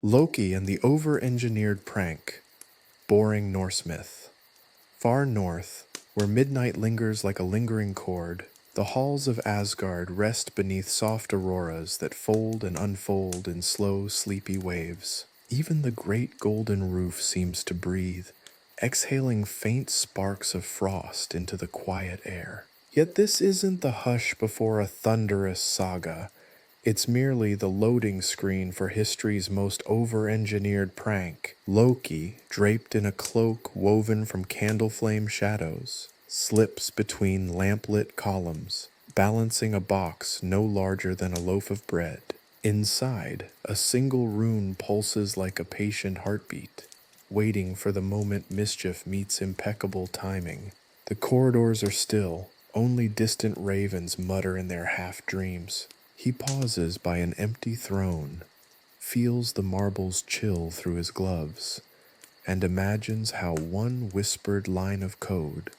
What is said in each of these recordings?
Loki and the Overengineered Prank. Boring Norse myth. Far north, where midnight lingers like a lingering chord, the halls of Asgard rest beneath soft auroras that fold and unfold in slow, sleepy waves. Even the great golden roof seems to breathe, exhaling faint sparks of frost into the quiet air. Yet this isn't the hush before a thunderous saga. It's merely the loading screen for history's most over-engineered prank. Loki, draped in a cloak woven from candle flame shadows, slips between lamplit columns, balancing a box no larger than a loaf of bread. Inside, a single rune pulses like a patient heartbeat, waiting for the moment mischief meets impeccable timing. The corridors are still, only distant ravens mutter in their half-dreams. He pauses by an empty throne, feels the marbles chill through his gloves, and imagines how one whispered line of code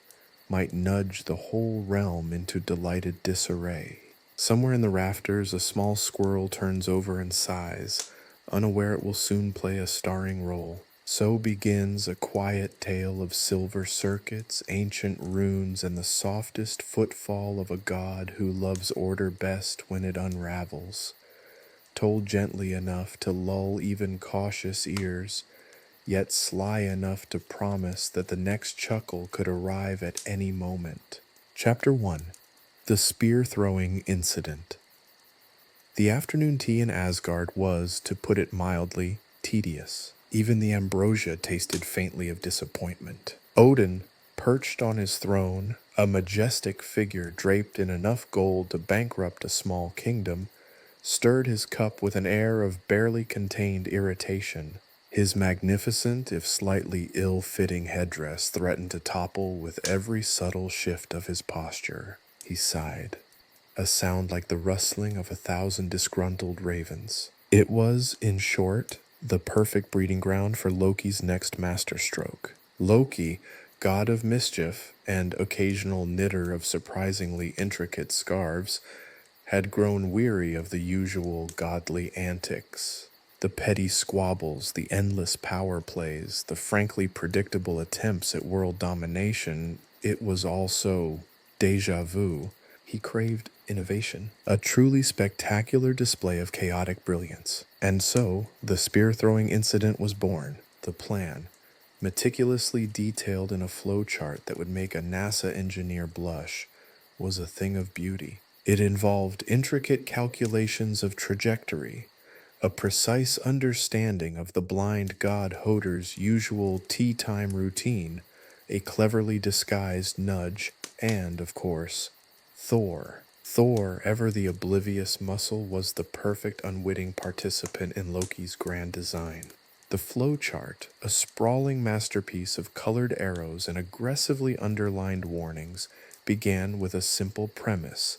might nudge the whole realm into delighted disarray. Somewhere in the rafters, a small squirrel turns over and sighs, unaware it will soon play a starring role. So begins a quiet tale of silver circuits, ancient runes, and the softest footfall of a god who loves order best when it unravels. Told gently enough to lull even cautious ears, yet sly enough to promise that the next chuckle could arrive at any moment. Chapter 1. The Spear-Throwing Incident. The afternoon tea in Asgard was, to put it mildly, tedious. Even the ambrosia tasted faintly of disappointment. Odin, perched on his throne, a majestic figure draped in enough gold to bankrupt a small kingdom, stirred his cup with an air of barely contained irritation. His magnificent, if slightly ill-fitting headdress threatened to topple with every subtle shift of his posture. He sighed, a sound like the rustling of 1,000 disgruntled ravens. It was, in short, the perfect breeding ground for Loki's next masterstroke. Loki, god of mischief and occasional knitter of surprisingly intricate scarves, had grown weary of the usual godly antics. The petty squabbles, the endless power plays, the frankly predictable attempts at world domination, it was all so déjà vu. He craved innovation, a truly spectacular display of chaotic brilliance. And so, the spear-throwing incident was born. The plan, meticulously detailed in a flowchart that would make a NASA engineer blush, was a thing of beauty. It involved intricate calculations of trajectory, a precise understanding of the blind god Hoder's usual tea-time routine, a cleverly disguised nudge, and, of course, Thor. Thor, ever the oblivious muscle, was the perfect unwitting participant in Loki's grand design. The flowchart, a sprawling masterpiece of colored arrows and aggressively underlined warnings, began with a simple premise.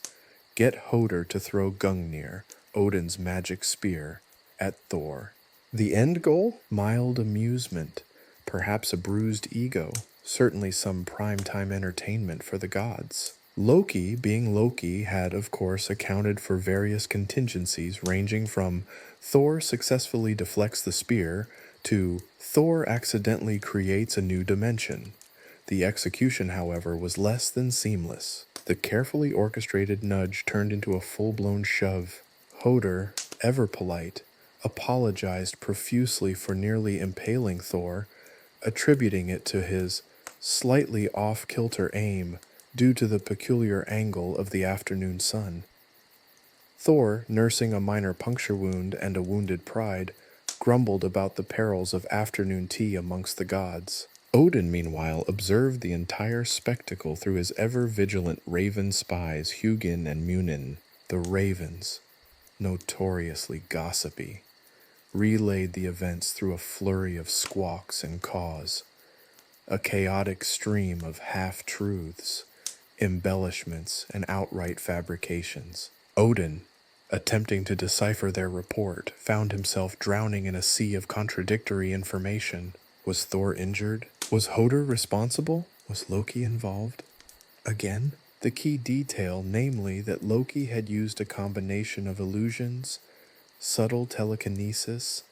Get Hoder to throw Gungnir, Odin's magic spear, at Thor. The end goal? Mild amusement, perhaps a bruised ego, certainly some primetime entertainment for the gods. Loki, being Loki, had of course accounted for various contingencies ranging from Thor successfully deflects the spear to Thor accidentally creates a new dimension. The execution, however, was less than seamless. The carefully orchestrated nudge turned into a full-blown shove. Hoder, ever polite, apologized profusely for nearly impaling Thor, attributing it to his slightly off-kilter aim due to the peculiar angle of the afternoon sun. Thor, nursing a minor puncture wound and a wounded pride, grumbled about the perils of afternoon tea amongst the gods. Odin, meanwhile, observed the entire spectacle through his ever-vigilant raven spies Hugin and Munin. The ravens, notoriously gossipy, relayed the events through a flurry of squawks and caws, a chaotic stream of half-truths, embellishments, and outright fabrications. Odin, attempting to decipher their report, found himself drowning in a sea of contradictory information. Was Thor injured? Was Hoder responsible? Was Loki involved? Again? The key detail, namely that Loki had used a combination of illusions, subtle telekinesis,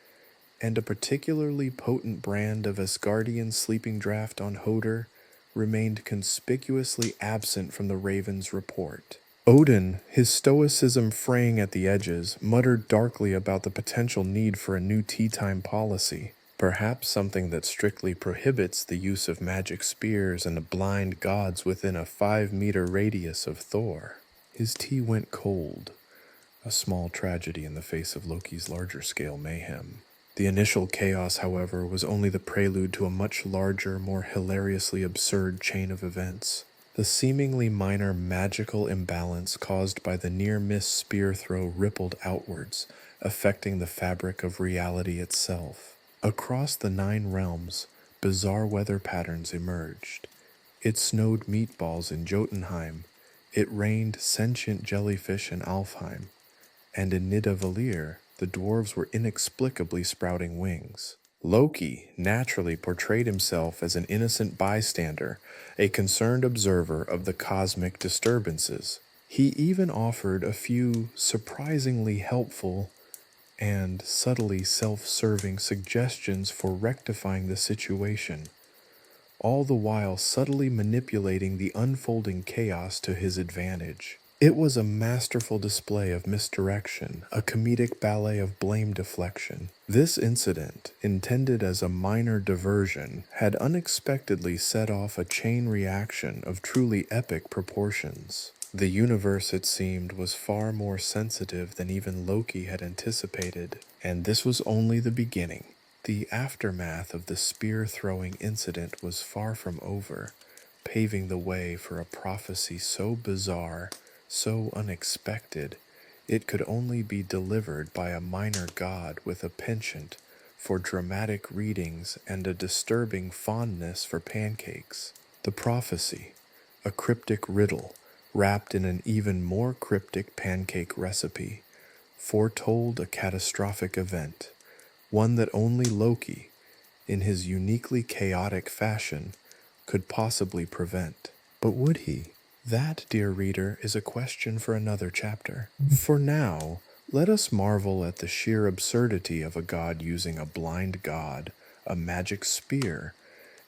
and a particularly potent brand of Asgardian sleeping draught on Hodor remained conspicuously absent from the Raven's report. Odin, his stoicism fraying at the edges, muttered darkly about the potential need for a new tea time policy, perhaps something that strictly prohibits the use of magic spears and blind gods within a 5-meter radius of Thor. His tea went cold, a small tragedy in the face of Loki's larger-scale mayhem. The initial chaos, however, was only the prelude to a much larger, more hilariously absurd chain of events. The seemingly minor magical imbalance caused by the near-miss spear throw rippled outwards, affecting the fabric of reality itself. Across the 9 realms, bizarre weather patterns emerged. It snowed meatballs in Jotunheim, it rained sentient jellyfish in Alfheim, and in Nidavellir, the dwarves were inexplicably sprouting wings. Loki naturally portrayed himself as an innocent bystander, a concerned observer of the cosmic disturbances. He even offered a few surprisingly helpful and subtly self-serving suggestions for rectifying the situation, all the while subtly manipulating the unfolding chaos to his advantage. It was a masterful display of misdirection, a comedic ballet of blame deflection. This incident, intended as a minor diversion, had unexpectedly set off a chain reaction of truly epic proportions. The universe, it seemed, was far more sensitive than even Loki had anticipated, and this was only the beginning. The aftermath of the spear-throwing incident was far from over, paving the way for a prophecy so bizarre, so unexpected, it could only be delivered by a minor god with a penchant for dramatic readings and a disturbing fondness for pancakes. The prophecy, a cryptic riddle wrapped in an even more cryptic pancake recipe, foretold a catastrophic event, one that only Loki, in his uniquely chaotic fashion, could possibly prevent. But would he? That, dear reader, is a question for another chapter. For now, let us marvel at the sheer absurdity of a god using a blind god, a magic spear,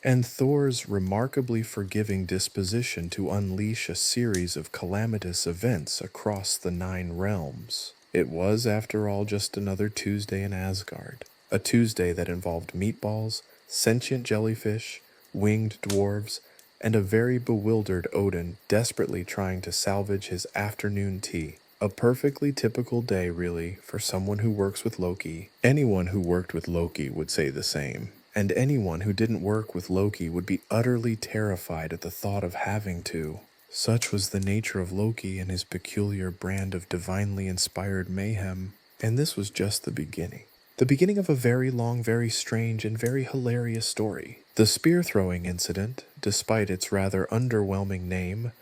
and Thor's remarkably forgiving disposition to unleash a series of calamitous events across the 9 realms. It was, after all, just another Tuesday in Asgard, a Tuesday that involved meatballs, sentient jellyfish, winged dwarves, and a very bewildered Odin desperately trying to salvage his afternoon tea. A perfectly typical day, really, for someone who works with Loki. Anyone who worked with Loki would say the same. And anyone who didn't work with Loki would be utterly terrified at the thought of having to. Such was the nature of Loki and his peculiar brand of divinely inspired mayhem. And this was just the beginning. The beginning of a very long, very strange, and very hilarious story. The spear-throwing incident, despite its rather underwhelming name,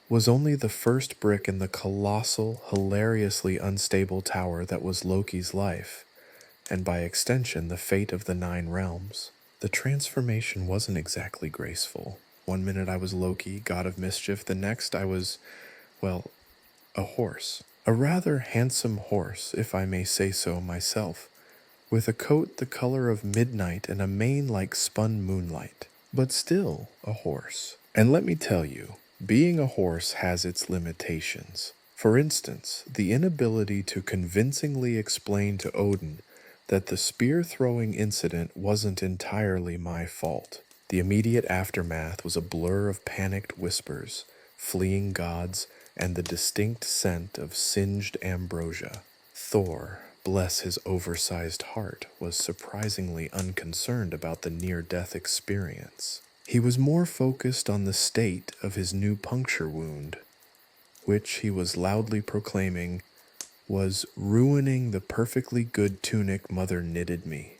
was only the first brick in the colossal, hilariously unstable tower that was Loki's life, and by extension the fate of the 9 realms. The transformation wasn't exactly graceful. One minute I was Loki, god of mischief, the next I was, well, a horse. A rather handsome horse, if I may say so myself, with a coat the color of midnight and a mane like spun moonlight, but still a horse. And let me tell you, being a horse has its limitations. For instance, the inability to convincingly explain to Odin that the spear-throwing incident wasn't entirely my fault. The immediate aftermath was a blur of panicked whispers, fleeing gods, and the distinct scent of singed ambrosia. Thor, bless his oversized heart, was surprisingly unconcerned about the near-death experience. He was more focused on the state of his new puncture wound, which he was loudly proclaiming was ruining the perfectly good tunic Mother knitted me.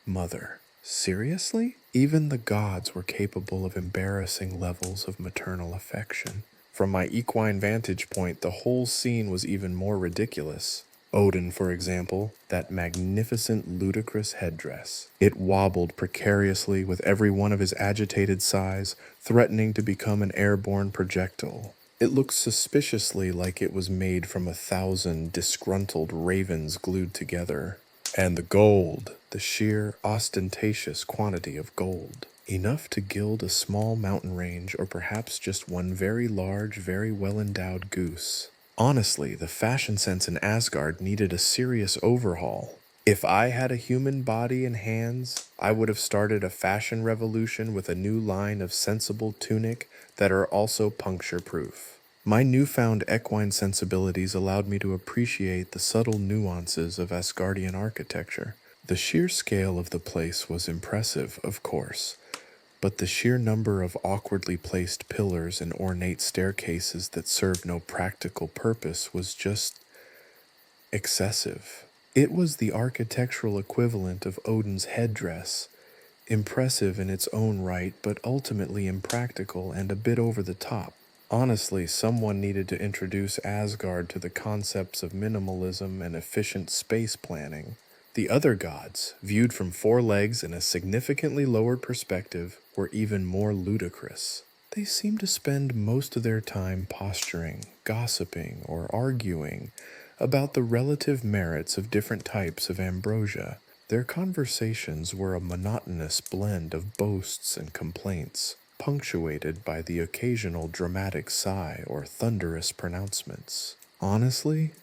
Mother. Seriously? Even the gods were capable of embarrassing levels of maternal affection. From my equine vantage point, the whole scene was even more ridiculous. Odin, for example, that magnificent, ludicrous headdress. It wobbled precariously with every one of his agitated sighs, threatening to become an airborne projectile. It looked suspiciously like it was made from 1,000 disgruntled ravens glued together. And the gold. the sheer, ostentatious quantity of gold. Enough to gild a small mountain range or perhaps just one very large, very well-endowed goose. Honestly, the fashion sense in Asgard needed a serious overhaul. If I had a human body and hands, I would have started a fashion revolution with a new line of sensible tunic that are also puncture-proof. My newfound equine sensibilities allowed me to appreciate the subtle nuances of Asgardian architecture. The sheer scale of the place was impressive, of course, but the sheer number of awkwardly placed pillars and ornate staircases that served no practical purpose was just excessive. It was the architectural equivalent of Odin's headdress, impressive in its own right, but ultimately impractical and a bit over the top. Honestly, someone needed to introduce Asgard to the concepts of minimalism and efficient space planning. The other gods, viewed from four legs in a significantly lowered perspective, were even more ludicrous. They seemed to spend most of their time posturing, gossiping, or arguing about the relative merits of different types of ambrosia. Their conversations were a monotonous blend of boasts and complaints, punctuated by the occasional dramatic sigh or thunderous pronouncements. Honestly,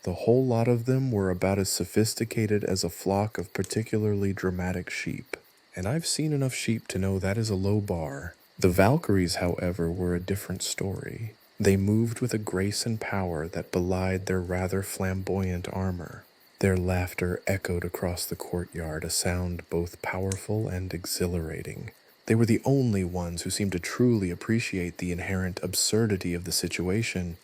the whole lot of them were about as sophisticated as a flock of particularly dramatic sheep. And I've seen enough sheep to know that is a low bar. The Valkyries, however, were a different story. They moved with a grace and power that belied their rather flamboyant armor. Their laughter echoed across the courtyard, a sound both powerful and exhilarating. They were the only ones who seemed to truly appreciate the inherent absurdity of the situation,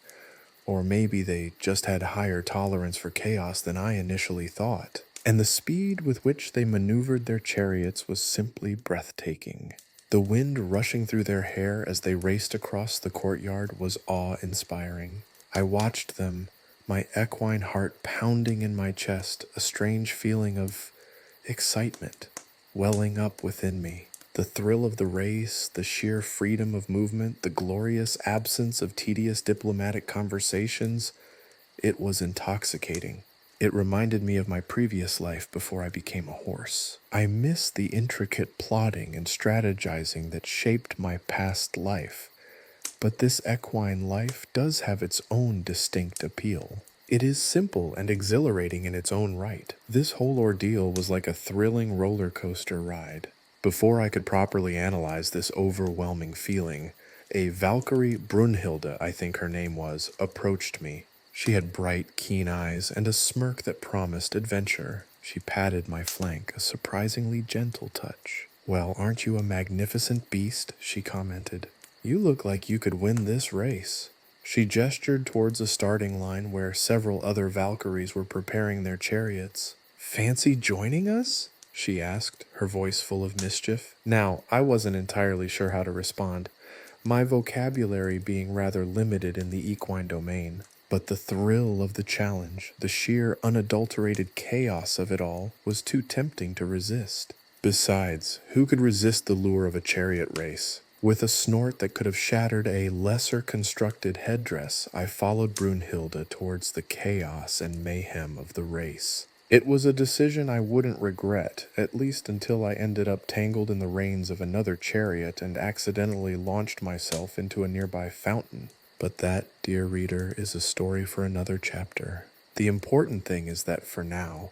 or maybe they just had higher tolerance for chaos than I initially thought. And the speed with which they maneuvered their chariots was simply breathtaking. The wind rushing through their hair as they raced across the courtyard was awe-inspiring. I watched them, my equine heart pounding in my chest, a strange feeling of excitement welling up within me. The thrill of the race, the sheer freedom of movement, the glorious absence of tedious diplomatic conversations, it was intoxicating. It reminded me of my previous life before I became a horse. I miss the intricate plotting and strategizing that shaped my past life, but this equine life does have its own distinct appeal. It is simple and exhilarating in its own right. This whole ordeal was like a thrilling roller coaster ride. Before I could properly analyze this overwhelming feeling, a Valkyrie, Brunhilde, I think her name was, approached me. She had bright, keen eyes and a smirk that promised adventure. She patted my flank, a surprisingly gentle touch. "Well, aren't you a magnificent beast?" she commented. "You look like you could win this race." She gestured towards a starting line where several other Valkyries were preparing their chariots. "Fancy joining us?" she asked, her voice full of mischief. Now, I wasn't entirely sure how to respond, my vocabulary being rather limited in the equine domain. But the thrill of the challenge, the sheer unadulterated chaos of it all, was too tempting to resist. Besides, who could resist the lure of a chariot race? With a snort that could have shattered a lesser constructed headdress, I followed Brunhilde towards the chaos and mayhem of the race. It was a decision I wouldn't regret, at least until I ended up tangled in the reins of another chariot and accidentally launched myself into a nearby fountain. But that, dear reader, is a story for another chapter. The important thing is that for now,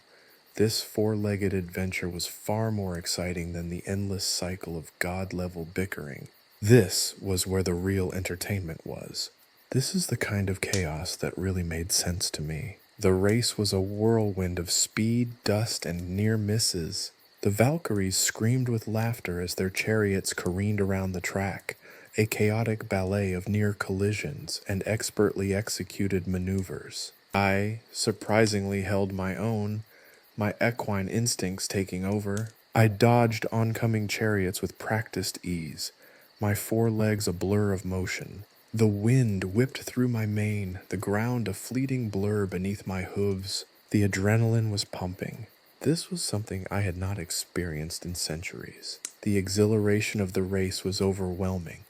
this four-legged adventure was far more exciting than the endless cycle of god-level bickering. This was where the real entertainment was. This is the kind of chaos that really made sense to me. The race was a whirlwind of speed, dust, and near misses. The Valkyries screamed with laughter as their chariots careened around the track, a chaotic ballet of near collisions and expertly executed maneuvers. I surprisingly held my own, my equine instincts taking over. I dodged oncoming chariots with practiced ease, my four legs a blur of motion. The wind whipped through my mane, the ground a fleeting blur beneath my hooves. The adrenaline was pumping. This was something I had not experienced in centuries. The exhilaration of the race was overwhelming,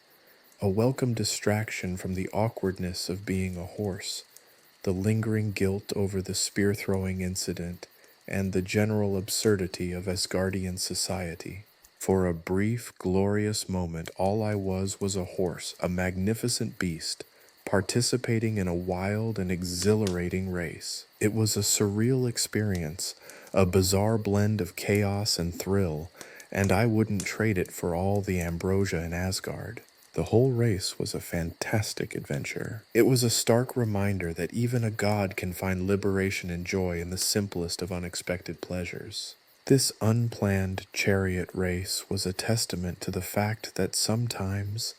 a welcome distraction from the awkwardness of being a horse, the lingering guilt over the spear-throwing incident, and the general absurdity of Asgardian society. For a brief, glorious moment, all I was a horse, a magnificent beast, participating in a wild and exhilarating race. It was a surreal experience, a bizarre blend of chaos and thrill, and I wouldn't trade it for all the ambrosia in Asgard. The whole race was a fantastic adventure. It was a stark reminder that even a god can find liberation and joy in the simplest of unexpected pleasures. This unplanned chariot race was a testament to the fact that sometimes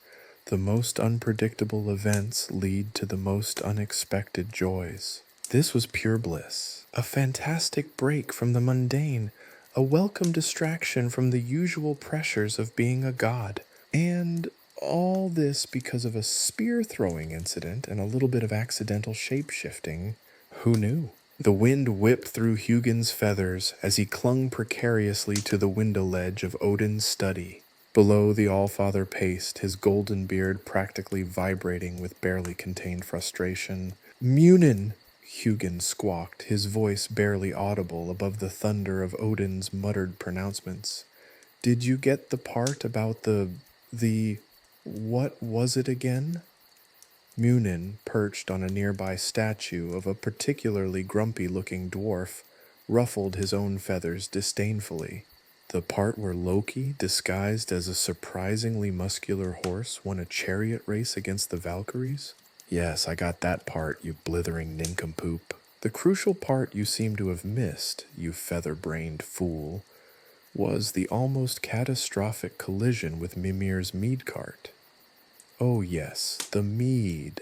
the most unpredictable events lead to the most unexpected joys. This was pure bliss, a fantastic break from the mundane, a welcome distraction from the usual pressures of being a god. And all this because of a spear-throwing incident and a little bit of accidental shape-shifting. Who knew? The wind whipped through Hugin's feathers as he clung precariously to the window ledge of Odin's study. Below, the Allfather paced, his golden beard practically vibrating with barely contained frustration. "Munin!" Hugin squawked, his voice barely audible above the thunder of Odin's muttered pronouncements. "Did you get the part about what was it again?" Munin, perched on a nearby statue of a particularly grumpy-looking dwarf, ruffled his own feathers disdainfully. The part where Loki, disguised as a surprisingly muscular horse, won a chariot race against the Valkyries? Yes, I got that part, you blithering nincompoop. The crucial part you seem to have missed, you feather-brained fool, was the almost catastrophic collision with Mimir's mead cart. "Oh yes, the mead,"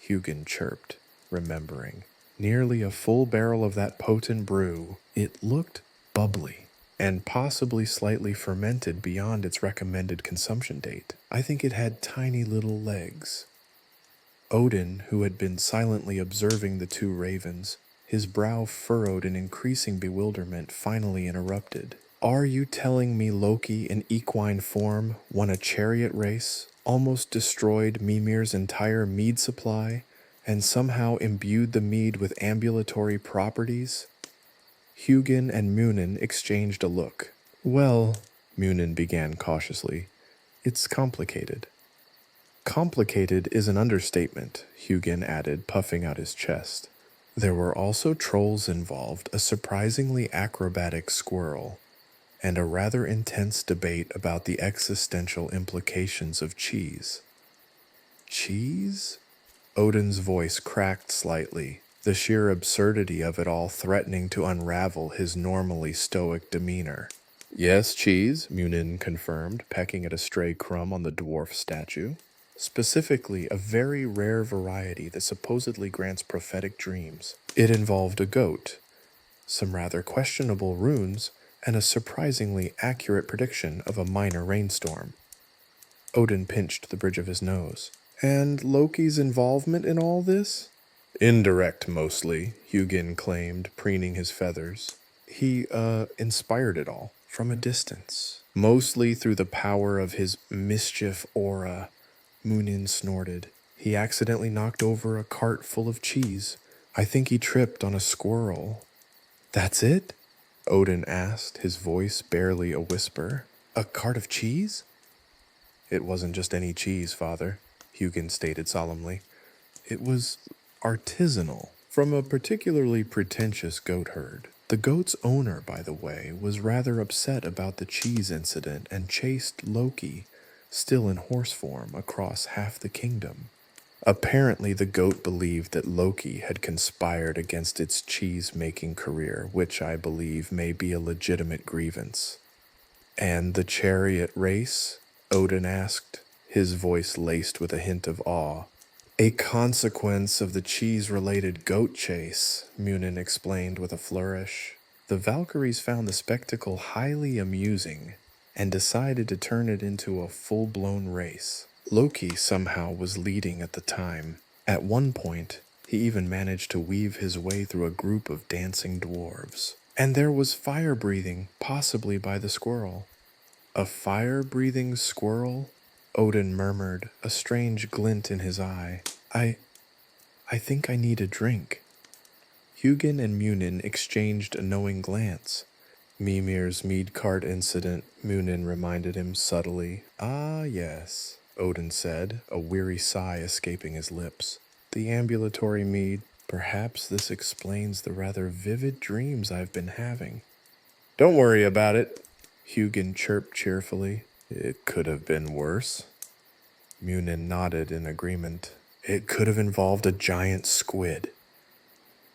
Hugin chirped, remembering. "Nearly a full barrel of that potent brew. It looked bubbly, and possibly slightly fermented beyond its recommended consumption date. I think it had tiny little legs." Odin, who had been silently observing the two ravens, his brow furrowed in increasing bewilderment, finally interrupted. "Are you telling me Loki in equine form won a chariot race, almost destroyed Mimir's entire mead supply, and somehow imbued the mead with ambulatory properties?" Hugin and Munin exchanged a look. "Well," Munin began cautiously, "it's complicated." "Complicated is an understatement," Hugin added, puffing out his chest. "There were also trolls involved, a surprisingly acrobatic squirrel, and a rather intense debate about the existential implications of cheese." "Cheese?" Odin's voice cracked slightly, the sheer absurdity of it all threatening to unravel his normally stoic demeanor. "Yes, cheese," Munin confirmed, pecking at a stray crumb on the dwarf statue. "Specifically, a very rare variety that supposedly grants prophetic dreams. It involved a goat, some rather questionable runes, and a surprisingly accurate prediction of a minor rainstorm." Odin pinched the bridge of his nose. "And Loki's involvement in all this?" "Indirect, mostly," Hugin claimed, preening his feathers. "He, inspired it all, from a distance. Mostly through the power of his mischief aura," Munin snorted. "He accidentally knocked over a cart full of cheese. I think he tripped on a squirrel." "That's it?" Odin asked, his voice barely a whisper. "A cart of cheese?" "It wasn't just any cheese, Father," Hugin stated solemnly. "It was artisanal, from a particularly pretentious goat herd. The goat's owner, by the way, was rather upset about the cheese incident and chased Loki, still in horse form, across half the kingdom. Apparently, the goat believed that Loki had conspired against its cheese-making career, which I believe may be a legitimate grievance." "And the chariot race?" Odin asked, his voice laced with a hint of awe. "A consequence of the cheese-related goat chase," Munin explained with a flourish. "The Valkyries found the spectacle highly amusing and decided to turn it into a full-blown race. Loki somehow was leading at the time. At one point, he even managed to weave his way through a group of dancing dwarves. And there was fire breathing, possibly by the squirrel." "A fire-breathing squirrel?" Odin murmured, a strange glint in his eye. I think I need a drink." Hugin and Munin exchanged a knowing glance. Mimir's mead cart incident, Munin reminded him subtly. Ah, yes, Odin said, a weary sigh escaping his lips. The ambulatory mead. Perhaps this explains the rather vivid dreams I've been having. Don't worry about it, Hugin chirped cheerfully. It could have been worse. Munin nodded in agreement. It could have involved a giant squid.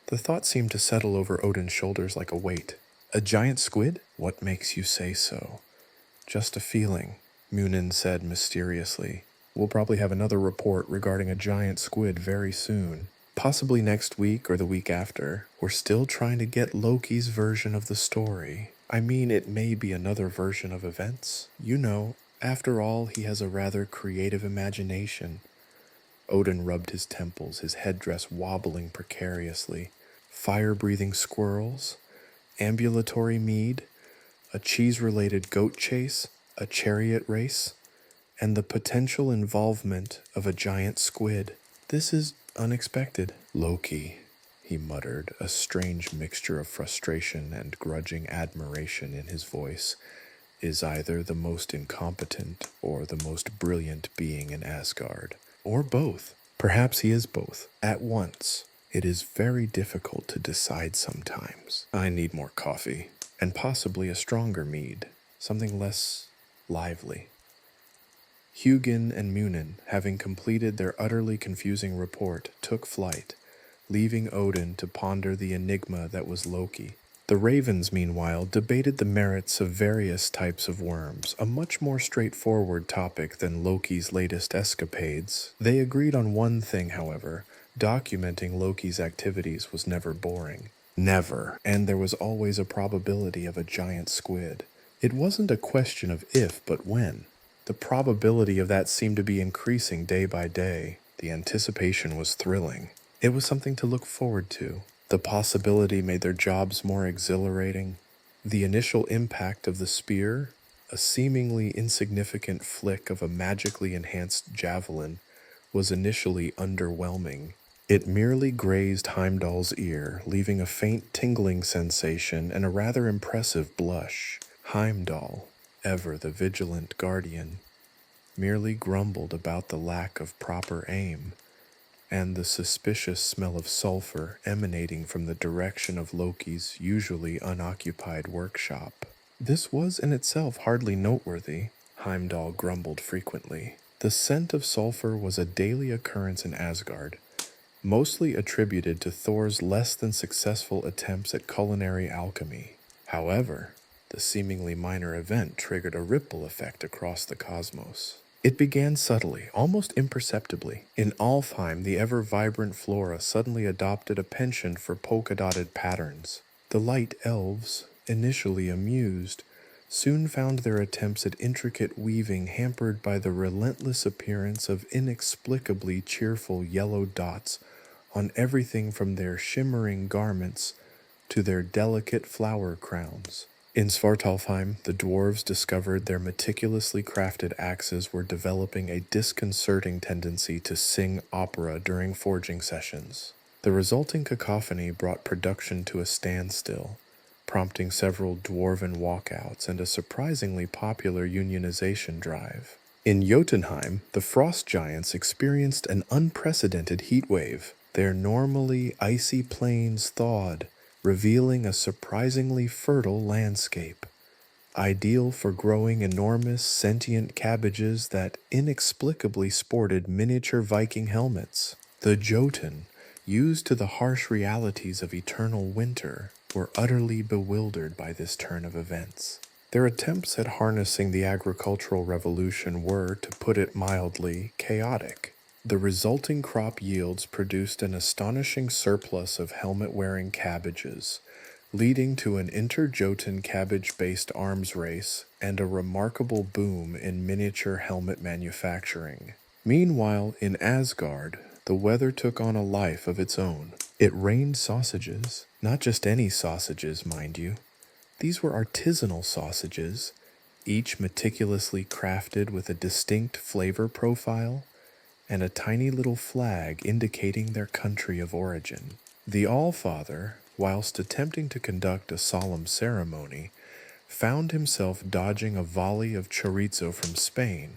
The thought seemed to settle over Odin's shoulders like a weight. A giant squid? What makes you say so? Just a feeling, Munin said mysteriously. We'll probably have another report regarding a giant squid very soon. Possibly next week or the week after. We're still trying to get Loki's version of the story. I mean, it may be another version of events. You know, after all, he has a rather creative imagination. Odin rubbed his temples, his headdress wobbling precariously. Fire-breathing squirrels, ambulatory mead, a cheese-related goat chase, a chariot race, and the potential involvement of a giant squid. This is unexpected. Loki, he muttered, a strange mixture of frustration and grudging admiration in his voice, is either the most incompetent or the most brilliant being in Asgard. Or both. Perhaps he is both, at once. It is very difficult to decide sometimes. I need more coffee, and possibly a stronger mead, something less lively. Hugin and Munin, having completed their utterly confusing report, took flight, leaving Odin to ponder the enigma that was Loki. The ravens, meanwhile, debated the merits of various types of worms, a much more straightforward topic than Loki's latest escapades. They agreed on one thing, however. Documenting Loki's activities was never boring. Never, and there was always a probability of a giant squid. It wasn't a question of if, but when. The probability of that seemed to be increasing day by day. The anticipation was thrilling. It was something to look forward to. The possibility made their jobs more exhilarating. The initial impact of the spear, a seemingly insignificant flick of a magically enhanced javelin, was initially underwhelming. It merely grazed Heimdall's ear, leaving a faint tingling sensation and a rather impressive blush. Heimdall, ever the vigilant guardian, merely grumbled about the lack of proper aim, and the suspicious smell of sulfur emanating from the direction of Loki's usually unoccupied workshop. This was in itself hardly noteworthy, Heimdall grumbled frequently. The scent of sulfur was a daily occurrence in Asgard, mostly attributed to Thor's less than successful attempts at culinary alchemy. However, the seemingly minor event triggered a ripple effect across the cosmos. It began subtly, almost imperceptibly. In Alfheim, the ever-vibrant flora suddenly adopted a penchant for polka-dotted patterns. The light elves, initially amused, soon found their attempts at intricate weaving hampered by the relentless appearance of inexplicably cheerful yellow dots on everything from their shimmering garments to their delicate flower crowns. In Svartalfheim, the dwarves discovered their meticulously crafted axes were developing a disconcerting tendency to sing opera during forging sessions. The resulting cacophony brought production to a standstill, prompting several dwarven walkouts and a surprisingly popular unionization drive. In Jotunheim, the frost giants experienced an unprecedented heat wave. Their normally icy plains thawed, revealing a surprisingly fertile landscape, ideal for growing enormous sentient cabbages that inexplicably sported miniature Viking helmets. The Jotun, used to the harsh realities of eternal winter, were utterly bewildered by this turn of events. Their attempts at harnessing the agricultural revolution were, to put it mildly, chaotic. The resulting crop yields produced an astonishing surplus of helmet-wearing cabbages, leading to an inter-Jotun cabbage-based arms race and a remarkable boom in miniature helmet manufacturing. Meanwhile, in Asgard, the weather took on a life of its own. It rained sausages, not just any sausages, mind you. These were artisanal sausages, each meticulously crafted with a distinct flavor profile and a tiny little flag indicating their country of origin. The Allfather, whilst attempting to conduct a solemn ceremony, found himself dodging a volley of chorizo from Spain,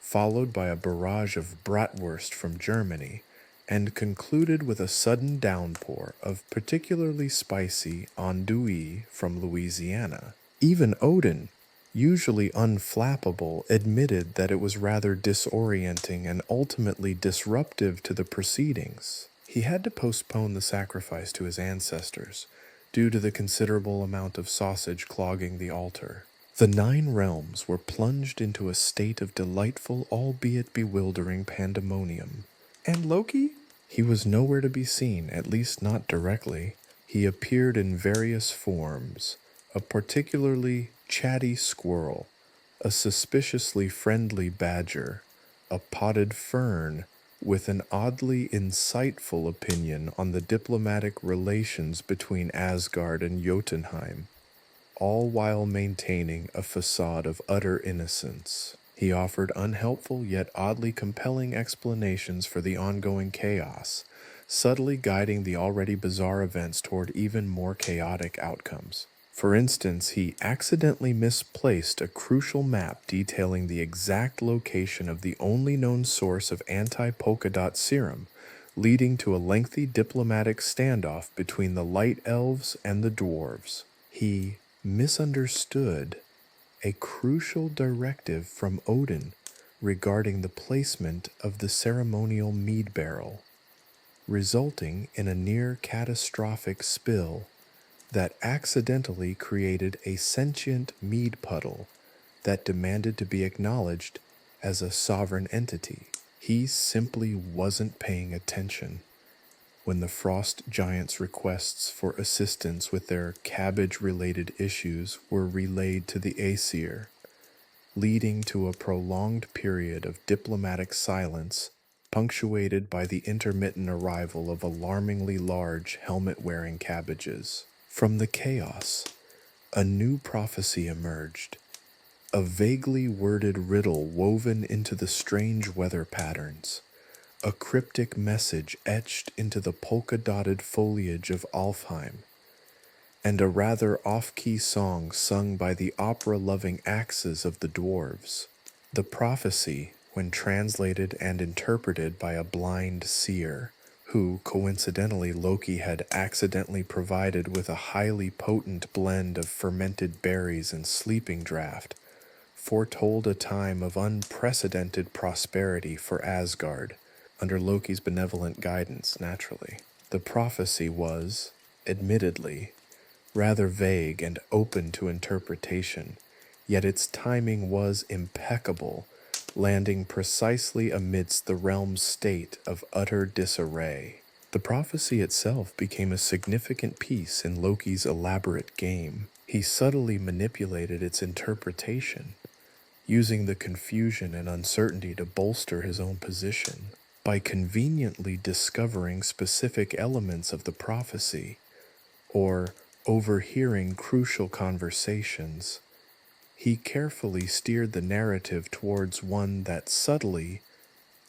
followed by a barrage of bratwurst from Germany, and concluded with a sudden downpour of particularly spicy andouille from Louisiana. Even Odin, usually unflappable, admitted that it was rather disorienting and ultimately disruptive to the proceedings. He had to postpone the sacrifice to his ancestors, due to the considerable amount of sausage clogging the altar. The 9 realms were plunged into a state of delightful, albeit bewildering pandemonium. And Loki? He was nowhere to be seen, at least not directly. He appeared in various forms: a particularly chatty squirrel, a suspiciously friendly badger, a potted fern with an oddly insightful opinion on the diplomatic relations between Asgard and Jotunheim, all while maintaining a facade of utter innocence. He offered unhelpful yet oddly compelling explanations for the ongoing chaos, subtly guiding the already bizarre events toward even more chaotic outcomes. For instance, he accidentally misplaced a crucial map detailing the exact location of the only known source of anti-polka dot serum, leading to a lengthy diplomatic standoff between the light elves and the dwarves. He misunderstood a crucial directive from Odin regarding the placement of the ceremonial mead barrel, resulting in a near catastrophic spill that accidentally created a sentient mead puddle that demanded to be acknowledged as a sovereign entity. He simply wasn't paying attention when the frost giant's requests for assistance with their cabbage-related issues were relayed to the Aesir, leading to a prolonged period of diplomatic silence punctuated by the intermittent arrival of alarmingly large helmet-wearing cabbages. From the chaos, a new prophecy emerged, a vaguely worded riddle woven into the strange weather patterns, a cryptic message etched into the polka-dotted foliage of Alfheim, and a rather off-key song sung by the opera-loving axes of the dwarves. The prophecy, when translated and interpreted by a blind seer, who, coincidentally, Loki had accidentally provided with a highly potent blend of fermented berries and sleeping draught, foretold a time of unprecedented prosperity for Asgard, under Loki's benevolent guidance, naturally. The prophecy was, admittedly, rather vague and open to interpretation, yet its timing was impeccable, landing precisely amidst the realm's state of utter disarray. The prophecy itself became a significant piece in Loki's elaborate game. He subtly manipulated its interpretation, using the confusion and uncertainty to bolster his own position. By conveniently discovering specific elements of the prophecy, or overhearing crucial conversations, he carefully steered the narrative towards one that subtly,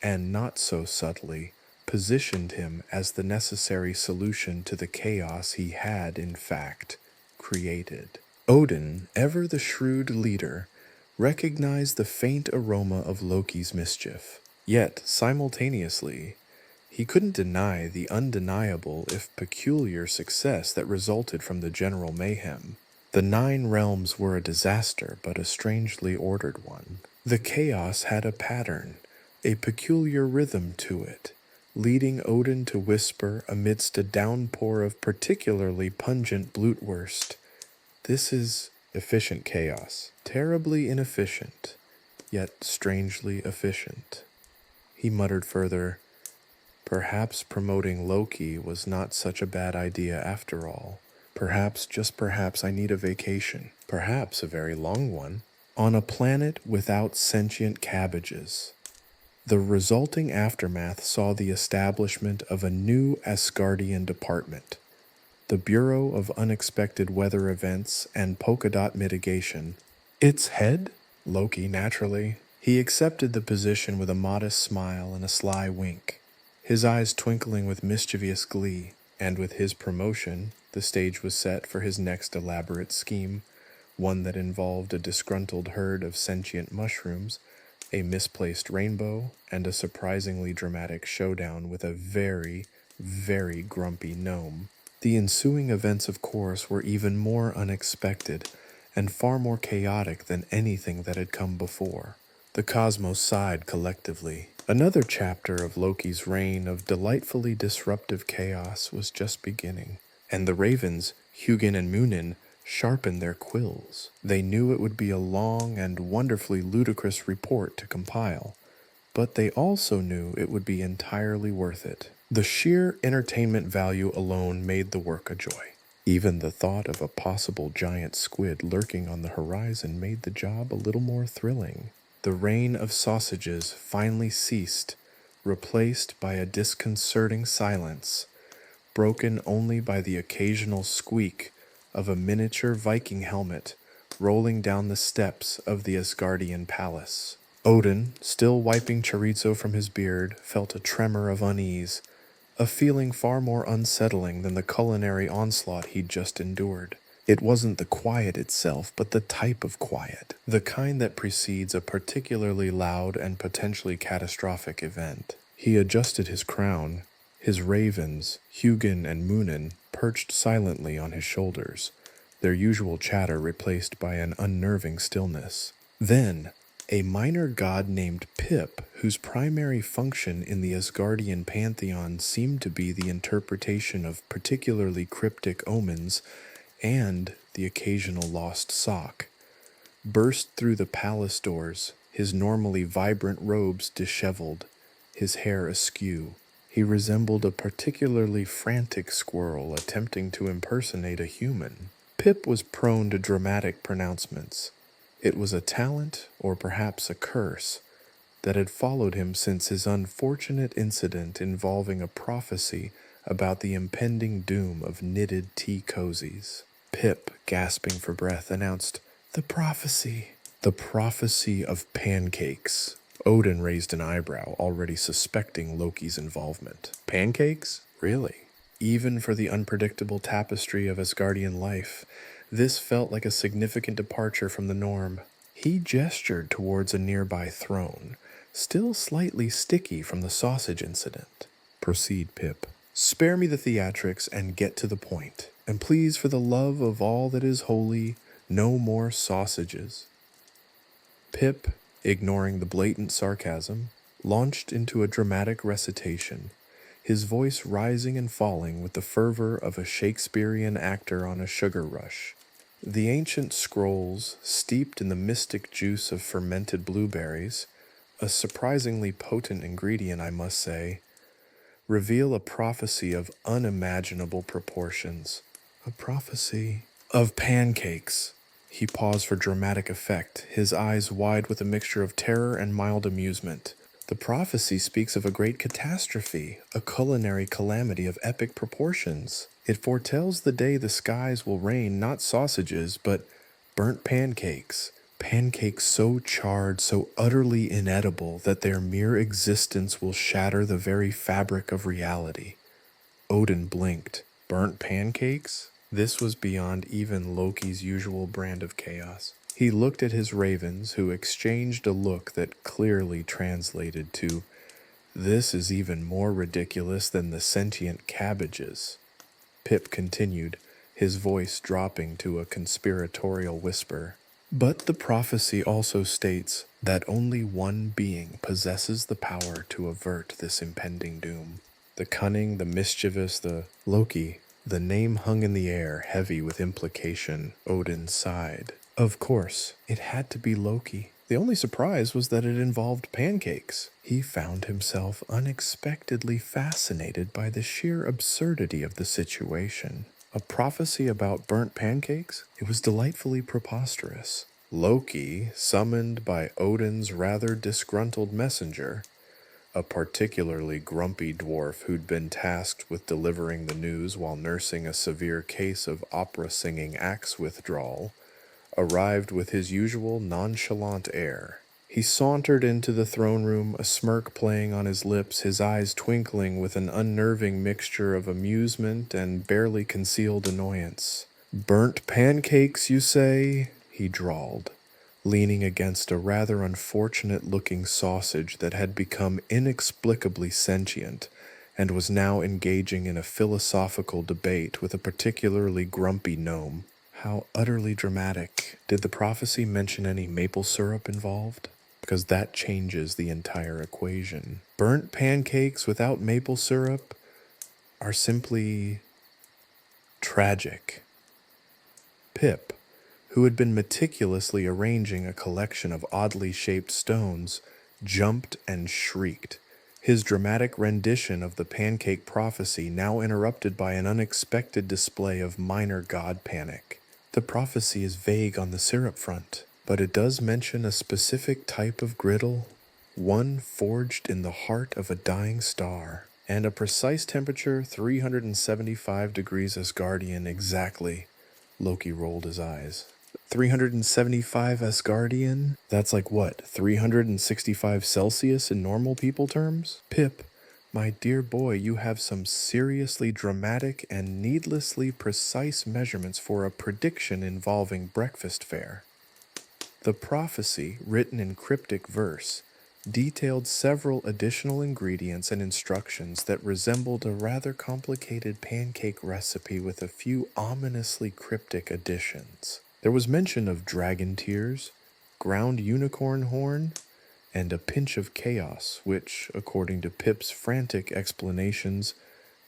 and not so subtly, positioned him as the necessary solution to the chaos he had, in fact, created. Odin, ever the shrewd leader, recognized the faint aroma of Loki's mischief. Yet, simultaneously, he couldn't deny the undeniable, if peculiar, success that resulted from the general mayhem. The 9 realms were a disaster, but a strangely ordered one. The chaos had a pattern, a peculiar rhythm to it, leading Odin to whisper amidst a downpour of particularly pungent blutwurst, "This is efficient chaos, terribly inefficient, yet strangely efficient." He muttered further, "Perhaps promoting Loki was not such a bad idea after all. Perhaps, just perhaps, I need a vacation. Perhaps a very long one. On a planet without sentient cabbages." The resulting aftermath saw the establishment of a new Asgardian department, the Bureau of Unexpected Weather Events and Polka Dot Mitigation. Its head? Loki, naturally. He accepted the position with a modest smile and a sly wink, his eyes twinkling with mischievous glee. And with his promotion, the stage was set for his next elaborate scheme, one that involved a disgruntled herd of sentient mushrooms, a misplaced rainbow, and a surprisingly dramatic showdown with a very, very grumpy gnome. The ensuing events, of course, were even more unexpected and far more chaotic than anything that had come before. The cosmos sighed collectively. Another chapter of Loki's reign of delightfully disruptive chaos was just beginning, and the ravens, Hugin and Munin, sharpened their quills. They knew it would be a long and wonderfully ludicrous report to compile, but they also knew it would be entirely worth it. The sheer entertainment value alone made the work a joy. Even the thought of a possible giant squid lurking on the horizon made the job a little more thrilling. The rain of sausages finally ceased, replaced by a disconcerting silence, broken only by the occasional squeak of a miniature Viking helmet rolling down the steps of the Asgardian palace. Odin, still wiping chorizo from his beard, felt a tremor of unease, a feeling far more unsettling than the culinary onslaught he'd just endured. It wasn't the quiet itself, but the type of quiet, the kind that precedes a particularly loud and potentially catastrophic event. He adjusted his crown. His ravens, Hugin and Munin, perched silently on his shoulders, their usual chatter replaced by an unnerving stillness. Then, a minor god named Pip, whose primary function in the Asgardian pantheon seemed to be the interpretation of particularly cryptic omens and the occasional lost sock, burst through the palace doors, his normally vibrant robes disheveled, his hair askew. He resembled a particularly frantic squirrel attempting to impersonate a human. Pip was prone to dramatic pronouncements. It was a talent, or perhaps a curse, that had followed him since his unfortunate incident involving a prophecy about the impending doom of knitted tea cozies. Pip, gasping for breath, announced, "The prophecy." "The prophecy of pancakes." Odin raised an eyebrow, already suspecting Loki's involvement. Pancakes? Really? Even for the unpredictable tapestry of Asgardian life, this felt like a significant departure from the norm. He gestured towards a nearby throne, still slightly sticky from the sausage incident. "Proceed, Pip. Spare me the theatrics and get to the point. And please, for the love of all that is holy, no more sausages." Pip, ignoring the blatant sarcasm, launched into a dramatic recitation, his voice rising and falling with the fervor of a Shakespearean actor on a sugar rush. The ancient scrolls, steeped in the mystic juice of fermented blueberries, a surprisingly potent ingredient, I must say, reveal a prophecy of unimaginable proportions. A prophecy of pancakes. He paused for dramatic effect, his eyes wide with a mixture of terror and mild amusement. The prophecy speaks of a great catastrophe, a culinary calamity of epic proportions. It foretells the day the skies will rain not sausages, but burnt pancakes. Pancakes so charred, so utterly inedible, that their mere existence will shatter the very fabric of reality. Odin blinked. Burnt pancakes? This was beyond even Loki's usual brand of chaos. He looked at his ravens, who exchanged a look that clearly translated to, "This is even more ridiculous than the sentient cabbages." Pip continued, his voice dropping to a conspiratorial whisper. "But the prophecy also states that only one being possesses the power to avert this impending doom. The cunning, the mischievous, the Loki." The name hung in the air, heavy with implication. Odin sighed. Of course, it had to be Loki. The only surprise was that it involved pancakes. He found himself unexpectedly fascinated by the sheer absurdity of the situation. A prophecy about burnt pancakes? It was delightfully preposterous. Loki, summoned by Odin's rather disgruntled messenger, a particularly grumpy dwarf who'd been tasked with delivering the news while nursing a severe case of opera-singing axe withdrawal, arrived with his usual nonchalant air. He sauntered into the throne room, a smirk playing on his lips, his eyes twinkling with an unnerving mixture of amusement and barely concealed annoyance. "Burnt pancakes, you say?" he drawled, leaning against a rather unfortunate-looking sausage that had become inexplicably sentient and was now engaging in a philosophical debate with a particularly grumpy gnome. How utterly dramatic. Did the prophecy mention any maple syrup involved? Because that changes the entire equation. Burnt pancakes without maple syrup are simply tragic. Pip, who had been meticulously arranging a collection of oddly shaped stones, jumped and shrieked, his dramatic rendition of the pancake prophecy now interrupted by an unexpected display of minor god panic. The prophecy is vague on the syrup front, but it does mention a specific type of griddle, one forged in the heart of a dying star, and a precise temperature 375 degrees Asgardian exactly. Loki rolled his eyes. 375 Asgardian? That's like what, 365 Celsius in normal people terms? Pip, my dear boy, you have some seriously dramatic and needlessly precise measurements for a prediction involving breakfast fare. The prophecy, written in cryptic verse, detailed several additional ingredients and instructions that resembled a rather complicated pancake recipe with a few ominously cryptic additions. There was mention of dragon tears, ground unicorn horn, and a pinch of chaos, which, according to Pip's frantic explanations,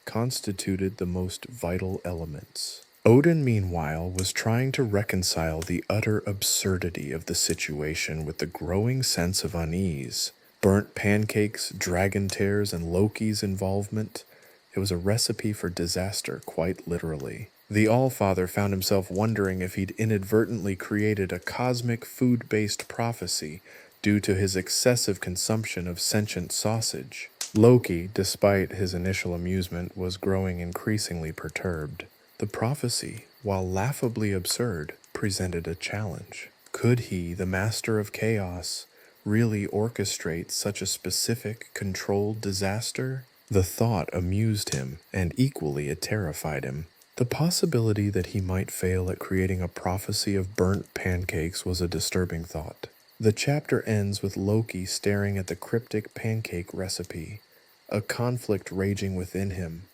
constituted the most vital elements. Odin, meanwhile, was trying to reconcile the utter absurdity of the situation with the growing sense of unease. Burnt pancakes, dragon tears, and Loki's involvement. It was a recipe for disaster, quite literally. The Allfather found himself wondering if he'd inadvertently created a cosmic food-based prophecy due to his excessive consumption of sentient sausage. Loki, despite his initial amusement, was growing increasingly perturbed. The prophecy, while laughably absurd, presented a challenge. Could he, the master of chaos, really orchestrate such a specific, controlled disaster? The thought amused him, and equally it terrified him. The possibility that he might fail at creating a prophecy of burnt pancakes was a disturbing thought. The chapter ends with Loki staring at the cryptic pancake recipe, a conflict raging within him.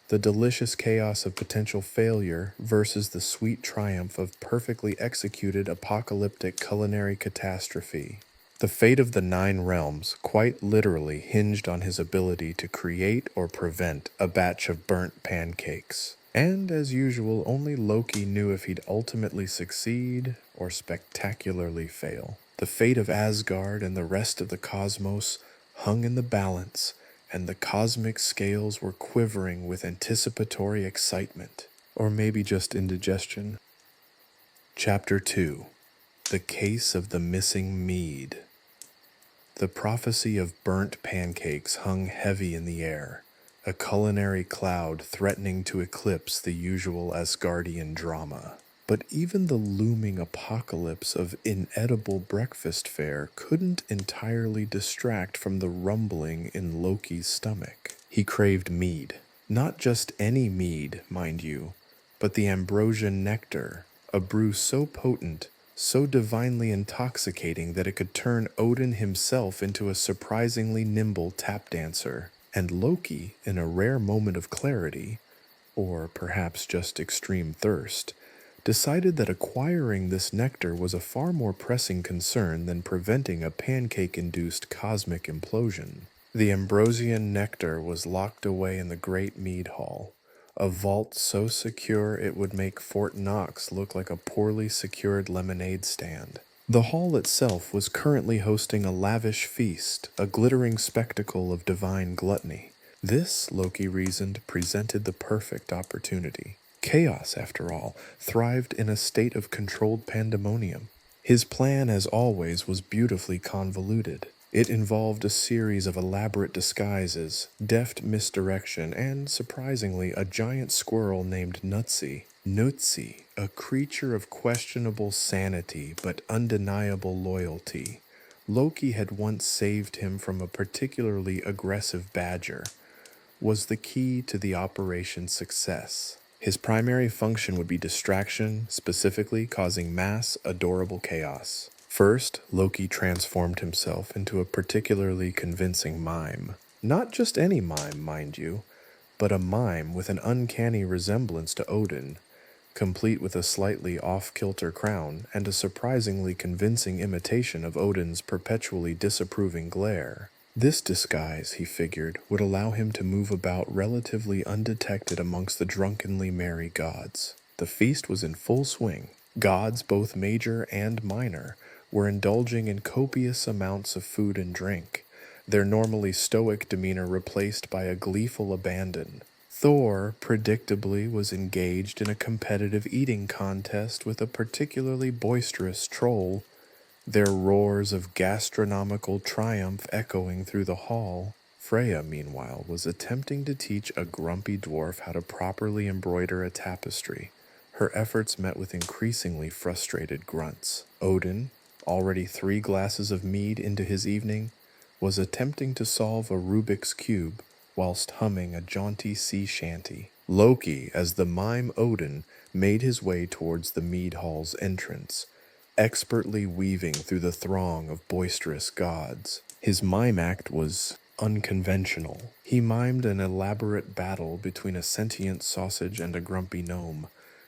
The delicious chaos of potential failure versus the sweet triumph of perfectly executed apocalyptic culinary catastrophe. The fate of the 9 realms quite literally hinged on his ability to create or prevent a batch of burnt pancakes. And as usual, only Loki knew if he'd ultimately succeed or spectacularly fail. The fate of Asgard and the rest of the cosmos hung in the balance, and the cosmic scales were quivering with anticipatory excitement, or maybe just indigestion. Chapter 2. The Case of the Missing Mead. The prophecy of burnt pancakes hung heavy in the air, a culinary cloud threatening to eclipse the usual Asgardian drama. But even the looming apocalypse of inedible breakfast fare couldn't entirely distract from the rumbling in Loki's stomach. He craved mead. Not just any mead, mind you, but the ambrosian nectar, a brew so potent, so divinely intoxicating that it could turn Odin himself into a surprisingly nimble tap dancer. And Loki, in a rare moment of clarity, or perhaps just extreme thirst, decided that acquiring this nectar was a far more pressing concern than preventing a pancake-induced cosmic implosion. The Ambrosian nectar was locked away in the Great Mead Hall, a vault so secure it would make Fort Knox look like a poorly secured lemonade stand. The hall itself was currently hosting a lavish feast, a glittering spectacle of divine gluttony. This, Loki reasoned, presented the perfect opportunity. Chaos, after all, thrived in a state of controlled pandemonium. His plan, as always, was beautifully convoluted. It involved a series of elaborate disguises, deft misdirection, and, surprisingly, a giant squirrel named Nutsy. Nutsy, a creature of questionable sanity but undeniable loyalty, Loki had once saved him from a particularly aggressive badger, was the key to the operation's success. His primary function would be distraction, specifically causing mass, adorable chaos. First, Loki transformed himself into a particularly convincing mime. Not just any mime, mind you, but a mime with an uncanny resemblance to Odin, complete with a slightly off-kilter crown and a surprisingly convincing imitation of Odin's perpetually disapproving glare. This disguise, he figured, would allow him to move about relatively undetected amongst the drunkenly merry gods. The feast was in full swing. Gods, both major and minor, were indulging in copious amounts of food and drink, their normally stoic demeanor replaced by a gleeful abandon. Thor, predictably, was engaged in a competitive eating contest with a particularly boisterous troll, their roars of gastronomical triumph echoing through the hall. Freya, meanwhile, was attempting to teach a grumpy dwarf how to properly embroider a tapestry, her efforts met with increasingly frustrated grunts. Odin, already 3 glasses of mead into his evening, was attempting to solve a Rubik's Cube whilst humming a jaunty sea shanty. Loki, as the mime Odin, made his way towards the mead hall's entrance, expertly weaving through the throng of boisterous gods. His mime act was unconventional. He mimed an elaborate battle between a sentient sausage and a grumpy gnome,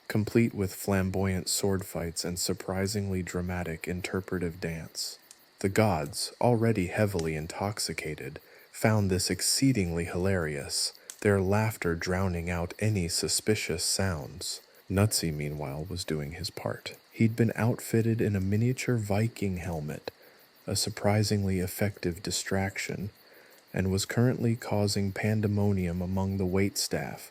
complete with flamboyant sword fights and surprisingly dramatic interpretive dance. The gods, already heavily intoxicated, found this exceedingly hilarious, their laughter drowning out any suspicious sounds. Nutsy, meanwhile, was doing his part. He'd been outfitted in a miniature Viking helmet, a surprisingly effective distraction, and was currently causing pandemonium among the waitstaff,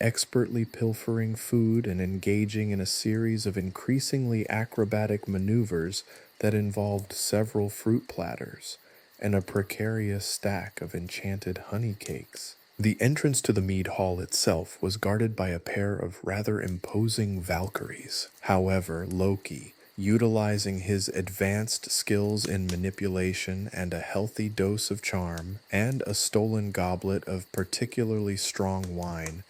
expertly pilfering food and engaging in a series of increasingly acrobatic maneuvers that involved several fruit platters and a precarious stack of enchanted honey cakes. The entrance to the mead hall itself was guarded by a pair of rather imposing Valkyries. However, Loki, utilizing his advanced skills in manipulation and a healthy dose of charm and a stolen goblet of particularly strong wine,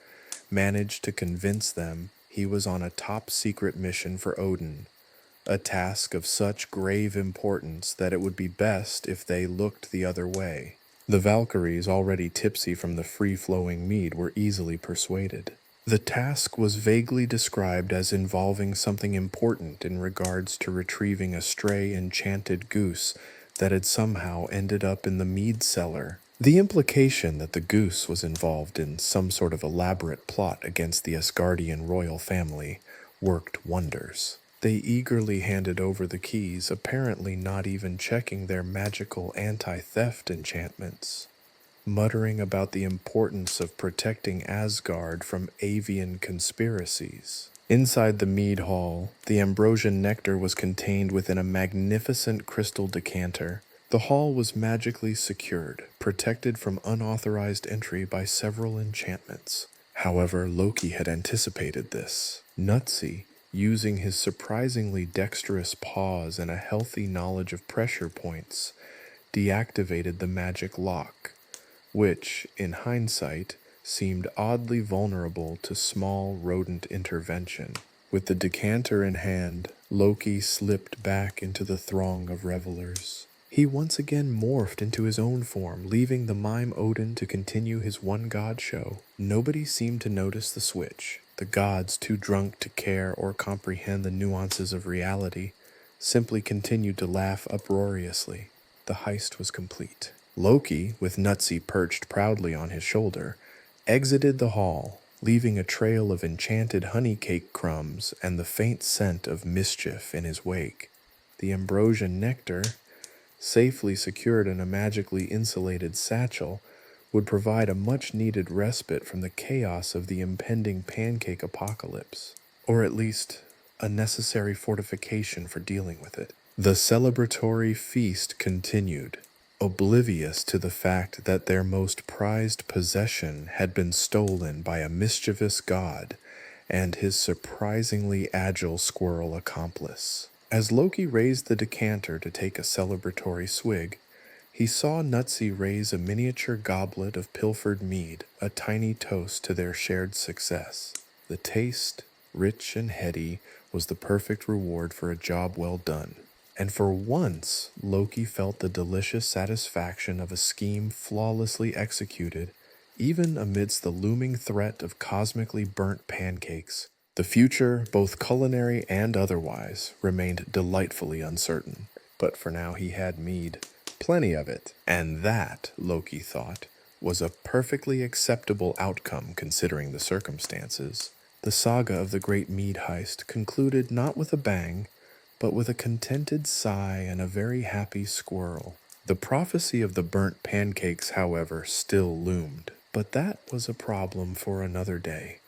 managed to convince them he was on a top-secret mission for Odin, a task of such grave importance that it would be best if they looked the other way. The Valkyries, already tipsy from the free-flowing mead, were easily persuaded. The task was vaguely described as involving something important in regards to retrieving a stray enchanted goose that had somehow ended up in the mead cellar. The implication that the goose was involved in some sort of elaborate plot against the Asgardian royal family worked wonders. They eagerly handed over the keys, apparently not even checking their magical anti-theft enchantments, muttering about the importance of protecting Asgard from avian conspiracies. Inside the mead hall, the ambrosian nectar was contained within a magnificent crystal decanter. The hall was magically secured, protected from unauthorized entry by several enchantments. However, Loki had anticipated this. Nutsy, using his surprisingly dexterous paws and a healthy knowledge of pressure points, deactivated the magic lock, which, in hindsight, seemed oddly vulnerable to small rodent intervention. With the decanter in hand, Loki slipped back into the throng of revelers. He once again morphed into his own form, leaving the mime Odin to continue his one-god show. Nobody seemed to notice the switch. The gods, too drunk to care or comprehend the nuances of reality, simply continued to laugh uproariously. The heist was complete. Loki, with Nutsy perched proudly on his shoulder, exited the hall, leaving a trail of enchanted honey cake crumbs and the faint scent of mischief in his wake. The ambrosian nectar, safely secured in a magically insulated satchel, would provide a much-needed respite from the chaos of the impending pancake apocalypse, or at least a necessary fortification for dealing with it. The celebratory feast continued, oblivious to the fact that their most prized possession had been stolen by a mischievous god and his surprisingly agile squirrel accomplice. As Loki raised the decanter to take a celebratory swig, he saw Nutsy raise a miniature goblet of pilfered mead, a tiny toast to their shared success. The taste, rich and heady, was the perfect reward for a job well done. And for once, Loki felt the delicious satisfaction of a scheme flawlessly executed, even amidst the looming threat of cosmically burnt pancakes. The future, both culinary and otherwise, remained delightfully uncertain. But for now he had mead. Plenty of it. And that, Loki thought, was a perfectly acceptable outcome considering the circumstances. The saga of the great mead heist concluded not with a bang, but with a contented sigh and a very happy squirrel. The prophecy of the burnt pancakes, however, still loomed. But that was a problem for another day.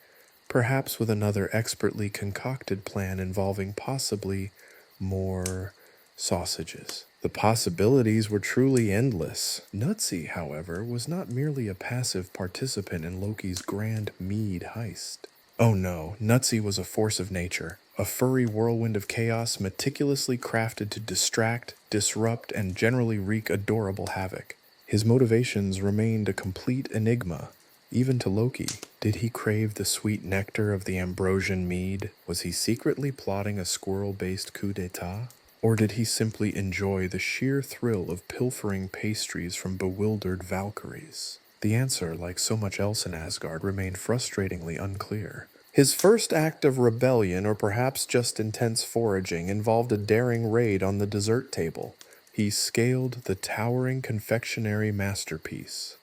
Perhaps with another expertly concocted plan involving possibly more sausages. The possibilities were truly endless. Nutsy, however, was not merely a passive participant in Loki's grand mead heist. Oh no, Nutsy was a force of nature, a furry whirlwind of chaos meticulously crafted to distract, disrupt, and generally wreak adorable havoc. His motivations remained a complete enigma, even to Loki. Did he crave the sweet nectar of the Ambrosian mead? Was he secretly plotting a squirrel-based coup d'etat? Or did he simply enjoy the sheer thrill of pilfering pastries from bewildered Valkyries? The answer, like so much else in Asgard, remained frustratingly unclear. His first act of rebellion, or perhaps just intense foraging, involved a daring raid on the dessert table. He scaled the towering confectionery masterpiece,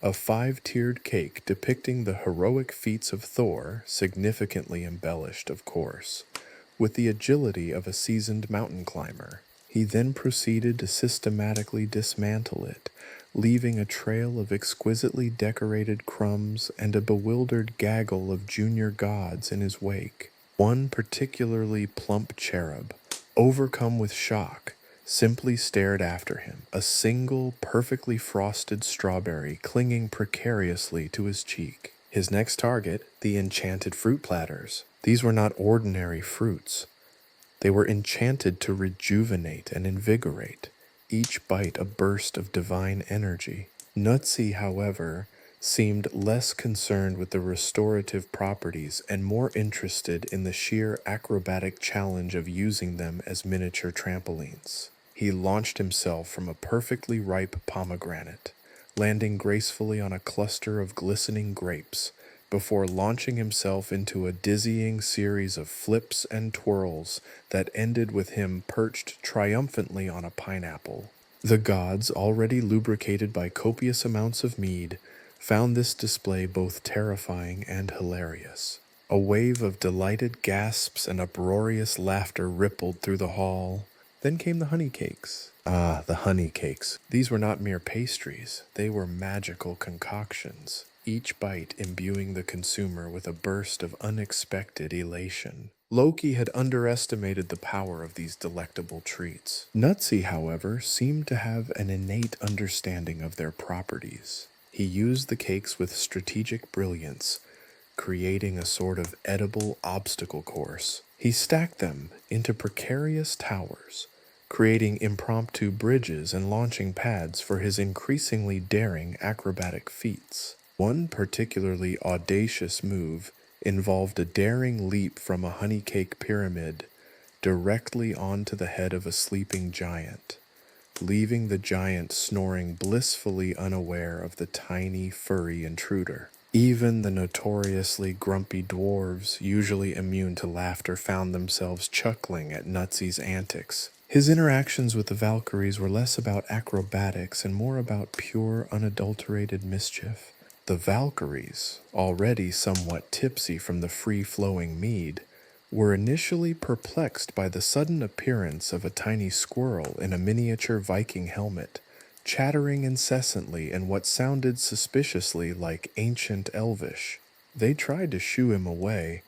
a 5-tiered cake depicting the heroic feats of Thor, significantly embellished, of course, with the agility of a seasoned mountain climber. He then proceeded to systematically dismantle it, leaving a trail of exquisitely decorated crumbs and a bewildered gaggle of junior gods in his wake. One particularly plump cherub, overcome with shock, simply stared after him, a single perfectly frosted strawberry clinging precariously to his cheek. His next target, the enchanted fruit platters. These were not ordinary fruits. They were enchanted to rejuvenate and invigorate, each bite a burst of divine energy. Nutsy, however, seemed less concerned with the restorative properties and more interested in the sheer acrobatic challenge of using them as miniature trampolines. He launched himself from a perfectly ripe pomegranate, landing gracefully on a cluster of glistening grapes, before launching himself into a dizzying series of flips and twirls that ended with him perched triumphantly on a pineapple. The gods, already lubricated by copious amounts of mead, found this display both terrifying and hilarious. A wave of delighted gasps and uproarious laughter rippled through the hall. Then came the honey cakes. Ah, the honey cakes. These were not mere pastries. They were magical concoctions, each bite imbuing the consumer with a burst of unexpected elation. Loki had underestimated the power of these delectable treats. Nutsy, however, seemed to have an innate understanding of their properties. He used the cakes with strategic brilliance, creating a sort of edible obstacle course. He stacked them into precarious towers, creating impromptu bridges and launching pads for his increasingly daring acrobatic feats. One particularly audacious move involved a daring leap from a honey cake pyramid directly onto the head of a sleeping giant, leaving the giant snoring blissfully unaware of the tiny, furry intruder. Even the notoriously grumpy dwarves, usually immune to laughter, found themselves chuckling at Nutsy's antics. His interactions with the Valkyries were less about acrobatics and more about pure, unadulterated mischief. The Valkyries, already somewhat tipsy from the free-flowing mead, were initially perplexed by the sudden appearance of a tiny squirrel in a miniature Viking helmet, chattering incessantly in what sounded suspiciously like ancient Elvish. They tried to shoo him away,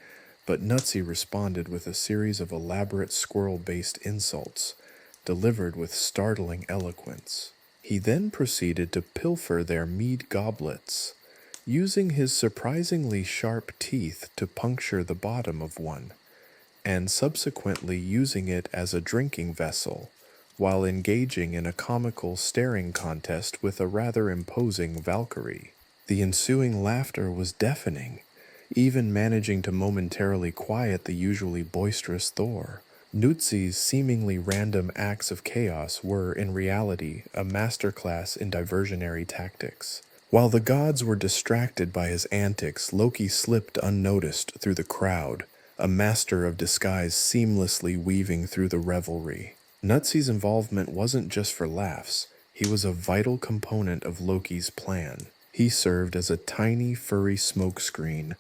but Nutsy responded with a series of elaborate squirrel-based insults, delivered with startling eloquence. He then proceeded to pilfer their mead goblets, using his surprisingly sharp teeth to puncture the bottom of one, and subsequently using it as a drinking vessel, while engaging in a comical staring contest with a rather imposing Valkyrie. The ensuing laughter was deafening, even managing to momentarily quiet the usually boisterous Thor. Nutzi's seemingly random acts of chaos were, in reality, a masterclass in diversionary tactics. While the gods were distracted by his antics, Loki slipped unnoticed through the crowd, a master of disguise seamlessly weaving through the revelry. Nutzi's involvement wasn't just for laughs, he was a vital component of Loki's plan. He served as a tiny furry smokescreen,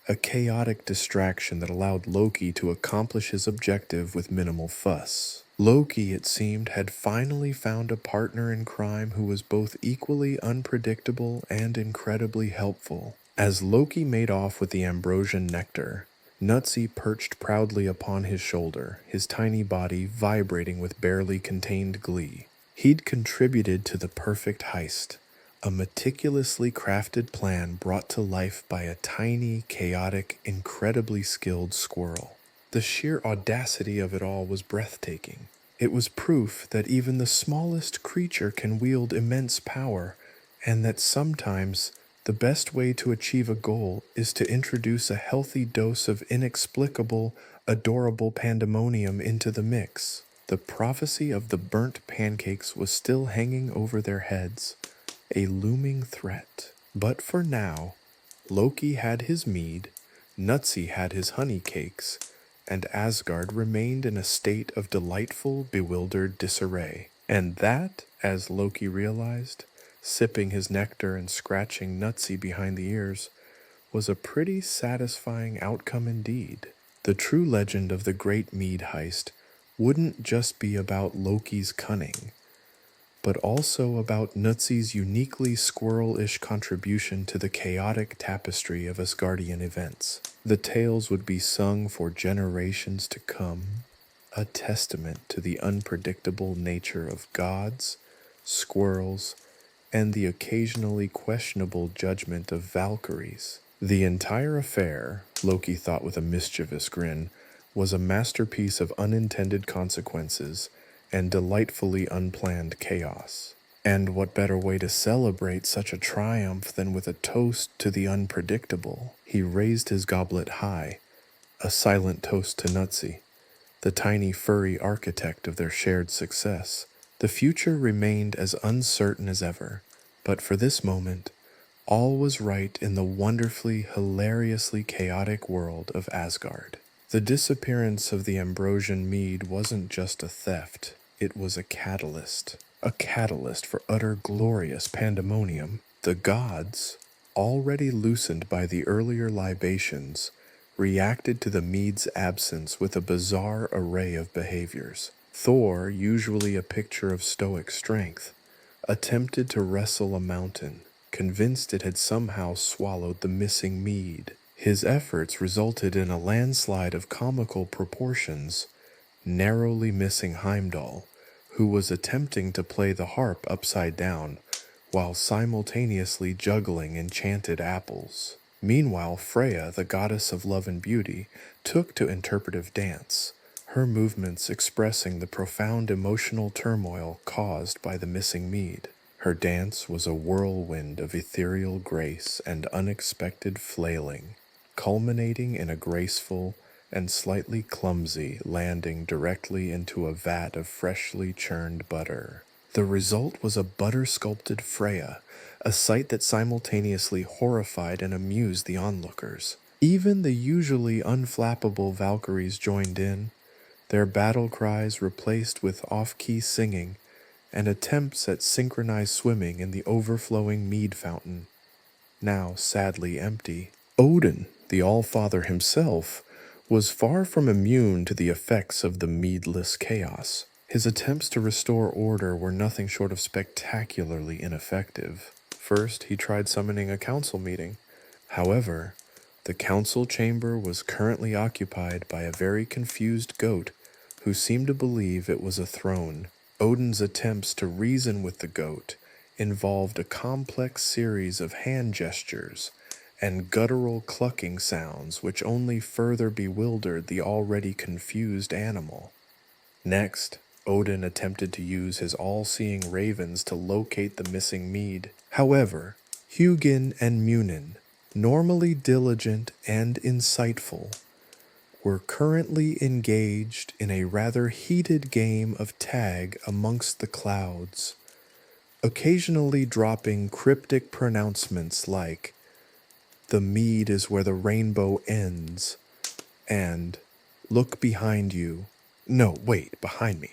a chaotic distraction that allowed Loki to accomplish his objective with minimal fuss. Loki, it seemed, had finally found a partner in crime who was both equally unpredictable and incredibly helpful. As Loki made off with the ambrosian nectar, Nutzi perched proudly upon his shoulder, his tiny body vibrating with barely contained glee. He'd contributed to the perfect heist, a meticulously crafted plan brought to life by a tiny, chaotic, incredibly skilled squirrel. The sheer audacity of it all was breathtaking. It was proof that even the smallest creature can wield immense power, and that sometimes the best way to achieve a goal is to introduce a healthy dose of inexplicable, adorable pandemonium into the mix. The prophecy of the burnt pancakes was still hanging over their heads, a looming threat. But for now, Loki had his mead, Nutzi had his honey cakes, and Asgard remained in a state of delightful, bewildered disarray. And that, as Loki realized, sipping his nectar and scratching Nutzi behind the ears, was a pretty satisfying outcome indeed. The true legend of the Great Mead Heist wouldn't just be about Loki's cunning, but also about Nutzi's uniquely squirrel-ish contribution to the chaotic tapestry of Asgardian events. The tales would be sung for generations to come, a testament to the unpredictable nature of gods, squirrels, and the occasionally questionable judgment of Valkyries. The entire affair, Loki thought with a mischievous grin, was a masterpiece of unintended consequences and delightfully unplanned chaos. And what better way to celebrate such a triumph than with a toast to the unpredictable? He raised his goblet high, a silent toast to Nutzi, the tiny furry architect of their shared success. The future remained as uncertain as ever, but for this moment, all was right in the wonderfully, hilariously chaotic world of Asgard. The disappearance of the Ambrosian mead wasn't just a theft, it was a catalyst for utter glorious pandemonium. The gods, already loosened by the earlier libations, reacted to the mead's absence with a bizarre array of behaviors. Thor, usually a picture of stoic strength, attempted to wrestle a mountain, convinced it had somehow swallowed the missing mead. His efforts resulted in a landslide of comical proportions, narrowly missing Heimdall, who was attempting to play the harp upside down while simultaneously juggling enchanted apples. Meanwhile, Freya, the goddess of love and beauty, took to interpretive dance, her movements expressing the profound emotional turmoil caused by the missing mead. Her dance was a whirlwind of ethereal grace and unexpected flailing, culminating in a graceful and slightly clumsy landing directly into a vat of freshly churned butter. The result was a butter-sculpted Freya, a sight that simultaneously horrified and amused the onlookers. Even the usually unflappable Valkyries joined in, their battle cries replaced with off-key singing and attempts at synchronized swimming in the overflowing mead fountain, now sadly empty. Odin, the All-Father himself, was far from immune to the effects of the meadless chaos. His attempts to restore order were nothing short of spectacularly ineffective. First, he tried summoning a council meeting. However, the council chamber was currently occupied by a very confused goat who seemed to believe it was a throne. Odin's attempts to reason with the goat involved a complex series of hand gestures and guttural clucking sounds which only further bewildered the already confused animal. Next, Odin attempted to use his all-seeing ravens to locate the missing mead. However, Hugin and Munin, normally diligent and insightful, were currently engaged in a rather heated game of tag amongst the clouds, occasionally dropping cryptic pronouncements like, "The mead is where the rainbow ends," and "Look behind you." No, wait, behind me.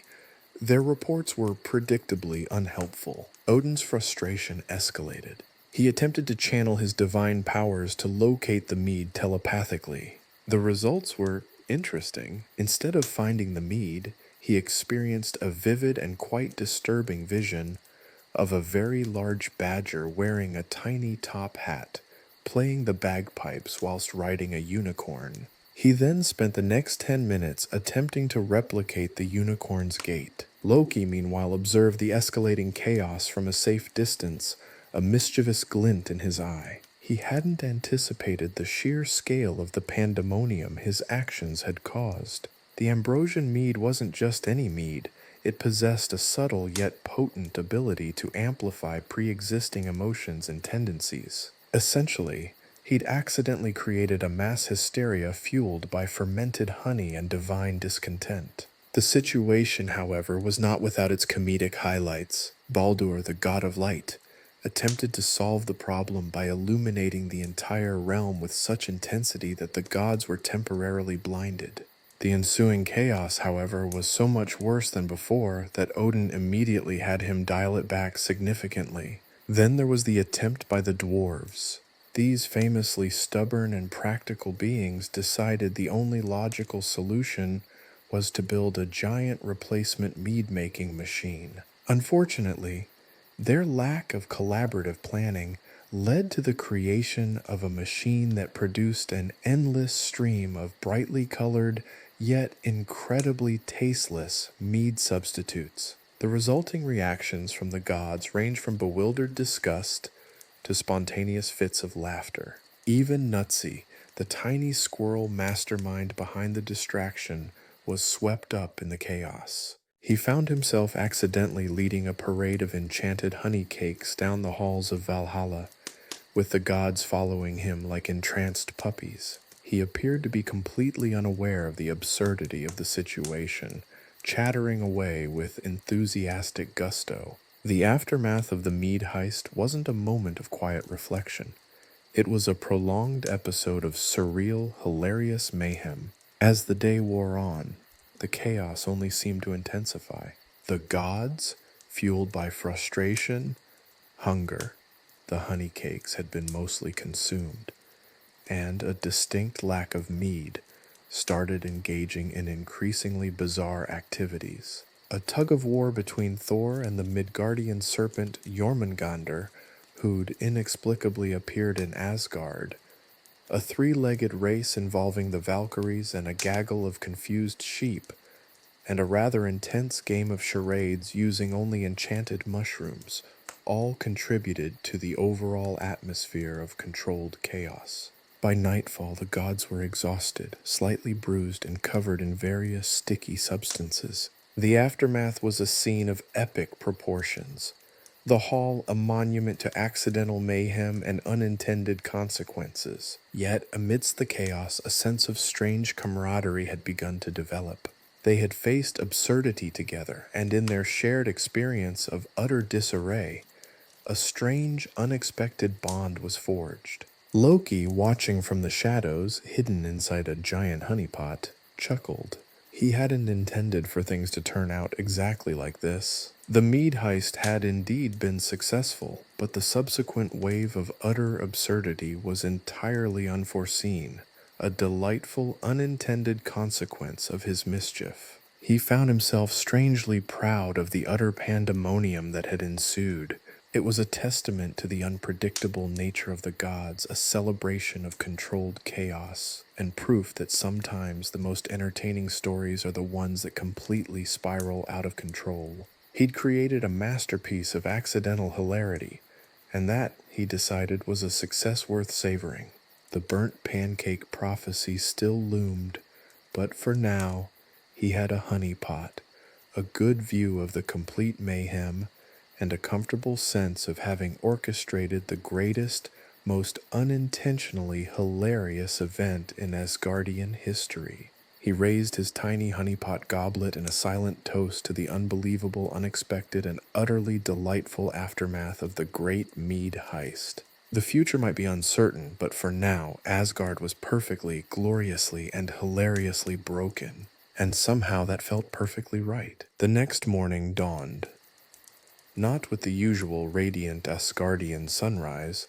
Their reports were predictably unhelpful. Odin's frustration escalated. He attempted to channel his divine powers to locate the mead telepathically. The results were interesting. Instead of finding the mead, he experienced a vivid and quite disturbing vision of a very large badger wearing a tiny top hat, playing the bagpipes whilst riding a unicorn. He then spent the next 10 minutes attempting to replicate the unicorn's gait. Loki, meanwhile, observed the escalating chaos from a safe distance, a mischievous glint in his eye. He hadn't anticipated the sheer scale of the pandemonium his actions had caused. The Ambrosian mead wasn't just any mead. It possessed a subtle yet potent ability to amplify pre-existing emotions and tendencies. Essentially, he'd accidentally created a mass hysteria fueled by fermented honey and divine discontent. The situation, however, was not without its comedic highlights. Baldur, the god of light, attempted to solve the problem by illuminating the entire realm with such intensity that the gods were temporarily blinded. The ensuing chaos, however, was so much worse than before that Odin immediately had him dial it back significantly. Then there was the attempt by the dwarves. These famously stubborn and practical beings decided the only logical solution was to build a giant replacement mead-making machine. Unfortunately, their lack of collaborative planning led to the creation of a machine that produced an endless stream of brightly colored, yet incredibly tasteless mead substitutes. The resulting reactions from the gods range from bewildered disgust to spontaneous fits of laughter. Even Nutsy, the tiny squirrel mastermind behind the distraction, was swept up in the chaos. He found himself accidentally leading a parade of enchanted honey cakes down the halls of Valhalla, with the gods following him like entranced puppies. He appeared to be completely unaware of the absurdity of the situation, chattering away with enthusiastic gusto. The aftermath of the mead heist wasn't a moment of quiet reflection. It was a prolonged episode of surreal, hilarious mayhem. As the day wore on, the chaos only seemed to intensify. The gods, fueled by frustration, hunger, the honey cakes had been mostly consumed, and a distinct lack of mead, started engaging in increasingly bizarre activities. A tug-of-war between Thor and the Midgardian serpent Jormungandr, who'd inexplicably appeared in Asgard, a three-legged race involving the Valkyries and a gaggle of confused sheep, and a rather intense game of charades using only enchanted mushrooms, all contributed to the overall atmosphere of controlled chaos. By nightfall, the gods were exhausted, slightly bruised, and covered in various sticky substances. The aftermath was a scene of epic proportions. The hall a monument to accidental mayhem and unintended consequences. Yet, amidst the chaos, a sense of strange camaraderie had begun to develop. They had faced absurdity together, and in their shared experience of utter disarray, a strange, unexpected bond was forged. Loki, watching from the shadows, hidden inside a giant honeypot, chuckled. He hadn't intended for things to turn out exactly like this. The mead heist had indeed been successful, but the subsequent wave of utter absurdity was entirely unforeseen, a delightful unintended consequence of his mischief. He found himself strangely proud of the utter pandemonium that had ensued. It was a testament to the unpredictable nature of the gods, a celebration of controlled chaos, and proof that sometimes the most entertaining stories are the ones that completely spiral out of control. He'd created a masterpiece of accidental hilarity, and that, he decided, was a success worth savoring. The burnt pancake prophecy still loomed, but for now he had a honey pot, a good view of the complete mayhem, and a comfortable sense of having orchestrated the greatest, most unintentionally hilarious event in Asgardian history. He raised his tiny honeypot goblet in a silent toast to the unbelievable, unexpected, and utterly delightful aftermath of the great mead heist. The future might be uncertain, but for now, Asgard was perfectly, gloriously, and hilariously broken. And somehow that felt perfectly right. The next morning dawned. Not with the usual radiant Asgardian sunrise,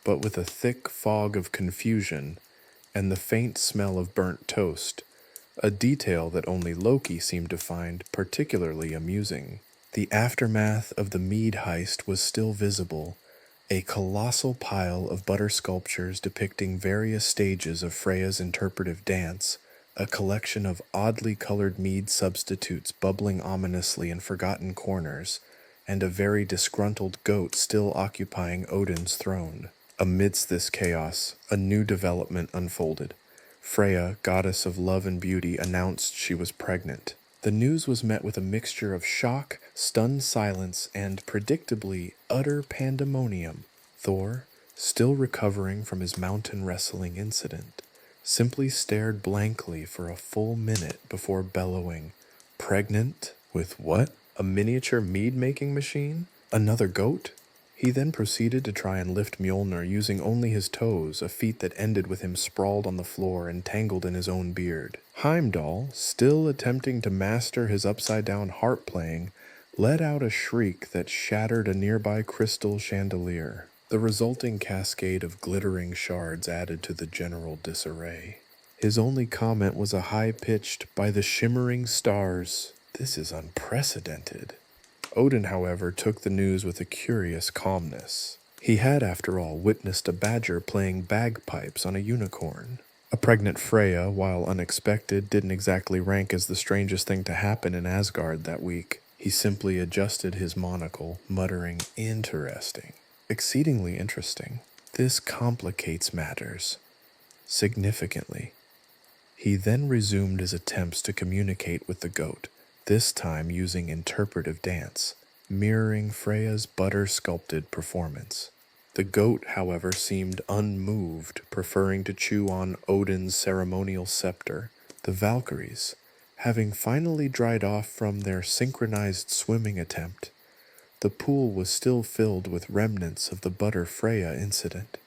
but with a thick fog of confusion and the faint smell of burnt toast, a detail that only Loki seemed to find particularly amusing. The aftermath of the mead heist was still visible, a colossal pile of butter sculptures depicting various stages of Freya's interpretive dance, a collection of oddly colored mead substitutes bubbling ominously in forgotten corners, and a very disgruntled goat still occupying Odin's throne. Amidst this chaos, a new development unfolded. Freya, goddess of love and beauty, announced she was pregnant. The news was met with a mixture of shock, stunned silence, and, predictably, utter pandemonium. Thor, still recovering from his mountain wrestling incident, simply stared blankly for a full minute before bellowing, "Pregnant? With what? A miniature mead-making machine? Another goat?" He then proceeded to try and lift Mjolnir using only his toes, a feat that ended with him sprawled on the floor and tangled in his own beard. Heimdall, still attempting to master his upside-down harp playing, let out a shriek that shattered a nearby crystal chandelier. The resulting cascade of glittering shards added to the general disarray. His only comment was a high-pitched, "By the shimmering stars, this is unprecedented." Odin, however, took the news with a curious calmness. He had, after all, witnessed a badger playing bagpipes on a unicorn. A pregnant Freya, while unexpected, didn't exactly rank as the strangest thing to happen in Asgard that week. He simply adjusted his monocle, muttering, "Interesting. Exceedingly interesting. This complicates matters significantly." He then resumed his attempts to communicate with the goat, this time using interpretive dance, mirroring Freya's butter-sculpted performance. The goat, however, seemed unmoved, preferring to chew on Odin's ceremonial scepter. The Valkyries, having finally dried off from their synchronized swimming attempt, the pool was still filled with remnants of the butter Freya incident,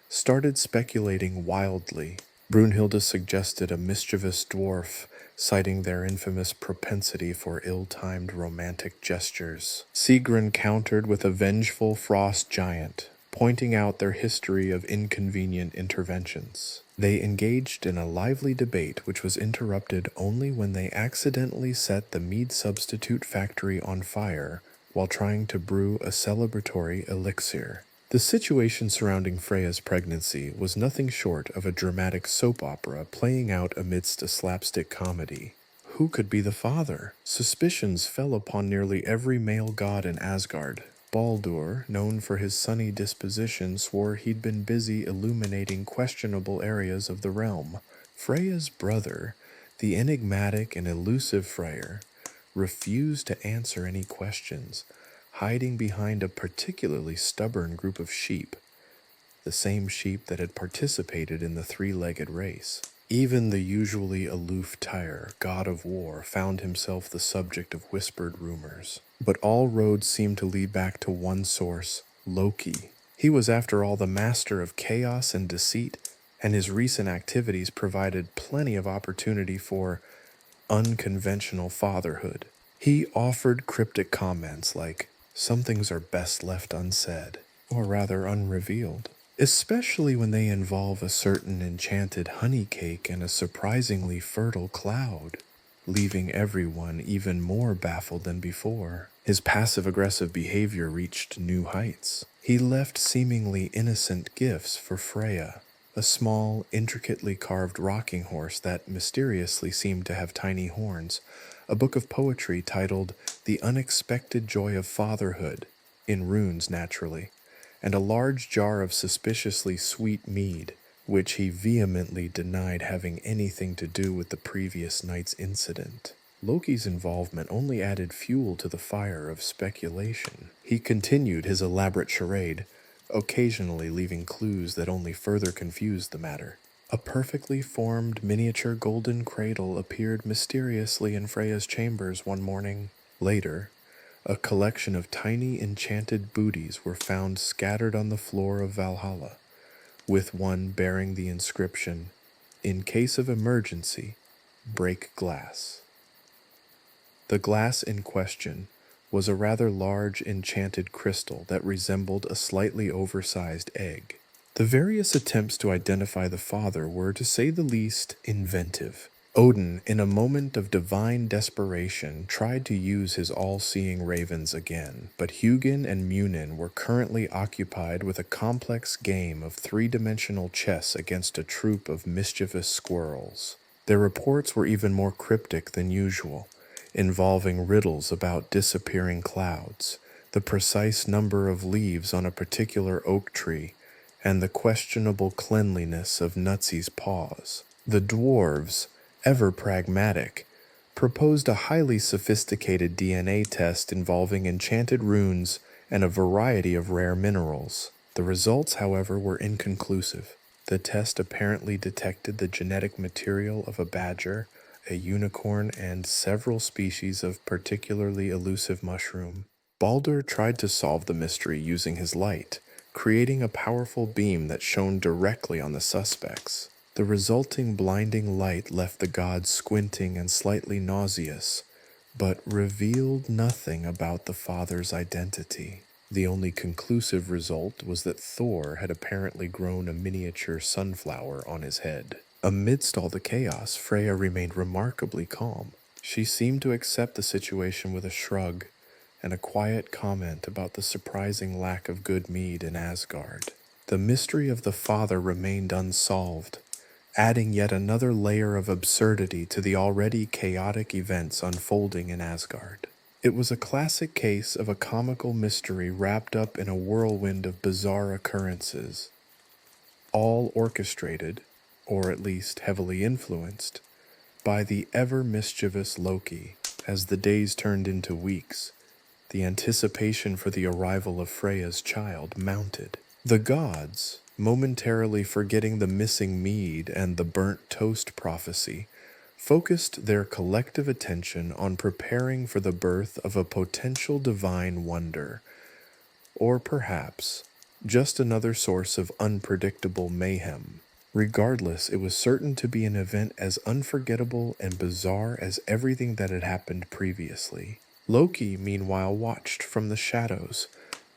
started speculating wildly. Brunhilde suggested a mischievous dwarf, citing their infamous propensity for ill-timed romantic gestures. Sigrun countered with a vengeful frost giant, pointing out their history of inconvenient interventions. They engaged in a lively debate which was interrupted only when they accidentally set the mead substitute factory on fire while trying to brew a celebratory elixir. The situation surrounding Freya's pregnancy was nothing short of a dramatic soap opera playing out amidst a slapstick comedy. Who could be the father? Suspicions fell upon nearly every male god in Asgard. Baldur, known for his sunny disposition, swore he'd been busy illuminating questionable areas of the realm. Freya's brother, the enigmatic and elusive Freyr, refused to answer any questions, hiding behind a particularly stubborn group of sheep, the same sheep that had participated in the three-legged race. Even the usually aloof Tyr, god of war, found himself the subject of whispered rumors. But all roads seemed to lead back to one source, Loki. He was, after all, the master of chaos and deceit, and his recent activities provided plenty of opportunity for unconventional fatherhood. He offered cryptic comments like, "Some things are best left unsaid," or rather unrevealed, especially when they involve a certain enchanted honey cake and a surprisingly fertile cloud, leaving everyone even more baffled than before. His passive-aggressive behavior reached new heights. He left seemingly innocent gifts for Freya, a small, intricately carved rocking horse that mysteriously seemed to have tiny horns, a book of poetry titled "The Unexpected Joy of Fatherhood," in runes naturally, and a large jar of suspiciously sweet mead, which he vehemently denied having anything to do with the previous night's incident. Loki's involvement only added fuel to the fire of speculation. He continued his elaborate charade, occasionally leaving clues that only further confused the matter. A perfectly formed miniature golden cradle appeared mysteriously in Freya's chambers one morning. Later, a collection of tiny enchanted booties were found scattered on the floor of Valhalla, with one bearing the inscription, "In case of emergency, break glass." The glass in question was a rather large enchanted crystal that resembled a slightly oversized egg. The various attempts to identify the father were, to say the least, inventive. Odin, in a moment of divine desperation, tried to use his all-seeing ravens again, but Hugin and Munin were currently occupied with a complex game of three-dimensional chess against a troop of mischievous squirrels. Their reports were even more cryptic than usual, involving riddles about disappearing clouds, the precise number of leaves on a particular oak tree, and the questionable cleanliness of Nutsy's paws. The dwarves, ever pragmatic, proposed a highly sophisticated DNA test involving enchanted runes and a variety of rare minerals. The results, however, were inconclusive. The test apparently detected the genetic material of a badger, a unicorn, and several species of particularly elusive mushroom. Baldur tried to solve the mystery using his light, creating a powerful beam that shone directly on the suspects. The resulting blinding light left the gods squinting and slightly nauseous, but revealed nothing about the father's identity. The only conclusive result was that Thor had apparently grown a miniature sunflower on his head. Amidst all the chaos, Freya remained remarkably calm. She seemed to accept the situation with a shrug and a quiet comment about the surprising lack of good mead in Asgard. The mystery of the father remained unsolved, adding yet another layer of absurdity to the already chaotic events unfolding in Asgard. It was a classic case of a comical mystery wrapped up in a whirlwind of bizarre occurrences, all orchestrated, or at least heavily influenced, by the ever-mischievous Loki. As the days turned into weeks, the anticipation for the arrival of Freya's child mounted. The gods, momentarily forgetting the missing mead and the burnt toast prophecy, focused their collective attention on preparing for the birth of a potential divine wonder, or perhaps just another source of unpredictable mayhem. Regardless, it was certain to be an event as unforgettable and bizarre as everything that had happened previously. Loki, meanwhile, watched from the shadows,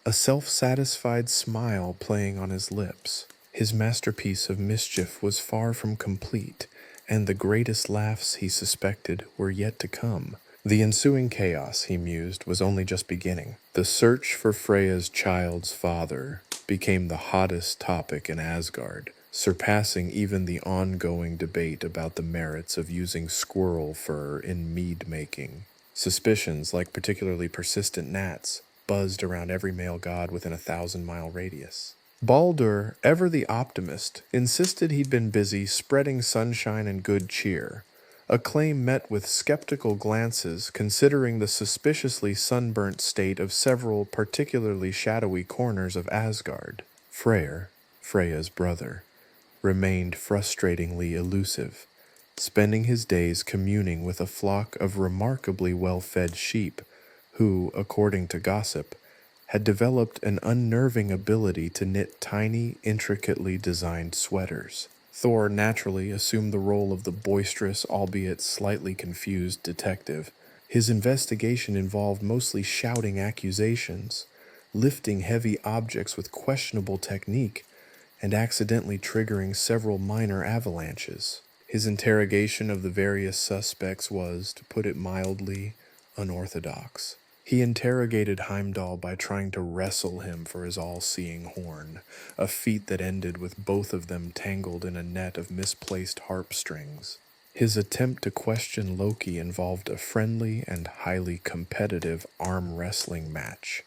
a self-satisfied smile playing on his lips. His masterpiece of mischief was far from complete, and the greatest laughs, he suspected, were yet to come. The ensuing chaos, he mused, was only just beginning. The search for Freya's child's father became the hottest topic in Asgard, surpassing even the ongoing debate about the merits of using squirrel fur in mead making. Suspicions, like particularly persistent gnats, buzzed around every male god within a 1,000-mile radius. Baldur, ever the optimist, insisted he'd been busy spreading sunshine and good cheer, a claim met with skeptical glances considering the suspiciously sunburnt state of several particularly shadowy corners of Asgard. Freyr, Freya's brother, remained frustratingly elusive, spending his days communing with a flock of remarkably well-fed sheep who, according to gossip, had developed an unnerving ability to knit tiny, intricately designed sweaters. Thor naturally assumed the role of the boisterous, albeit slightly confused detective. His investigation involved mostly shouting accusations, lifting heavy objects with questionable technique, and accidentally triggering several minor avalanches. His interrogation of the various suspects was, to put it mildly, unorthodox. He interrogated Heimdall by trying to wrestle him for his all-seeing horn, a feat that ended with both of them tangled in a net of misplaced harp strings. His attempt to question Loki involved a friendly and highly competitive arm wrestling match,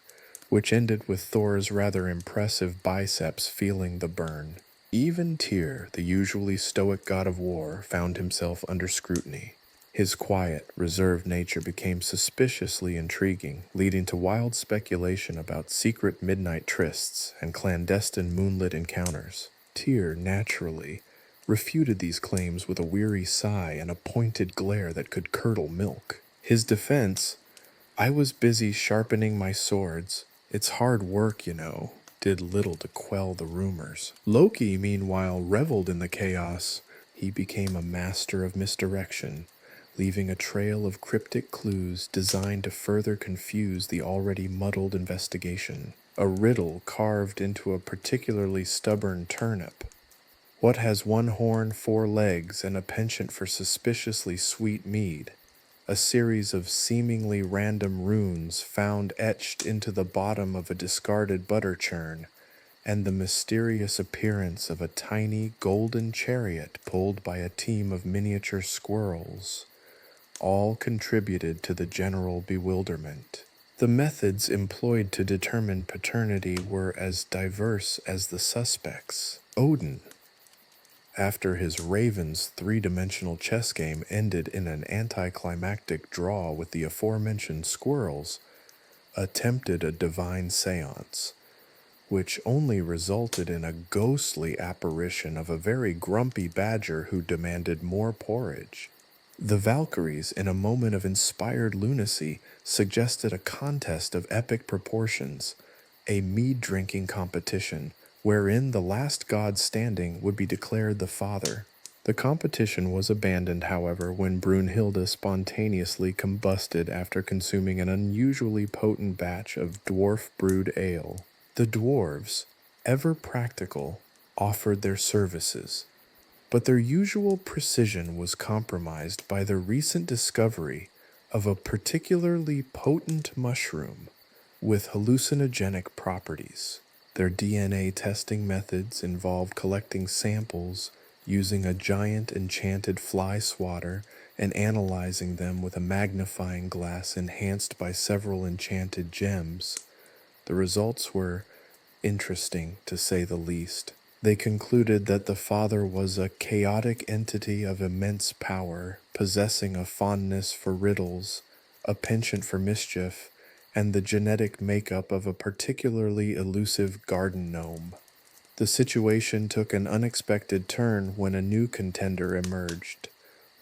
which ended with Thor's rather impressive biceps feeling the burn. Even Tyr, the usually stoic god of war, found himself under scrutiny. His quiet, reserved nature became suspiciously intriguing, leading to wild speculation about secret midnight trysts and clandestine moonlit encounters. Tyr, naturally, refuted these claims with a weary sigh and a pointed glare that could curdle milk. His defense, "I was busy sharpening my swords. It's hard work, you know," did little to quell the rumors. Loki, meanwhile, reveled in the chaos. He became a master of misdirection, leaving a trail of cryptic clues designed to further confuse the already muddled investigation. A riddle carved into a particularly stubborn turnip. What has one horn, four legs, and a penchant for suspiciously sweet mead? A series of seemingly random runes found etched into the bottom of a discarded butter churn, and the mysterious appearance of a tiny golden chariot pulled by a team of miniature squirrels all contributed to the general bewilderment. The methods employed to determine paternity were as diverse as the suspects. Odin, after his Ravens three-dimensional chess game ended in an anticlimactic draw with the aforementioned squirrels, attempted a divine seance, which only resulted in a ghostly apparition of a very grumpy badger who demanded more porridge. The Valkyries, in a moment of inspired lunacy, suggested a contest of epic proportions, a mead-drinking competition, wherein the last god standing would be declared the father. The competition was abandoned, however, when Brunhilde spontaneously combusted after consuming an unusually potent batch of dwarf brewed ale. The dwarves, ever practical, offered their services, but their usual precision was compromised by the recent discovery of a particularly potent mushroom with hallucinogenic properties. Their DNA testing methods involved collecting samples using a giant enchanted fly swatter and analyzing them with a magnifying glass enhanced by several enchanted gems. The results were interesting, to say the least. They concluded that the father was a chaotic entity of immense power, possessing a fondness for riddles, a penchant for mischief, and the genetic makeup of a particularly elusive garden gnome. The situation took an unexpected turn when a new contender emerged,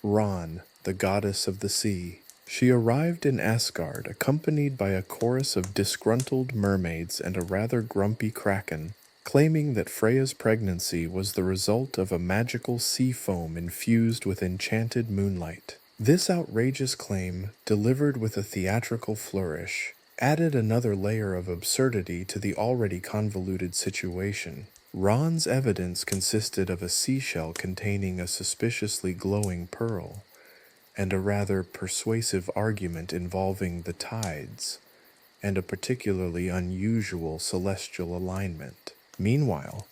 Ran, the goddess of the sea. She arrived in Asgard, accompanied by a chorus of disgruntled mermaids and a rather grumpy kraken, claiming that Freya's pregnancy was the result of a magical sea foam infused with enchanted moonlight. This outrageous claim, delivered with a theatrical flourish, added another layer of absurdity to the already convoluted situation. Ron's evidence consisted of a seashell containing a suspiciously glowing pearl, and a rather persuasive argument involving the tides, and a particularly unusual celestial alignment. Meanwhile,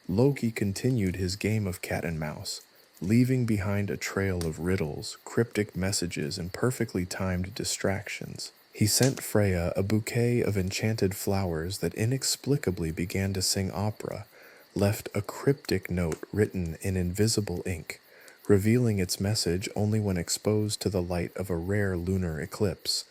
Loki continued his game of cat and mouse, leaving behind a trail of riddles, cryptic messages, and perfectly timed distractions. He sent Freya a bouquet of enchanted flowers that inexplicably began to sing opera, left a cryptic note written in invisible ink, revealing its message only when exposed to the light of a rare lunar eclipse,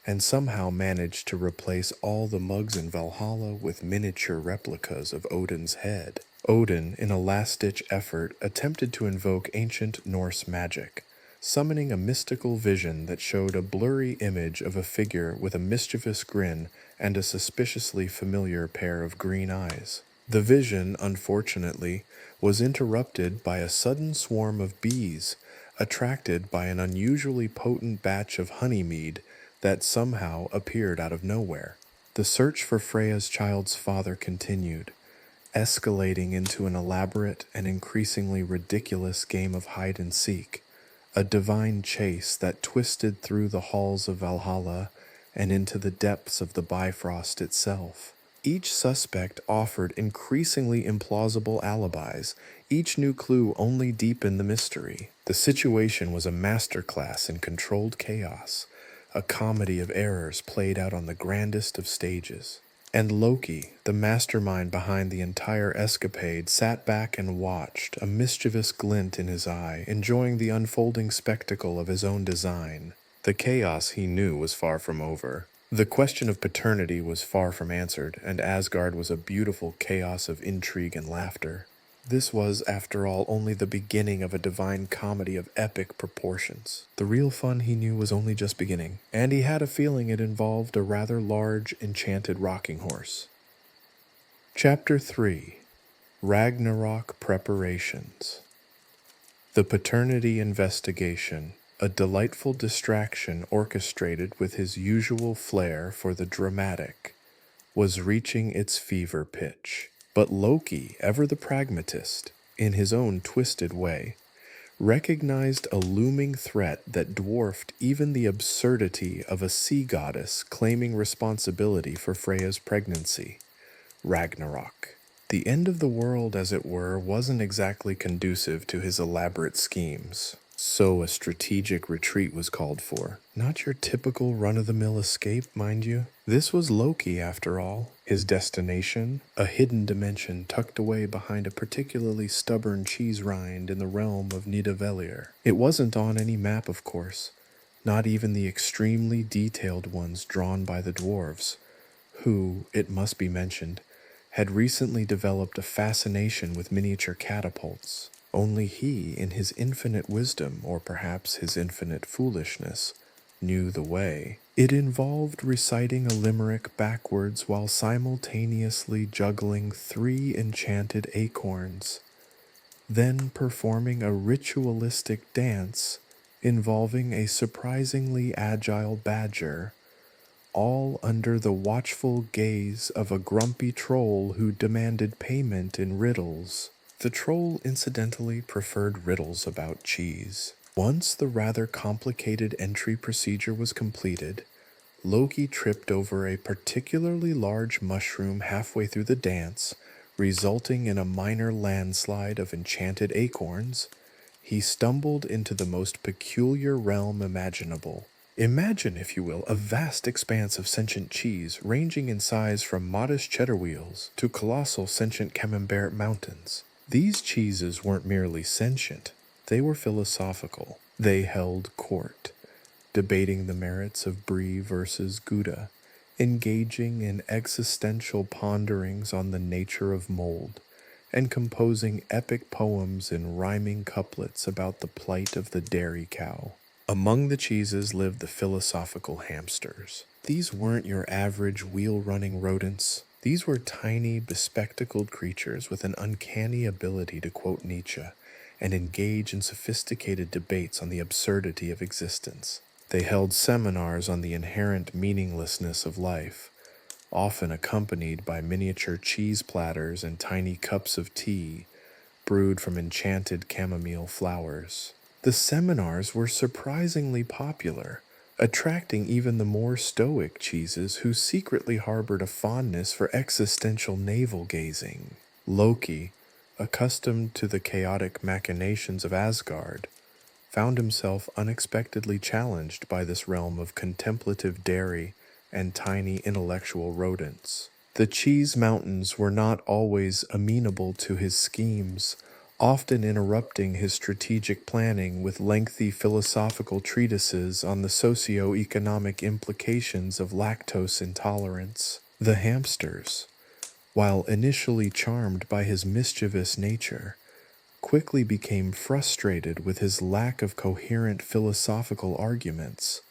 and somehow managed to replace all the mugs in Valhalla with miniature replicas of Odin's head. Odin, in a last-ditch effort, attempted to invoke ancient Norse magic, summoning a mystical vision that showed a blurry image of a figure with a mischievous grin and a suspiciously familiar pair of green eyes. The vision, unfortunately, was interrupted by a sudden swarm of bees, attracted by an unusually potent batch of honey mead that somehow appeared out of nowhere. The search for Freya's child's father continued, escalating into an elaborate and increasingly ridiculous game of hide-and-seek, a divine chase that twisted through the halls of Valhalla and into the depths of the Bifrost itself. Each suspect offered increasingly implausible alibis. Each new clue only deepened the mystery. The situation was a masterclass in controlled chaos, a comedy of errors played out on the grandest of stages. And Loki, the mastermind behind the entire escapade, sat back and watched, a mischievous glint in his eye, enjoying the unfolding spectacle of his own design. The chaos, he knew, was far from over. The question of paternity was far from answered, and Asgard was a beautiful chaos of intrigue and laughter. This was, after all, only the beginning of a divine comedy of epic proportions. The real fun, he knew, was only just beginning, and he had a feeling it involved a rather large, enchanted rocking horse. Chapter 3: Ragnarok Preparations. The paternity investigation, a delightful distraction orchestrated with his usual flair for the dramatic, was reaching its fever pitch. But Loki, ever the pragmatist, in his own twisted way, recognized a looming threat that dwarfed even the absurdity of a sea goddess claiming responsibility for Freya's pregnancy: Ragnarok. The end of the world, as it were, wasn't exactly conducive to his elaborate schemes. So a strategic retreat was called for. Not your typical run-of-the-mill escape, mind you. This was Loki, after all. His destination, a hidden dimension tucked away behind a particularly stubborn cheese rind in the realm of Nidavellir. It wasn't on any map, of course, not even the extremely detailed ones drawn by the dwarves, who, it must be mentioned, had recently developed a fascination with miniature catapults. Only he, in his infinite wisdom, or perhaps his infinite foolishness, knew the way. It involved reciting a limerick backwards while simultaneously juggling 3 enchanted acorns, then performing a ritualistic dance involving a surprisingly agile badger, all under the watchful gaze of a grumpy troll who demanded payment in riddles. The troll, incidentally, preferred riddles about cheese. Once the rather complicated entry procedure was completed, Loki tripped over a particularly large mushroom halfway through the dance, resulting in a minor landslide of enchanted acorns. He stumbled into the most peculiar realm imaginable. Imagine, if you will, a vast expanse of sentient cheese ranging in size from modest cheddar wheels to colossal sentient camembert mountains. These cheeses weren't merely sentient, they were philosophical. They held court, debating the merits of brie versus Gouda, engaging in existential ponderings on the nature of mold, and composing epic poems in rhyming couplets about the plight of the dairy cow. Among the cheeses lived the philosophical hamsters. These weren't your average wheel-running rodents. These were tiny, bespectacled creatures with an uncanny ability to quote Nietzsche and engage in sophisticated debates on the absurdity of existence. They held seminars on the inherent meaninglessness of life, often accompanied by miniature cheese platters and tiny cups of tea brewed from enchanted chamomile flowers. The seminars were surprisingly popular, attracting even the more stoic cheeses who secretly harbored a fondness for existential navel-gazing. Loki, accustomed to the chaotic machinations of Asgard, found himself unexpectedly challenged by this realm of contemplative dairy and tiny intellectual rodents. The cheese mountains were not always amenable to his schemes, often interrupting his strategic planning with lengthy philosophical treatises on the socio-economic implications of lactose intolerance. The hamsters, while initially charmed by his mischievous nature, quickly became frustrated with his lack of coherent philosophical arguments,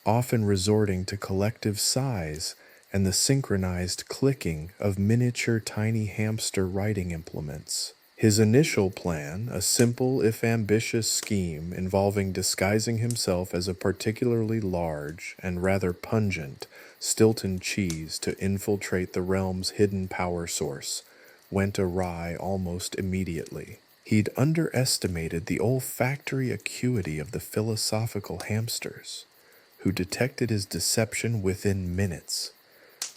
often resorting to collective sighs and the synchronized clicking of miniature tiny hamster writing implements. His initial plan, a simple if ambitious scheme involving disguising himself as a particularly large and rather pungent Stilton cheese to infiltrate the realm's hidden power source, went awry almost immediately. He'd underestimated the olfactory acuity of the philosophical hamsters, who detected his deception within minutes.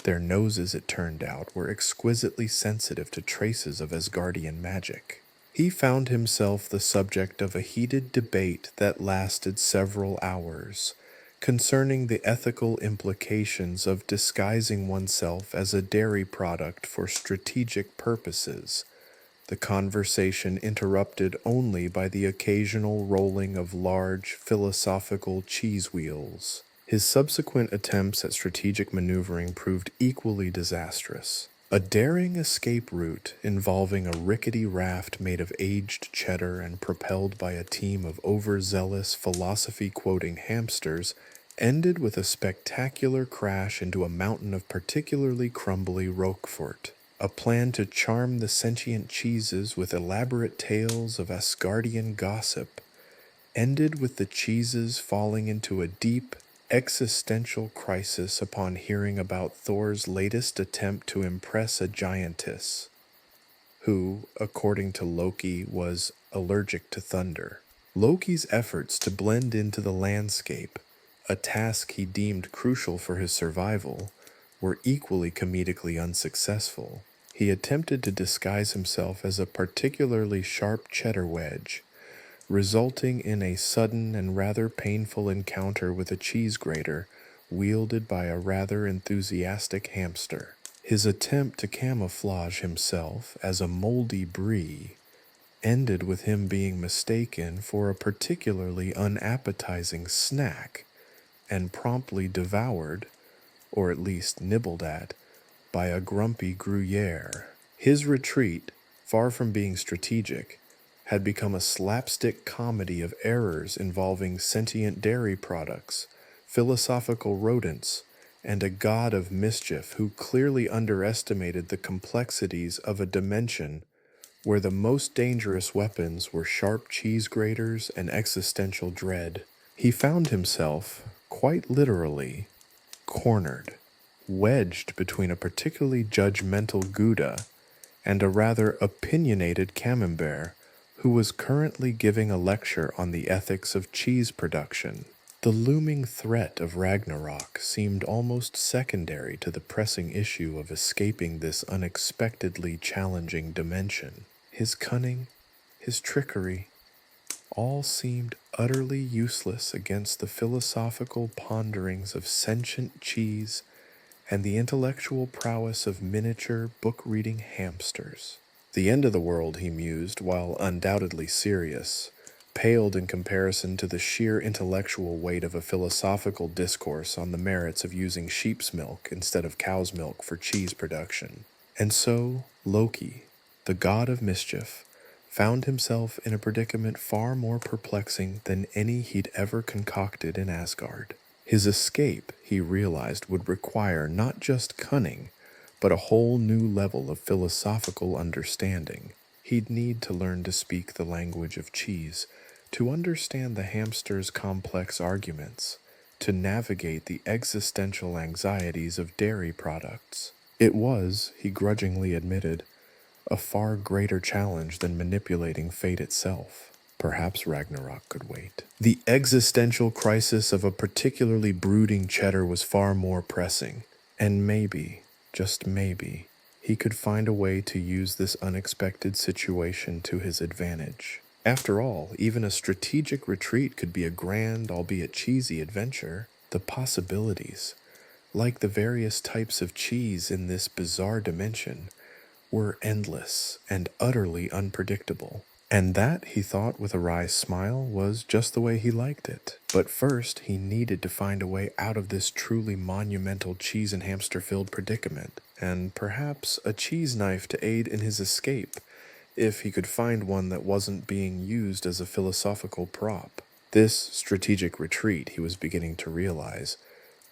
Their noses, it turned out, were exquisitely sensitive to traces of Asgardian magic. He found himself the subject of a heated debate that lasted several hours, concerning the ethical implications of disguising oneself as a dairy product for strategic purposes, the conversation interrupted only by the occasional rolling of large philosophical cheese wheels. His subsequent attempts at strategic maneuvering proved equally disastrous. A daring escape route involving a rickety raft made of aged cheddar and propelled by a team of overzealous philosophy-quoting hamsters ended with a spectacular crash into a mountain of particularly crumbly Roquefort. A plan to charm the sentient cheeses with elaborate tales of Asgardian gossip ended with the cheeses falling into a deep, existential crisis upon hearing about Thor's latest attempt to impress a giantess, who, according to Loki, was allergic to thunder. Loki's efforts to blend into the landscape, a task he deemed crucial for his survival, were equally comedically unsuccessful. He attempted to disguise himself as a particularly sharp cheddar wedge, resulting in a sudden and rather painful encounter with a cheese grater wielded by a rather enthusiastic hamster. His attempt to camouflage himself as a moldy brie ended with him being mistaken for a particularly unappetizing snack and promptly devoured, or at least nibbled at, by a grumpy Gruyere. His retreat, far from being strategic, had become a slapstick comedy of errors involving sentient dairy products, philosophical rodents, and a god of mischief who clearly underestimated the complexities of a dimension where the most dangerous weapons were sharp cheese graters and existential dread. He found himself, quite literally, cornered, wedged between a particularly judgmental Gouda and a rather opinionated camembert who was currently giving a lecture on the ethics of cheese production. The looming threat of Ragnarok seemed almost secondary to the pressing issue of escaping this unexpectedly challenging dimension. His cunning, his trickery, all seemed utterly useless against the philosophical ponderings of sentient cheese and the intellectual prowess of miniature book-reading hamsters. The end of the world, he mused, while undoubtedly serious, paled in comparison to the sheer intellectual weight of a philosophical discourse on the merits of using sheep's milk instead of cow's milk for cheese production. And so, Loki, the god of mischief, found himself in a predicament far more perplexing than any he'd ever concocted in Asgard. His escape, he realized, would require not just cunning, but a whole new level of philosophical understanding. He'd need to learn to speak the language of cheese, to understand the hamster's complex arguments, to navigate the existential anxieties of dairy products. It was, he grudgingly admitted, a far greater challenge than manipulating fate itself. Perhaps Ragnarok could wait. The existential crisis of a particularly brooding cheddar was far more pressing, and maybe, just maybe, he could find a way to use this unexpected situation to his advantage. After all, even a strategic retreat could be a grand, albeit cheesy, adventure. The possibilities, like the various types of cheese in this bizarre dimension, were endless and utterly unpredictable. And that, he thought with a wry smile, was just the way he liked it. But first, he needed to find a way out of this truly monumental cheese and hamster-filled predicament, and perhaps a cheese knife to aid in his escape, if he could find one that wasn't being used as a philosophical prop. This strategic retreat, he was beginning to realize,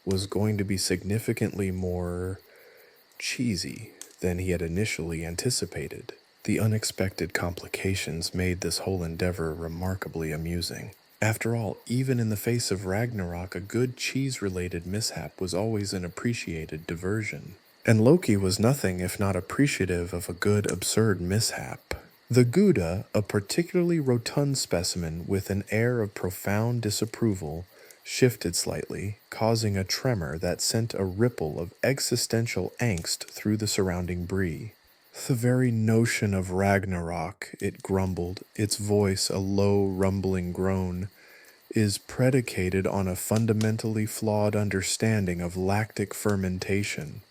was going to be significantly more cheesy than he had initially anticipated. The unexpected complications made this whole endeavor remarkably amusing. After all, even in the face of Ragnarok, a good cheese-related mishap was always an appreciated diversion. And Loki was nothing if not appreciative of a good, absurd mishap. The Gouda, a particularly rotund specimen with an air of profound disapproval, shifted slightly, causing a tremor that sent a ripple of existential angst through the surrounding brie. The very notion of Ragnarok, it grumbled, its voice a low, rumbling groan, is predicated on a fundamentally flawed understanding of lactic fermentation.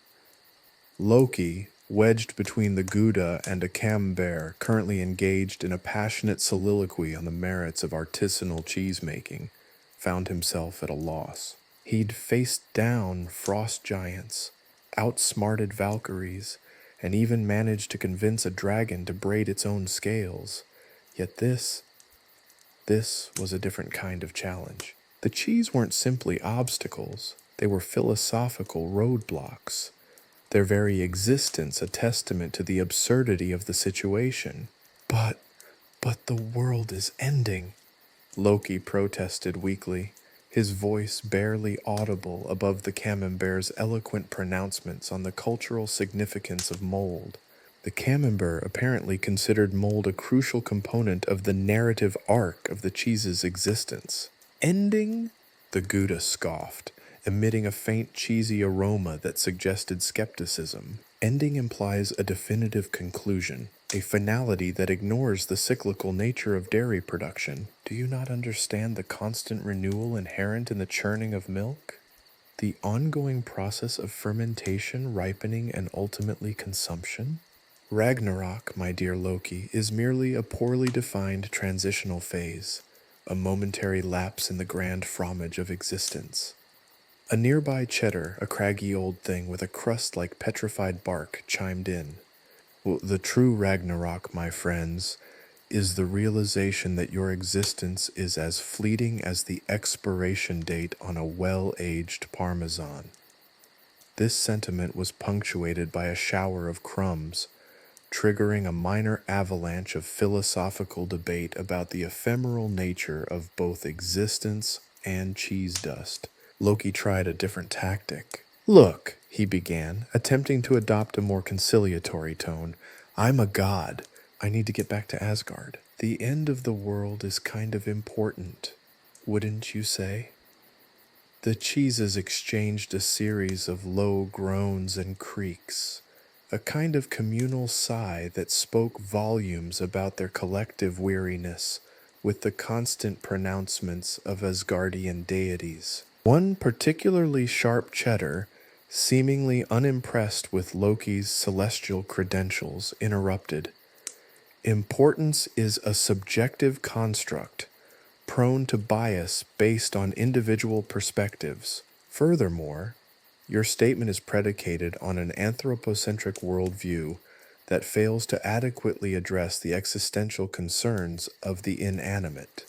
Loki, wedged between the Gouda and a camembert, currently engaged in a passionate soliloquy on the merits of artisanal cheese-making, found himself at a loss. He'd faced down frost giants, outsmarted Valkyries, and even managed to convince a dragon to braid its own scales. Yet this was a different kind of challenge. The cheese weren't simply obstacles, they were philosophical roadblocks, their very existence a testament to the absurdity of the situation. But the world is ending, Loki protested weakly, his voice barely audible above the camembert's eloquent pronouncements on the cultural significance of mold. The camembert apparently considered mold a crucial component of the narrative arc of the cheese's existence. Ending? The Gouda scoffed, emitting a faint cheesy aroma that suggested skepticism. Ending implies a definitive conclusion, a finality that ignores the cyclical nature of dairy production. Do you not understand the constant renewal inherent in the churning of milk? The ongoing process of fermentation, ripening, and ultimately consumption? Ragnarok, my dear Loki, is merely a poorly defined transitional phase, a momentary lapse in the grand fromage of existence. A nearby cheddar, a craggy old thing with a crust like petrified bark, chimed in. Well, the true Ragnarok, my friends, is the realization that your existence is as fleeting as the expiration date on a well-aged parmesan. This sentiment was punctuated by a shower of crumbs, triggering a minor avalanche of philosophical debate about the ephemeral nature of both existence and cheese dust. Loki tried a different tactic. Look, he began, attempting to adopt a more conciliatory tone. I'm a god. I need to get back to Asgard. The end of the world is kind of important, wouldn't you say? The cheeses exchanged a series of low groans and creaks, a kind of communal sigh that spoke volumes about their collective weariness with the constant pronouncements of Asgardian deities. One particularly sharp cheddar, seemingly unimpressed with Loki's celestial credentials, interrupted. Importance is a subjective construct, prone to bias based on individual perspectives. Furthermore, your statement is predicated on an anthropocentric worldview that fails to adequately address the existential concerns of the inanimate.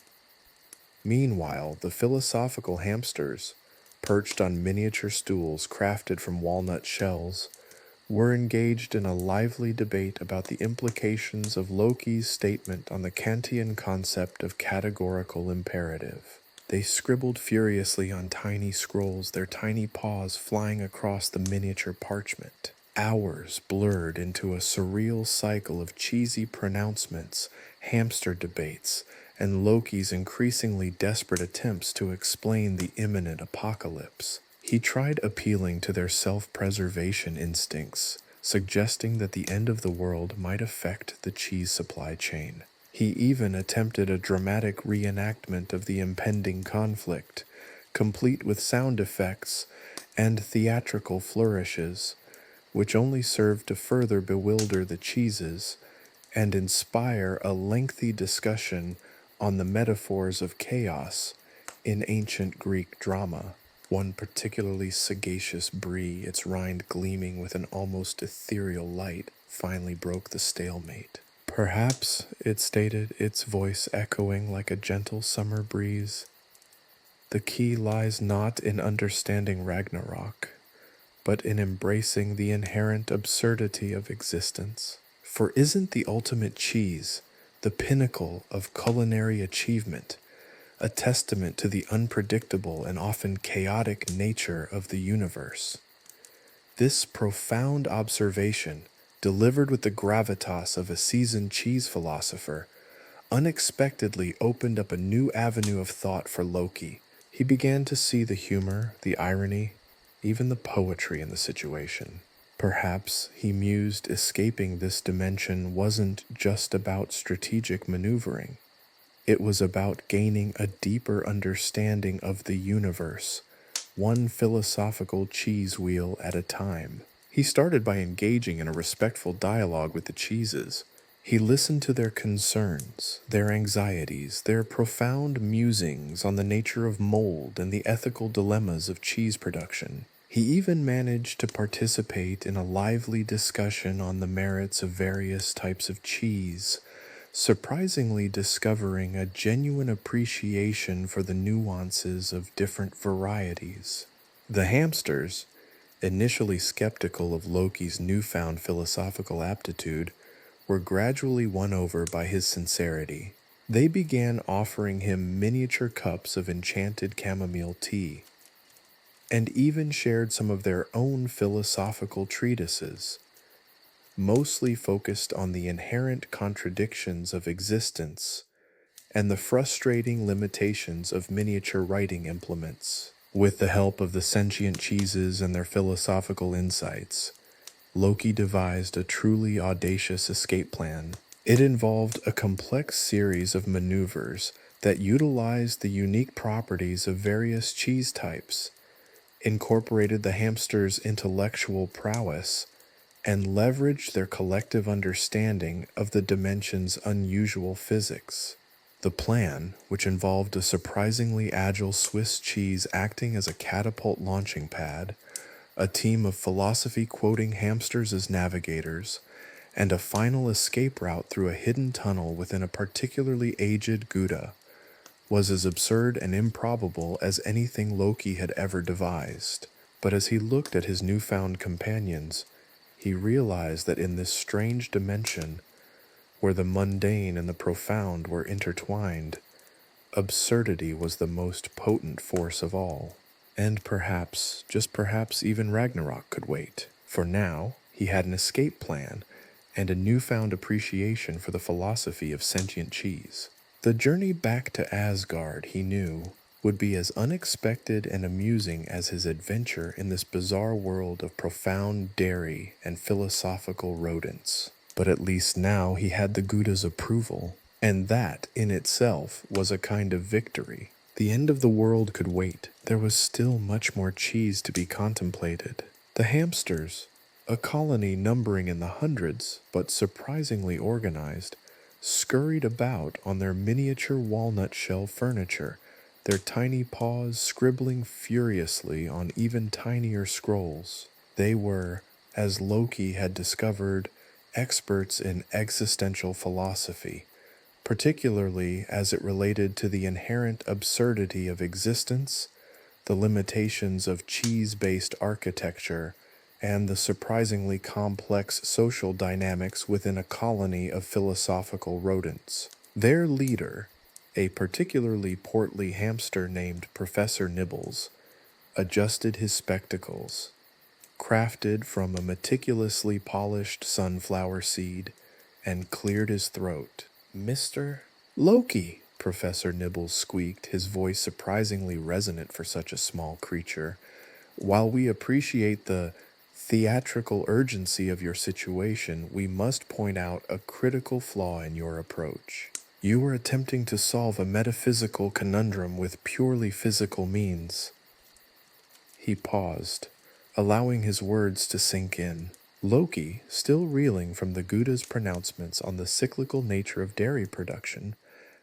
Meanwhile, the philosophical hamsters, perched on miniature stools crafted from walnut shells, were engaged in a lively debate about the implications of Loki's statement on the Kantian concept of categorical imperative. They scribbled furiously on tiny scrolls, their tiny paws flying across the miniature parchment. Hours blurred into a surreal cycle of cheesy pronouncements, hamster debates, and Loki's increasingly desperate attempts to explain the imminent apocalypse. He tried appealing to their self-preservation instincts, suggesting that the end of the world might affect the cheese supply chain. He even attempted a dramatic reenactment of the impending conflict, complete with sound effects and theatrical flourishes, which only served to further bewilder the cheeses and inspire a lengthy discussion on the metaphors of chaos in ancient Greek drama. One particularly sagacious brie, its rind gleaming with an almost ethereal light, finally broke the stalemate. Perhaps, it stated, its voice echoing like a gentle summer breeze, the key lies not in understanding Ragnarok, but in embracing the inherent absurdity of existence. For isn't the ultimate cheese the pinnacle of culinary achievement, a testament to the unpredictable and often chaotic nature of the universe? This profound observation, delivered with the gravitas of a seasoned cheese philosopher, unexpectedly opened up a new avenue of thought for Loki. He began to see the humor, the irony, even the poetry in the situation. Perhaps, he mused, escaping this dimension wasn't just about strategic maneuvering. It was about gaining a deeper understanding of the universe, one philosophical cheese wheel at a time. He started by engaging in a respectful dialogue with the cheeses. He listened to their concerns, their anxieties, their profound musings on the nature of mold and the ethical dilemmas of cheese production. He even managed to participate in a lively discussion on the merits of various types of cheese, surprisingly discovering a genuine appreciation for the nuances of different varieties. The hamsters, initially skeptical of Loki's newfound philosophical aptitude, were gradually won over by his sincerity. They began offering him miniature cups of enchanted chamomile tea, and even shared some of their own philosophical treatises, mostly focused on the inherent contradictions of existence and the frustrating limitations of miniature writing implements. With the help of the sentient cheeses and their philosophical insights, Loki devised a truly audacious escape plan. It involved a complex series of maneuvers that utilized the unique properties of various cheese types, incorporated the hamster's intellectual prowess, and leveraged their collective understanding of the dimension's unusual physics. The plan, which involved a surprisingly agile Swiss cheese acting as a catapult launching pad, a team of philosophy-quoting hamsters as navigators, and a final escape route through a hidden tunnel within a particularly aged Gouda, was as absurd and improbable as anything Loki had ever devised. But as he looked at his newfound companions, he realized that in this strange dimension, where the mundane and the profound were intertwined, absurdity was the most potent force of all. And perhaps, just perhaps, even Ragnarok could wait. For now, he had an escape plan and a newfound appreciation for the philosophy of sentient cheese. The journey back to Asgard, he knew, would be as unexpected and amusing as his adventure in this bizarre world of profound dairy and philosophical rodents. But at least now he had the Gouda's approval, and that in itself was a kind of victory. The end of the world could wait. There was still much more cheese to be contemplated. The hamsters, a colony numbering in the hundreds but surprisingly organized, scurried about on their miniature walnut shell furniture, their tiny paws scribbling furiously on even tinier scrolls. They were, as Loki had discovered, experts in existential philosophy, particularly as it related to the inherent absurdity of existence, the limitations of cheese-based architecture, and the surprisingly complex social dynamics within a colony of philosophical rodents. Their leader, a particularly portly hamster named Professor Nibbles, adjusted his spectacles, crafted from a meticulously polished sunflower seed, and cleared his throat. "Mr. Loki," Professor Nibbles squeaked, his voice surprisingly resonant for such a small creature. "While we appreciate the theatrical urgency of your situation, we must point out a critical flaw in your approach. You are attempting to solve a metaphysical conundrum with purely physical means." He paused, allowing his words to sink in. Loki, still reeling from the Gouda's pronouncements on the cyclical nature of dairy production,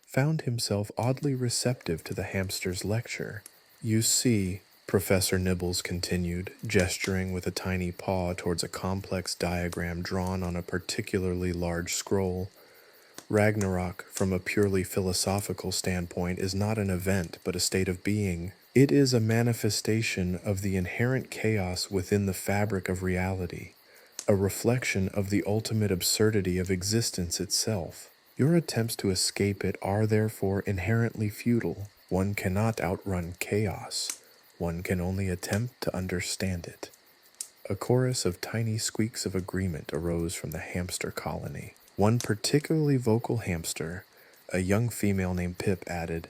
found himself oddly receptive to the hamster's lecture. "You see," Professor Nibbles continued, gesturing with a tiny paw towards a complex diagram drawn on a particularly large scroll, "Ragnarok, from a purely philosophical standpoint, is not an event but a state of being. It is a manifestation of the inherent chaos within the fabric of reality, a reflection of the ultimate absurdity of existence itself. Your attempts to escape it are therefore inherently futile. One cannot outrun chaos. One can only attempt to understand it." A chorus of tiny squeaks of agreement arose from the hamster colony. One particularly vocal hamster, a young female named Pip, added,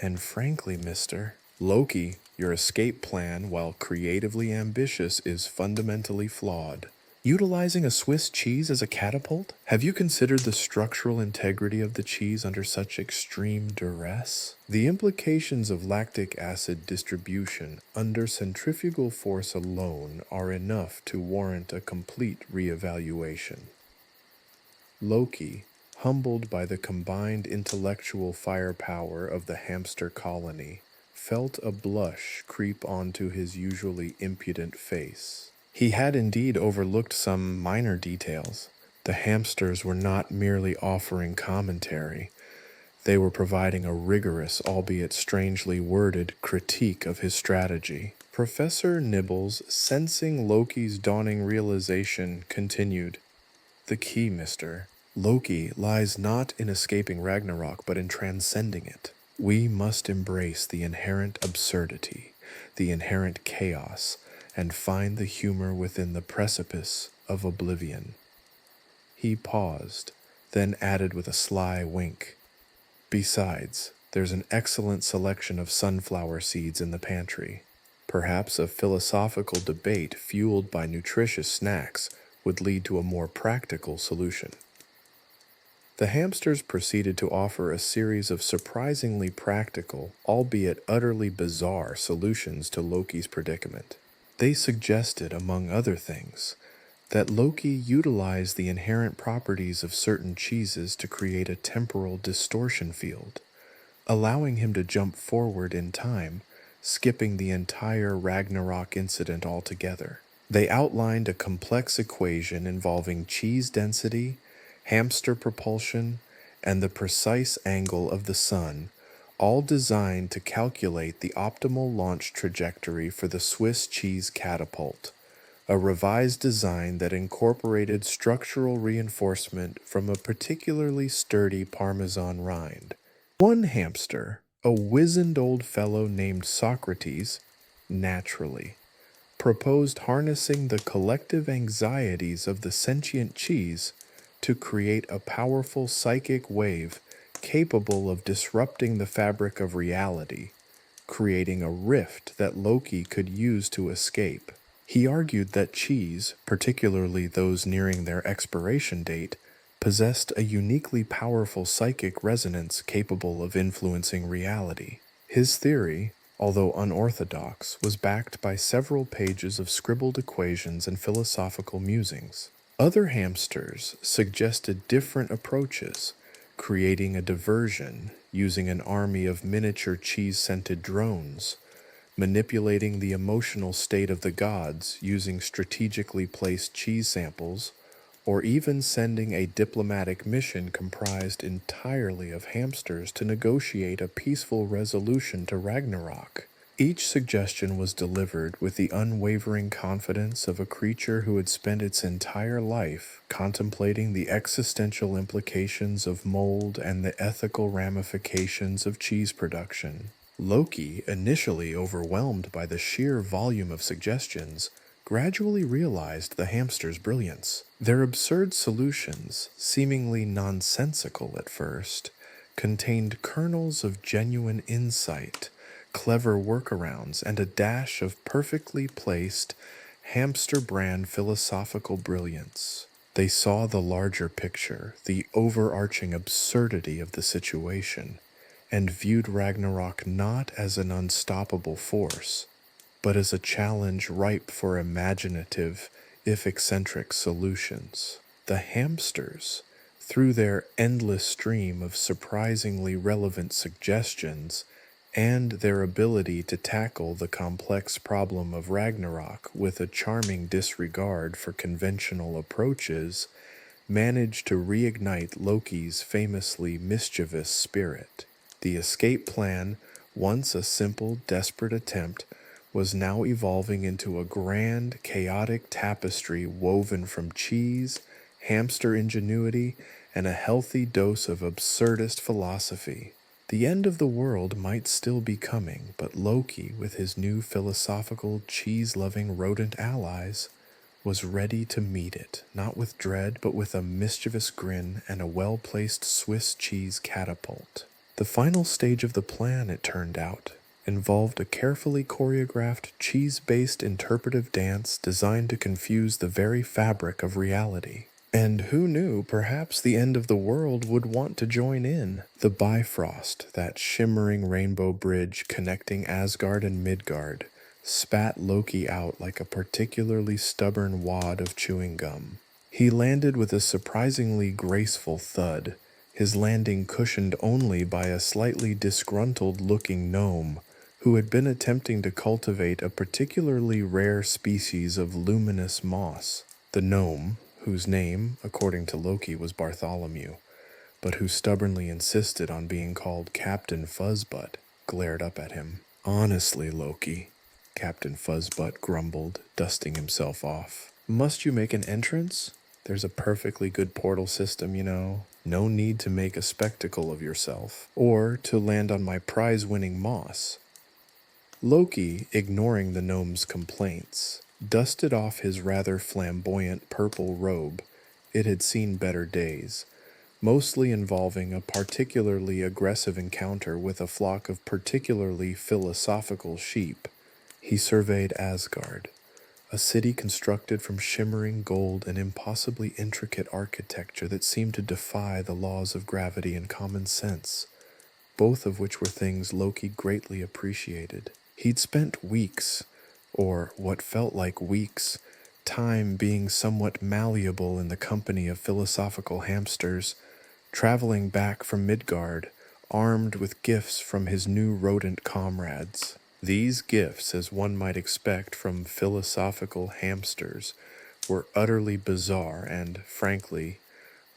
"And frankly, Mr. Loki, your escape plan, while creatively ambitious, is fundamentally flawed. Utilizing a Swiss cheese as a catapult? Have you considered the structural integrity of the cheese under such extreme duress? The implications of lactic acid distribution under centrifugal force alone are enough to warrant a complete reevaluation. Loki, humbled by the combined intellectual firepower of the hamster colony, felt a blush creep onto his usually impudent face. He had indeed overlooked some minor details. The hamsters were not merely offering commentary, they were providing a rigorous, albeit strangely worded, critique of his strategy. Professor Nibbles, sensing Loki's dawning realization, continued, "The key, mister. Loki lies not in escaping Ragnarok, but in transcending it. We must embrace the inherent absurdity, the inherent chaos, and find the humor within the precipice of oblivion." He paused, then added with a sly wink, "Besides, there's an excellent selection of sunflower seeds in the pantry. Perhaps a philosophical debate fueled by nutritious snacks would lead to a more practical solution." The hamsters proceeded to offer a series of surprisingly practical, albeit utterly bizarre, solutions to Loki's predicament. They suggested, among other things, that Loki utilize the inherent properties of certain cheeses to create a temporal distortion field, allowing him to jump forward in time, skipping the entire Ragnarok incident altogether. They outlined a complex equation involving cheese density, hamster propulsion, and the precise angle of the sun, all designed to calculate the optimal launch trajectory for the Swiss cheese catapult, a revised design that incorporated structural reinforcement from a particularly sturdy Parmesan rind. One hamster, a wizened old fellow named Socrates, naturally, proposed harnessing the collective anxieties of the sentient cheese to create a powerful psychic wave capable of disrupting the fabric of reality, creating a rift that Loki could use to escape. He argued that cheese, particularly those nearing their expiration date, possessed a uniquely powerful psychic resonance capable of influencing reality. His theory, although unorthodox, was backed by several pages of scribbled equations and philosophical musings. Other hamsters suggested different approaches, creating a diversion using an army of miniature cheese-scented drones, manipulating the emotional state of the gods using strategically placed cheese samples, or even sending a diplomatic mission comprised entirely of hamsters to negotiate a peaceful resolution to Ragnarok. Each suggestion was delivered with the unwavering confidence of a creature who had spent its entire life contemplating the existential implications of mold and the ethical ramifications of cheese production. Loki, initially overwhelmed by the sheer volume of suggestions, gradually realized the hamsters' brilliance. Their absurd solutions, seemingly nonsensical at first, contained kernels of genuine insight, clever workarounds, and a dash of perfectly placed, hamster-brand philosophical brilliance. They saw the larger picture, the overarching absurdity of the situation, and viewed Ragnarok not as an unstoppable force, but as a challenge ripe for imaginative, if eccentric, solutions. The hamsters, through their endless stream of surprisingly relevant suggestions, and their ability to tackle the complex problem of Ragnarok with a charming disregard for conventional approaches, managed to reignite Loki's famously mischievous spirit. The escape plan, once a simple, desperate attempt, was now evolving into a grand, chaotic tapestry woven from cheese, hamster ingenuity, and a healthy dose of absurdist philosophy. The end of the world might still be coming, but Loki, with his new philosophical, cheese-loving rodent allies, was ready to meet it, not with dread, but with a mischievous grin and a well-placed Swiss cheese catapult. The final stage of the plan, it turned out, involved a carefully choreographed cheese-based interpretive dance designed to confuse the very fabric of reality. And who knew, perhaps the end of the world would want to join in. The Bifrost, that shimmering rainbow bridge connecting Asgard and Midgard, spat Loki out like a particularly stubborn wad of chewing gum. He landed with a surprisingly graceful thud, his landing cushioned only by a slightly disgruntled-looking gnome who had been attempting to cultivate a particularly rare species of luminous moss. The gnome, whose name, according to Loki, was Bartholomew, but who stubbornly insisted on being called Captain Fuzzbutt, glared up at him. "Honestly, Loki," Captain Fuzzbutt grumbled, dusting himself off. "Must you make an entrance? There's a perfectly good portal system, you know. No need to make a spectacle of yourself, or to land on my prize-winning moss." Loki, ignoring the gnome's complaints, dusted off his rather flamboyant purple robe. It had seen better days, mostly involving a particularly aggressive encounter with a flock of particularly philosophical sheep. He surveyed Asgard, a city constructed from shimmering gold and impossibly intricate architecture that seemed to defy the laws of gravity and common sense, both of which were things Loki greatly appreciated. He'd spent weeks, or what felt like weeks, time being somewhat malleable in the company of philosophical hamsters, traveling back from Midgard, armed with gifts from his new rodent comrades. These gifts, as one might expect from philosophical hamsters, were utterly bizarre and, frankly,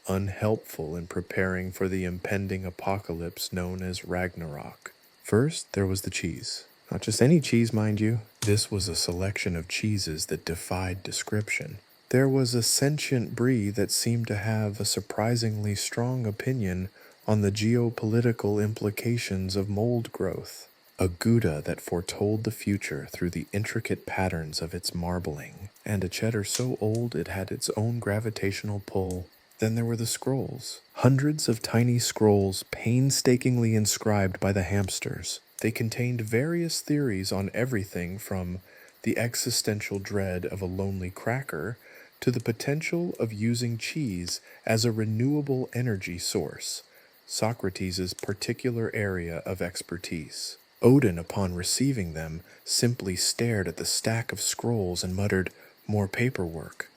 unhelpful in preparing for the impending apocalypse known as Ragnarok. First, there was the cheese. Not just any cheese, mind you. This was a selection of cheeses that defied description. There was a sentient brie that seemed to have a surprisingly strong opinion on the geopolitical implications of mold growth. A Gouda that foretold the future through the intricate patterns of its marbling, and a cheddar so old it had its own gravitational pull. Then there were the scrolls. Hundreds of tiny scrolls painstakingly inscribed by the hamsters. They contained various theories on everything from the existential dread of a lonely cracker to the potential of using cheese as a renewable energy source, Socrates' particular area of expertise. Odin, upon receiving them, simply stared at the stack of scrolls and muttered, "More paperwork."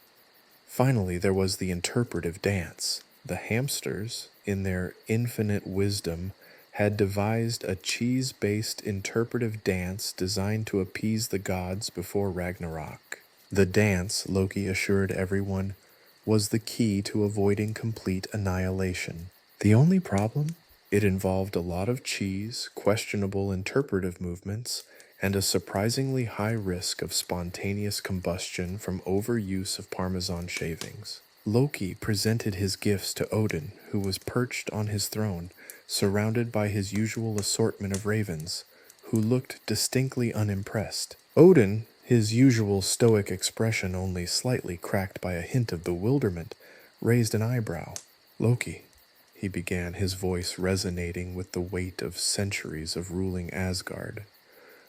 Finally, there was the interpretive dance. The hamsters, in their infinite wisdom, had devised a cheese-based interpretive dance designed to appease the gods before Ragnarok. The dance, Loki assured everyone, was the key to avoiding complete annihilation. The only problem? It involved a lot of cheese, questionable interpretive movements, and a surprisingly high risk of spontaneous combustion from overuse of Parmesan shavings. Loki presented his gifts to Odin, who was perched on his throne, surrounded by his usual assortment of ravens, who looked distinctly unimpressed. Odin, his usual stoic expression only slightly cracked by a hint of bewilderment, raised an eyebrow. "Loki," he began, his voice resonating with the weight of centuries of ruling Asgard,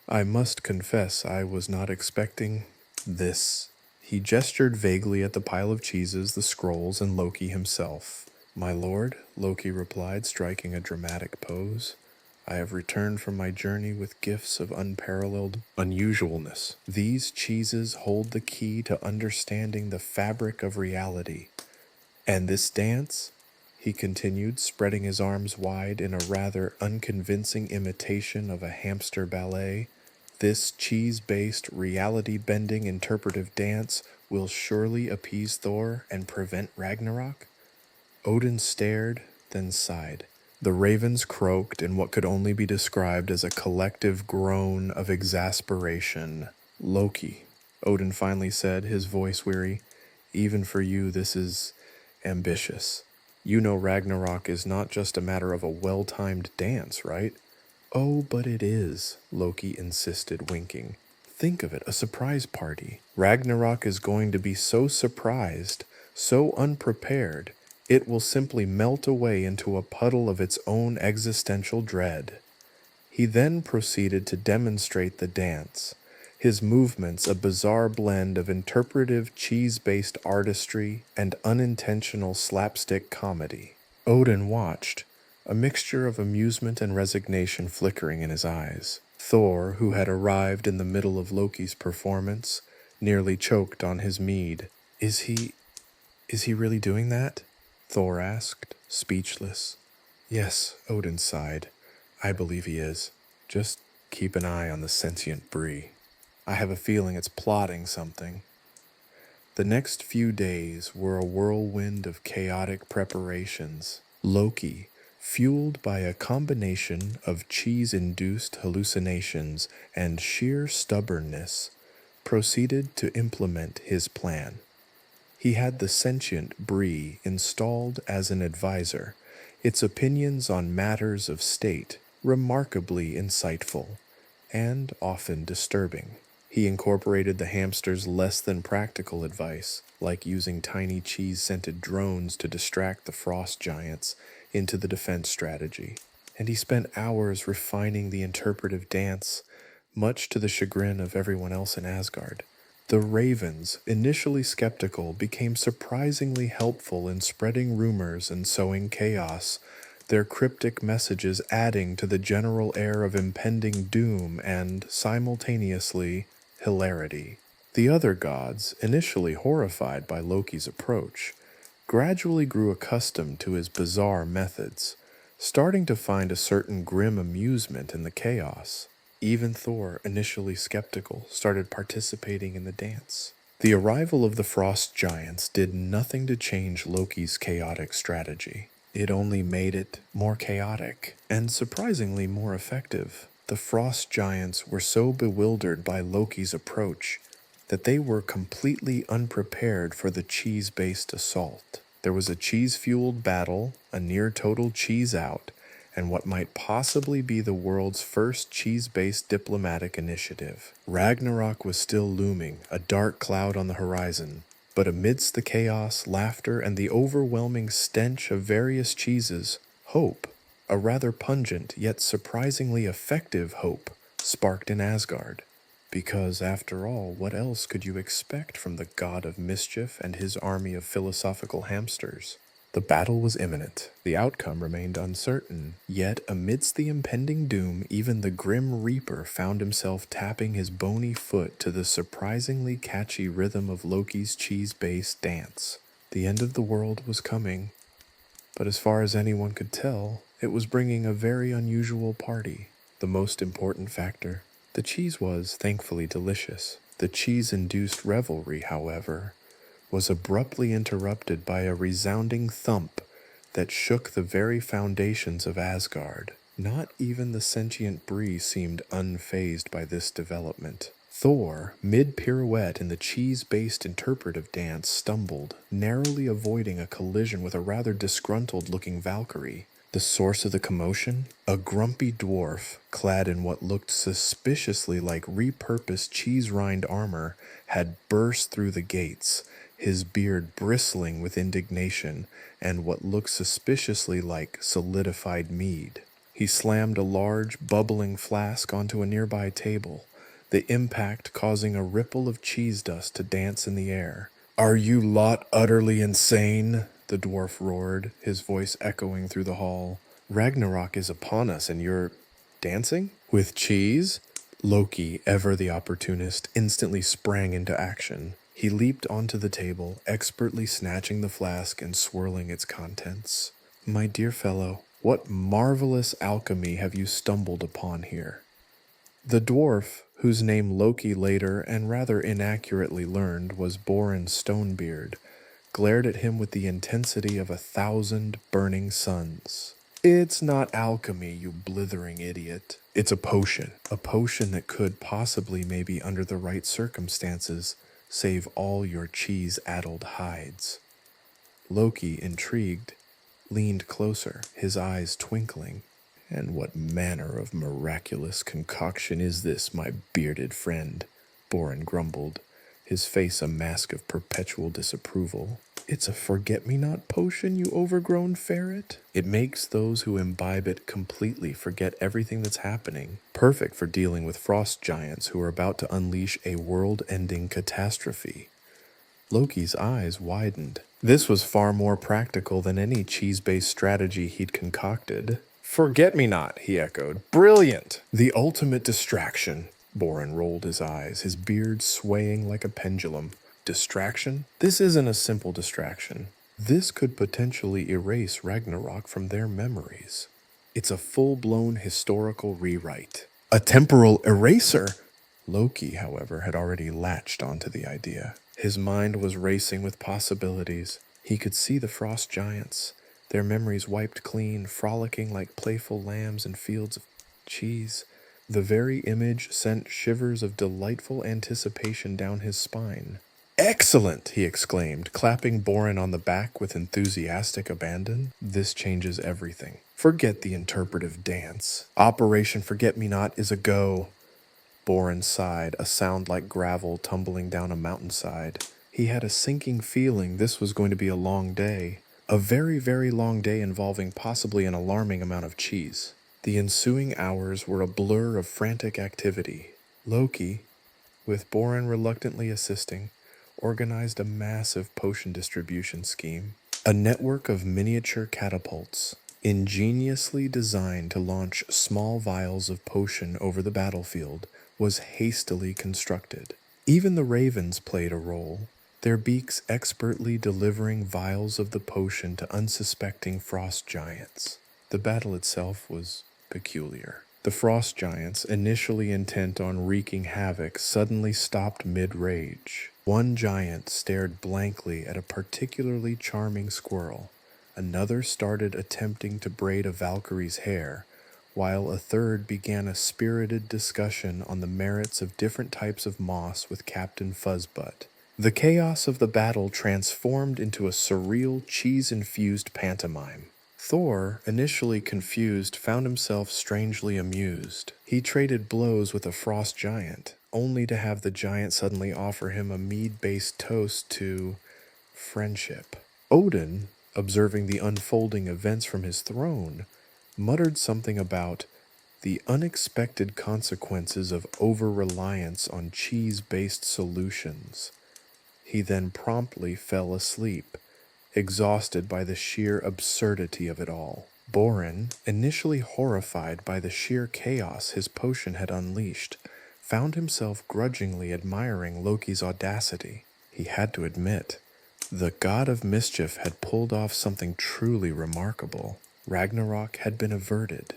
"I must confess I was not expecting this." He gestured vaguely at the pile of cheeses, the scrolls, and Loki himself. "My lord," Loki replied, striking a dramatic pose, "I have returned from my journey with gifts of unparalleled unusualness. These cheeses hold the key to understanding the fabric of reality. And this dance," he continued, spreading his arms wide in a rather unconvincing imitation of a hamster ballet, "this cheese-based, reality-bending interpretive dance will surely appease Thor and prevent Ragnarok?" Odin stared, then sighed. The ravens croaked in what could only be described as a collective groan of exasperation. "Loki," Odin finally said, his voice weary, "even for you this is ambitious. You know Ragnarok is not just a matter of a well-timed dance, right?" "Oh, but it is," Loki insisted, winking. "Think of it, a surprise party. Ragnarok is going to be so surprised, so unprepared, it will simply melt away into a puddle of its own existential dread." He then proceeded to demonstrate the dance, his movements a bizarre blend of interpretive cheese-based artistry and unintentional slapstick comedy. Odin watched, a mixture of amusement and resignation flickering in his eyes. Thor, who had arrived in the middle of Loki's performance, nearly choked on his mead. Is he really doing that? Thor asked, speechless. Yes, Odin sighed. I believe he is. Just keep an eye on the sentient brie. I have a feeling it's plotting something. The next few days were a whirlwind of chaotic preparations. Loki, fueled by a combination of cheese-induced hallucinations and sheer stubbornness, proceeded to implement his plan. He had the sentient brie installed as an advisor, its opinions on matters of state remarkably insightful and often disturbing. He incorporated the hamster's less than practical advice, like using tiny cheese-scented drones to distract the frost giants, into the defense strategy. And he spent hours refining the interpretive dance, much to the chagrin of everyone else in Asgard. The ravens, initially skeptical, became surprisingly helpful in spreading rumors and sowing chaos, their cryptic messages adding to the general air of impending doom and, simultaneously, hilarity. The other gods, initially horrified by Loki's approach, gradually grew accustomed to his bizarre methods, starting to find a certain grim amusement in the chaos. Even Thor, initially skeptical, started participating in the dance. The arrival of the frost giants did nothing to change Loki's chaotic strategy. It only made it more chaotic, and surprisingly more effective. The frost giants were so bewildered by Loki's approach that they were completely unprepared for the cheese-based assault. There was a cheese-fueled battle, a near-total cheese-out, and what might possibly be the world's first cheese-based diplomatic initiative. Ragnarok was still looming, a dark cloud on the horizon, but amidst the chaos, laughter, and the overwhelming stench of various cheeses, hope, a rather pungent yet surprisingly effective hope, sparked in Asgard. Because, after all, what else could you expect from the god of mischief and his army of philosophical hamsters? The battle was imminent. The outcome remained uncertain. Yet, amidst the impending doom, even the grim reaper found himself tapping his bony foot to the surprisingly catchy rhythm of Loki's cheese-based dance. The end of the world was coming, but as far as anyone could tell, it was bringing a very unusual party. The most important factor: the cheese was, thankfully, delicious. The cheese-induced revelry, however, was abruptly interrupted by a resounding thump that shook the very foundations of Asgard. Not even the sentient brie seemed unfazed by this development. Thor, mid-pirouette in the cheese-based interpretive dance, stumbled, narrowly avoiding a collision with a rather disgruntled-looking Valkyrie. The source of the commotion? A grumpy dwarf, clad in what looked suspiciously like repurposed cheese-rind armor, had burst through the gates, his beard bristling with indignation and what looked suspiciously like solidified mead. He slammed a large, bubbling flask onto a nearby table, the impact causing a ripple of cheese dust to dance in the air. "Are you lot utterly insane?" the dwarf roared, his voice echoing through the hall. "Ragnarok is upon us and you're dancing? With cheese?" Loki, ever the opportunist, instantly sprang into action. He leaped onto the table, expertly snatching the flask and swirling its contents. "My dear fellow, what marvelous alchemy have you stumbled upon here?" The dwarf, whose name Loki later and rather inaccurately learned was Borin Stonebeard, glared at him with the intensity of 1,000 burning suns. "It's not alchemy, you blithering idiot. It's a potion that could possibly, maybe under the right circumstances, save all your cheese-addled hides." Loki, intrigued, leaned closer, his eyes twinkling. "And what manner of miraculous concoction is this, my bearded friend?" Borin grumbled, his face a mask of perpetual disapproval. It's a forget-me-not potion, you overgrown ferret. It makes those who imbibe it completely forget everything that's happening. Perfect for dealing with frost giants who are about to unleash a world-ending catastrophe. Loki's eyes widened. This was far more practical than any cheese-based strategy he'd concocted. Forget-me-not, he echoed. Brilliant! The ultimate distraction. Borin rolled his eyes, his beard swaying like a pendulum. Distraction? This isn't a simple distraction. This could potentially erase Ragnarok from their memories. It's a full-blown historical rewrite. A temporal eraser! Loki, however, had already latched onto the idea. His mind was racing with possibilities. He could see the frost giants, their memories wiped clean, frolicking like playful lambs in fields of cheese. The very image sent shivers of delightful anticipation down his spine. Excellent, he exclaimed, clapping Borin on the back with enthusiastic abandon. This changes everything. Forget the interpretive dance. Operation Forget-Me-Not is a go. Borin sighed, a sound like gravel tumbling down a mountainside. He had a sinking feeling this was going to be a long day. A very, very long day involving possibly an alarming amount of cheese. The ensuing hours were a blur of frantic activity. Loki, with Borin reluctantly assisting, organized a massive potion distribution scheme. A network of miniature catapults, ingeniously designed to launch small vials of potion over the battlefield, was hastily constructed. Even the ravens played a role, their beaks expertly delivering vials of the potion to unsuspecting frost giants. The battle itself was peculiar. The frost giants, initially intent on wreaking havoc, suddenly stopped mid-rage. One giant stared blankly at a particularly charming squirrel. Another started attempting to braid a Valkyrie's hair, while a third began a spirited discussion on the merits of different types of moss with Captain Fuzzbutt. The chaos of the battle transformed into a surreal, cheese-infused pantomime. Thor, initially confused, found himself strangely amused. He traded blows with a frost giant, only to have the giant suddenly offer him a mead-based toast to friendship. Odin, observing the unfolding events from his throne, muttered something about the unexpected consequences of over-reliance on cheese-based solutions. He then promptly fell asleep, exhausted by the sheer absurdity of it all. Borin, initially horrified by the sheer chaos his potion had unleashed, found himself grudgingly admiring Loki's audacity. He had to admit, the god of mischief had pulled off something truly remarkable. Ragnarok had been averted,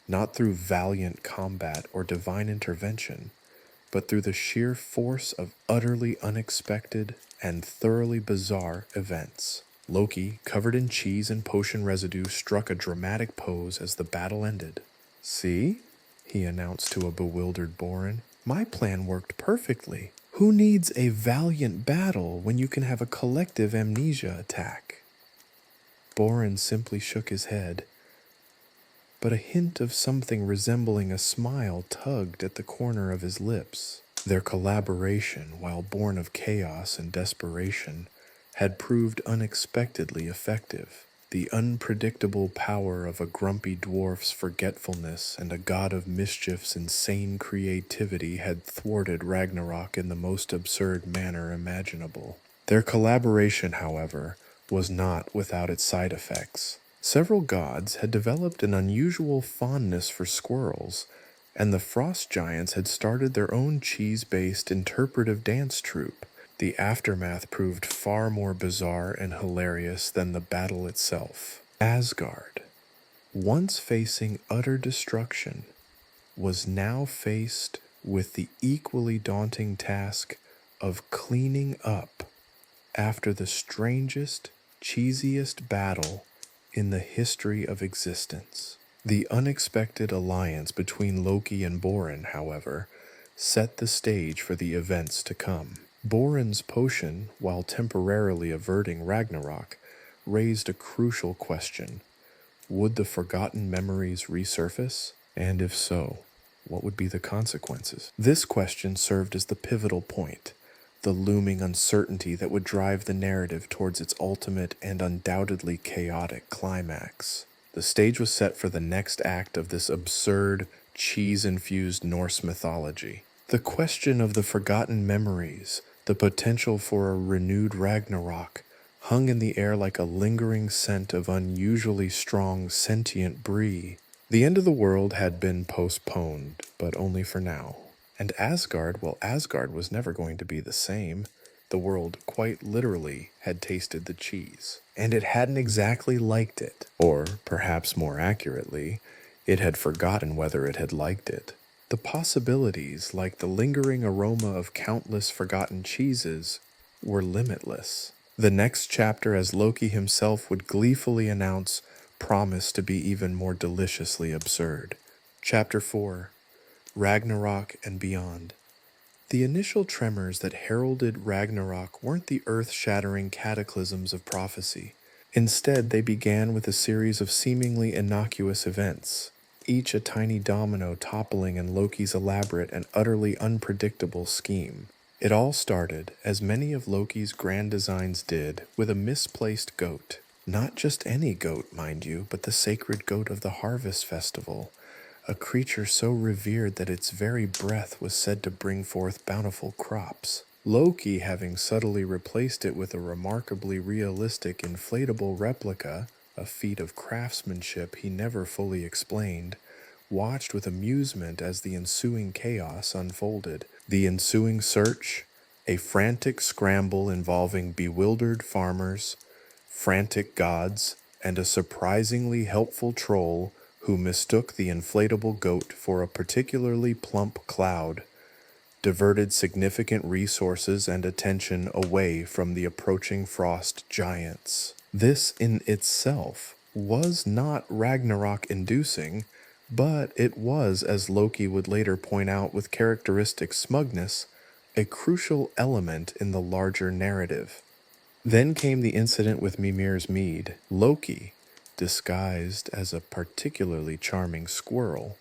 not through valiant combat or divine intervention, but through the sheer force of utterly unexpected and thoroughly bizarre events. Loki, covered in cheese and potion residue, struck a dramatic pose as the battle ended. "See?" he announced to a bewildered Borin. "My plan worked perfectly. Who needs a valiant battle when you can have a collective amnesia attack?" Borin simply shook his head, but a hint of something resembling a smile tugged at the corner of his lips. Their collaboration, while born of chaos and desperation, had proved unexpectedly effective. The unpredictable power of a grumpy dwarf's forgetfulness and a god of mischief's insane creativity had thwarted Ragnarok in the most absurd manner imaginable. Their collaboration, however, was not without its side effects. Several gods had developed an unusual fondness for squirrels, and the frost giants had started their own cheese-based interpretive dance troupe. The aftermath proved far more bizarre and hilarious than the battle itself. Asgard, once facing utter destruction, was now faced with the equally daunting task of cleaning up after the strangest, cheesiest battle in the history of existence. The unexpected alliance between Loki and Borin, however, set the stage for the events to come. Borin's potion, while temporarily averting Ragnarok, raised a crucial question. Would the forgotten memories resurface? And if so, what would be the consequences? This question served as the pivotal point, the looming uncertainty that would drive the narrative towards its ultimate and undoubtedly chaotic climax. The stage was set for the next act of this absurd, cheese-infused Norse mythology. The question of the forgotten memories, the potential for a renewed Ragnarok, hung in the air like a lingering scent of unusually strong, sentient brie. The end of the world had been postponed, but only for now. And Asgard, well, Asgard was never going to be the same. The world, quite literally, had tasted the cheese. And it hadn't exactly liked it. Or, perhaps more accurately, it had forgotten whether it had liked it. The possibilities, like the lingering aroma of countless forgotten cheeses, were limitless. The next chapter, as Loki himself would gleefully announce, promised to be even more deliciously absurd. Chapter 4: Ragnarok and Beyond. The initial tremors that heralded Ragnarok weren't the earth-shattering cataclysms of prophecy. Instead, they began with a series of seemingly innocuous events, each a tiny domino toppling in Loki's elaborate and utterly unpredictable scheme. It all started, as many of Loki's grand designs did, with a misplaced goat. Not just any goat, mind you, but the sacred goat of the Harvest Festival, a creature so revered that its very breath was said to bring forth bountiful crops. Loki, having subtly replaced it with a remarkably realistic inflatable replica, a feat of craftsmanship he never fully explained, watched with amusement as the ensuing chaos unfolded. The ensuing search, a frantic scramble involving bewildered farmers, frantic gods, and a surprisingly helpful troll who mistook the inflatable goat for a particularly plump cloud, diverted significant resources and attention away from the approaching frost giants. This in itself was not Ragnarok-inducing, but it was, as Loki would later point out with characteristic smugness, a crucial element in the larger narrative. Then came the incident with Mimir's mead. Loki, disguised as a particularly charming squirrel,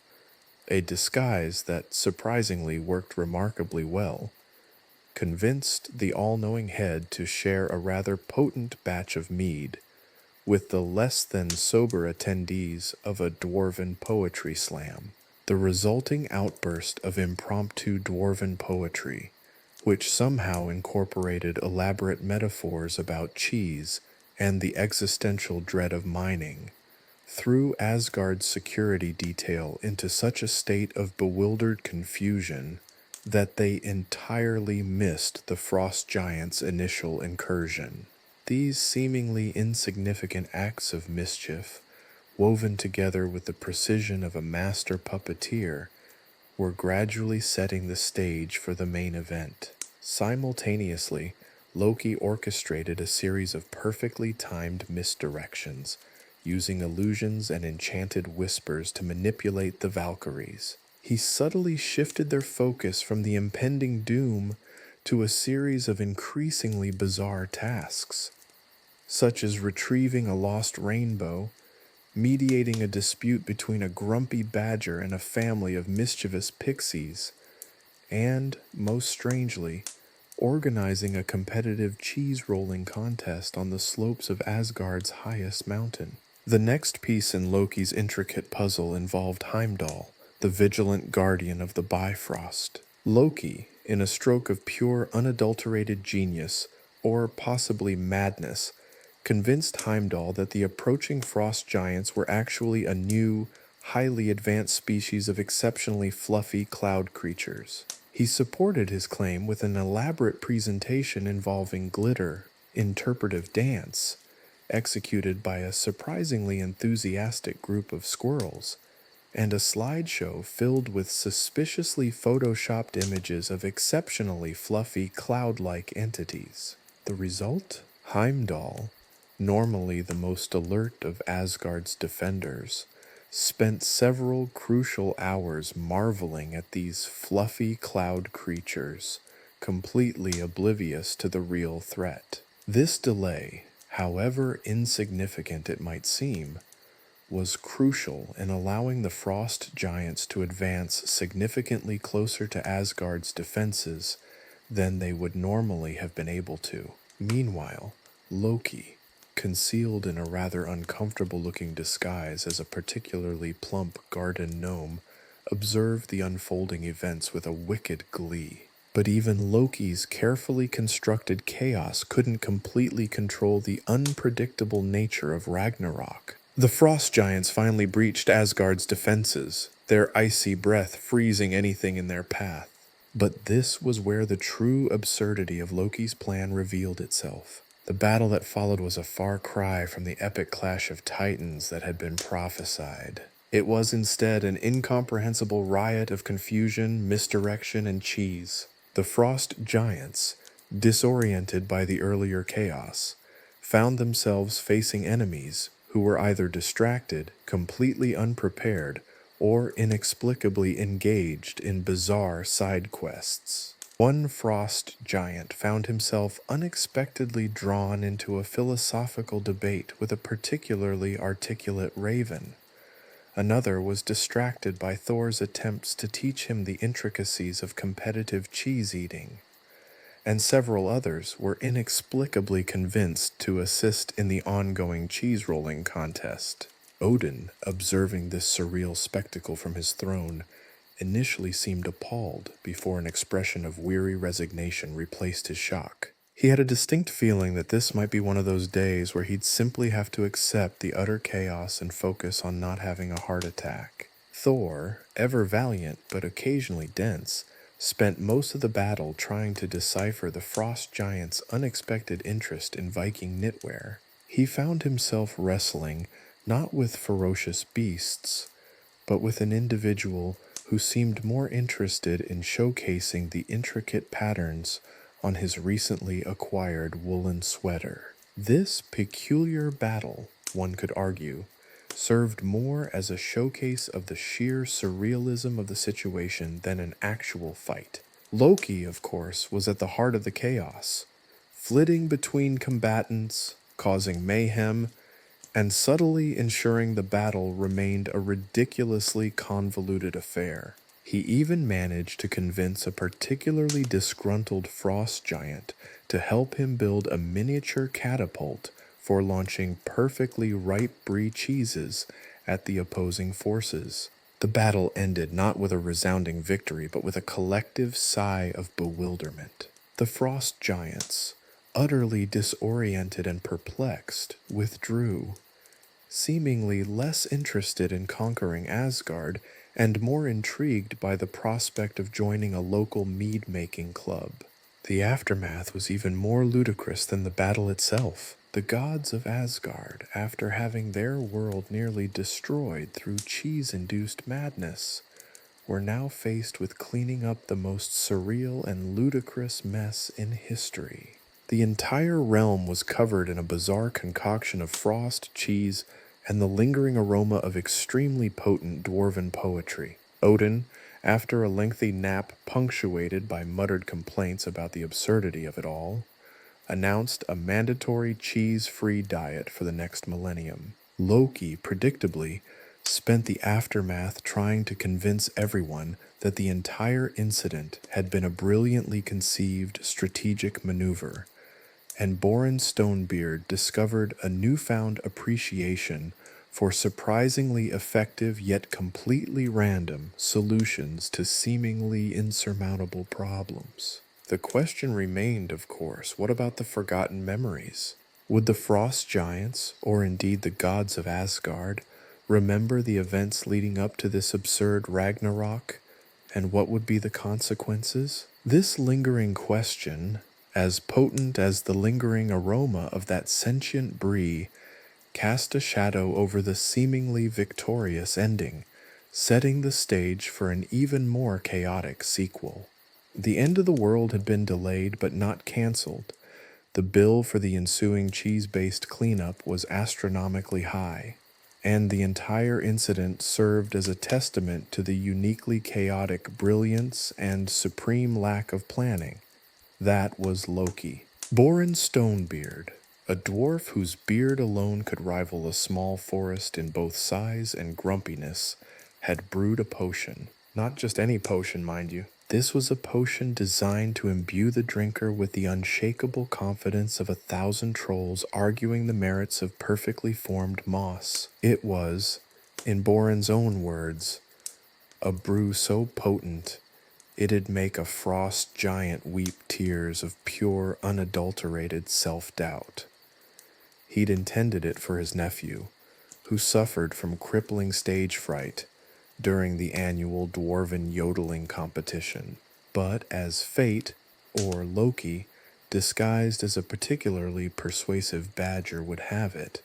a disguise that surprisingly worked remarkably well, convinced the all-knowing head to share a rather potent batch of mead with the less than sober attendees of a dwarven poetry slam. The resulting outburst of impromptu dwarven poetry, which somehow incorporated elaborate metaphors about cheese and the existential dread of mining, threw Asgard's security detail into such a state of bewildered confusion that they entirely missed the frost giant's initial incursion. These seemingly insignificant acts of mischief, woven together with the precision of a master puppeteer, were gradually setting the stage for the main event. Simultaneously, Loki orchestrated a series of perfectly timed misdirections, using illusions and enchanted whispers to manipulate the Valkyries. He subtly shifted their focus from the impending doom to a series of increasingly bizarre tasks, such as retrieving a lost rainbow, mediating a dispute between a grumpy badger and a family of mischievous pixies, and, most strangely, organizing a competitive cheese-rolling contest on the slopes of Asgard's highest mountain. The next piece in Loki's intricate puzzle involved Heimdall, the vigilant guardian of the Bifrost. Loki, in a stroke of pure unadulterated genius, or possibly madness, convinced Heimdall that the approaching frost giants were actually a new, highly advanced species of exceptionally fluffy cloud creatures. He supported his claim with an elaborate presentation involving glitter, interpretive dance, executed by a surprisingly enthusiastic group of squirrels, and a slideshow filled with suspiciously photoshopped images of exceptionally fluffy cloud-like entities. The result? Heimdall, normally the most alert of Asgard's defenders, spent several crucial hours marveling at these fluffy cloud creatures, completely oblivious to the real threat. This delay, however insignificant it might seem, was crucial in allowing the frost giants to advance significantly closer to Asgard's defenses than they would normally have been able to. Meanwhile, Loki, concealed in a rather uncomfortable-looking disguise as a particularly plump garden gnome, observed the unfolding events with a wicked glee. But even Loki's carefully constructed chaos couldn't completely control the unpredictable nature of Ragnarok. The frost giants finally breached Asgard's defenses, their icy breath freezing anything in their path. But this was where the true absurdity of Loki's plan revealed itself. The battle that followed was a far cry from the epic clash of titans that had been prophesied. It was instead an incomprehensible riot of confusion, misdirection, and cheese. The frost giants, disoriented by the earlier chaos, found themselves facing enemies who were either distracted, completely unprepared, or inexplicably engaged in bizarre side quests. One frost giant found himself unexpectedly drawn into a philosophical debate with a particularly articulate raven. Another was distracted by Thor's attempts to teach him the intricacies of competitive cheese eating, and several others were inexplicably convinced to assist in the ongoing cheese rolling contest. Odin, observing this surreal spectacle from his throne, initially seemed appalled before an expression of weary resignation replaced his shock. He had a distinct feeling that this might be one of those days where he'd simply have to accept the utter chaos and focus on not having a heart attack. Thor, ever valiant but occasionally dense, spent most of the battle trying to decipher the frost giant's unexpected interest in Viking knitwear. He found himself wrestling not with ferocious beasts, but with an individual who seemed more interested in showcasing the intricate patterns on his recently acquired woolen sweater. This peculiar battle, one could argue, served more as a showcase of the sheer surrealism of the situation than an actual fight. Loki, of course, was at the heart of the chaos, flitting between combatants, causing mayhem, and subtly ensuring the battle remained a ridiculously convoluted affair. He even managed to convince a particularly disgruntled frost giant to help him build a miniature catapult for launching perfectly ripe brie cheeses at the opposing forces. The battle ended not with a resounding victory, but with a collective sigh of bewilderment. The frost giants, utterly disoriented and perplexed, withdrew, seemingly less interested in conquering Asgard and more intrigued by the prospect of joining a local mead-making club. The aftermath was even more ludicrous than the battle itself. The gods of Asgard, after having their world nearly destroyed through cheese-induced madness, were now faced with cleaning up the most surreal and ludicrous mess in history. The entire realm was covered in a bizarre concoction of frost, cheese, and the lingering aroma of extremely potent dwarven poetry. Odin, after a lengthy nap punctuated by muttered complaints about the absurdity of it all, announced a mandatory cheese-free diet for the next millennium. Loki, predictably, spent the aftermath trying to convince everyone that the entire incident had been a brilliantly conceived strategic maneuver, and Borin Stonebeard discovered a newfound appreciation for surprisingly effective yet completely random solutions to seemingly insurmountable problems. The question remained, of course, what about the forgotten memories? Would the frost giants, or indeed the gods of Asgard, remember the events leading up to this absurd Ragnarok, and what would be the consequences? This lingering question, as potent as the lingering aroma of that sentient brie, cast a shadow over the seemingly victorious ending, setting the stage for an even more chaotic sequel. The end of the world had been delayed but not cancelled. The bill for the ensuing cheese-based cleanup was astronomically high, and the entire incident served as a testament to the uniquely chaotic brilliance and supreme lack of planning. That was Loki. Borin Stonebeard, a dwarf whose beard alone could rival a small forest in both size and grumpiness, had brewed a potion. Not just any potion, mind you. This was a potion designed to imbue the drinker with the unshakable confidence of 1,000 trolls arguing the merits of perfectly formed moss. It was, in Boren's own words, a brew so potent it'd make a frost giant weep tears of pure, unadulterated self-doubt. He'd intended it for his nephew, who suffered from crippling stage fright during the annual dwarven yodeling competition. But as fate, or Loki, disguised as a particularly persuasive badger would have it,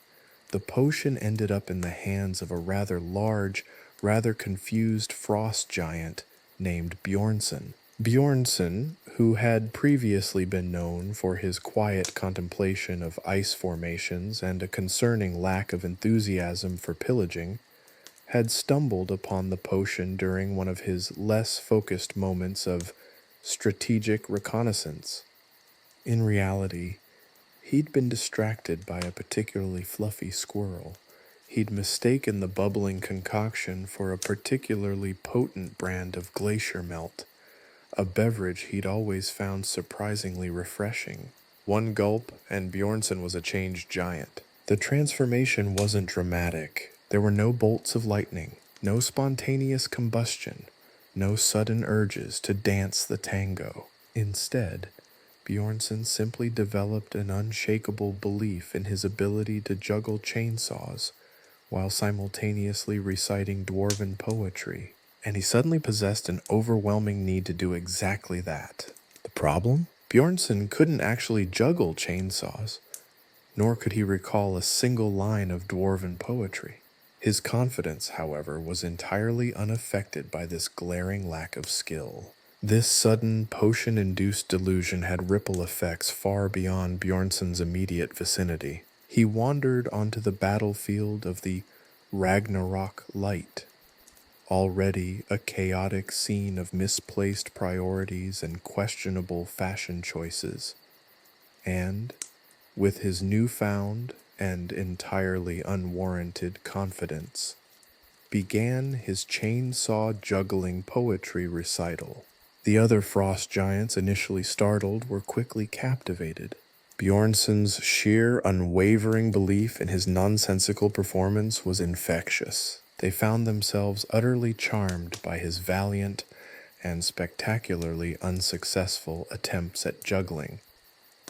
the potion ended up in the hands of a rather large, rather confused frost giant named Bjornson. Bjornson, who had previously been known for his quiet contemplation of ice formations and a concerning lack of enthusiasm for pillaging, had stumbled upon the potion during one of his less focused moments of strategic reconnaissance. In reality, he'd been distracted by a particularly fluffy squirrel. He'd mistaken the bubbling concoction for a particularly potent brand of glacier melt, a beverage he'd always found surprisingly refreshing. One gulp, and Bjornson was a changed giant. The transformation wasn't dramatic. There were no bolts of lightning, no spontaneous combustion, no sudden urges to dance the tango. Instead, Bjornson simply developed an unshakable belief in his ability to juggle chainsaws while simultaneously reciting dwarven poetry, and he suddenly possessed an overwhelming need to do exactly that. The problem? Bjornson couldn't actually juggle chainsaws, nor could he recall a single line of dwarven poetry. His confidence, however, was entirely unaffected by this glaring lack of skill. This sudden, potion-induced delusion had ripple effects far beyond Bjornson's immediate vicinity. He wandered onto the battlefield of the Ragnarok Light, already a chaotic scene of misplaced priorities and questionable fashion choices, and, with his newfound and entirely unwarranted confidence, began his chainsaw juggling poetry recital. The other frost giants, initially startled, were quickly captivated. Bjornson's sheer, unwavering belief in his nonsensical performance was infectious. They found themselves utterly charmed by his valiant and spectacularly unsuccessful attempts at juggling,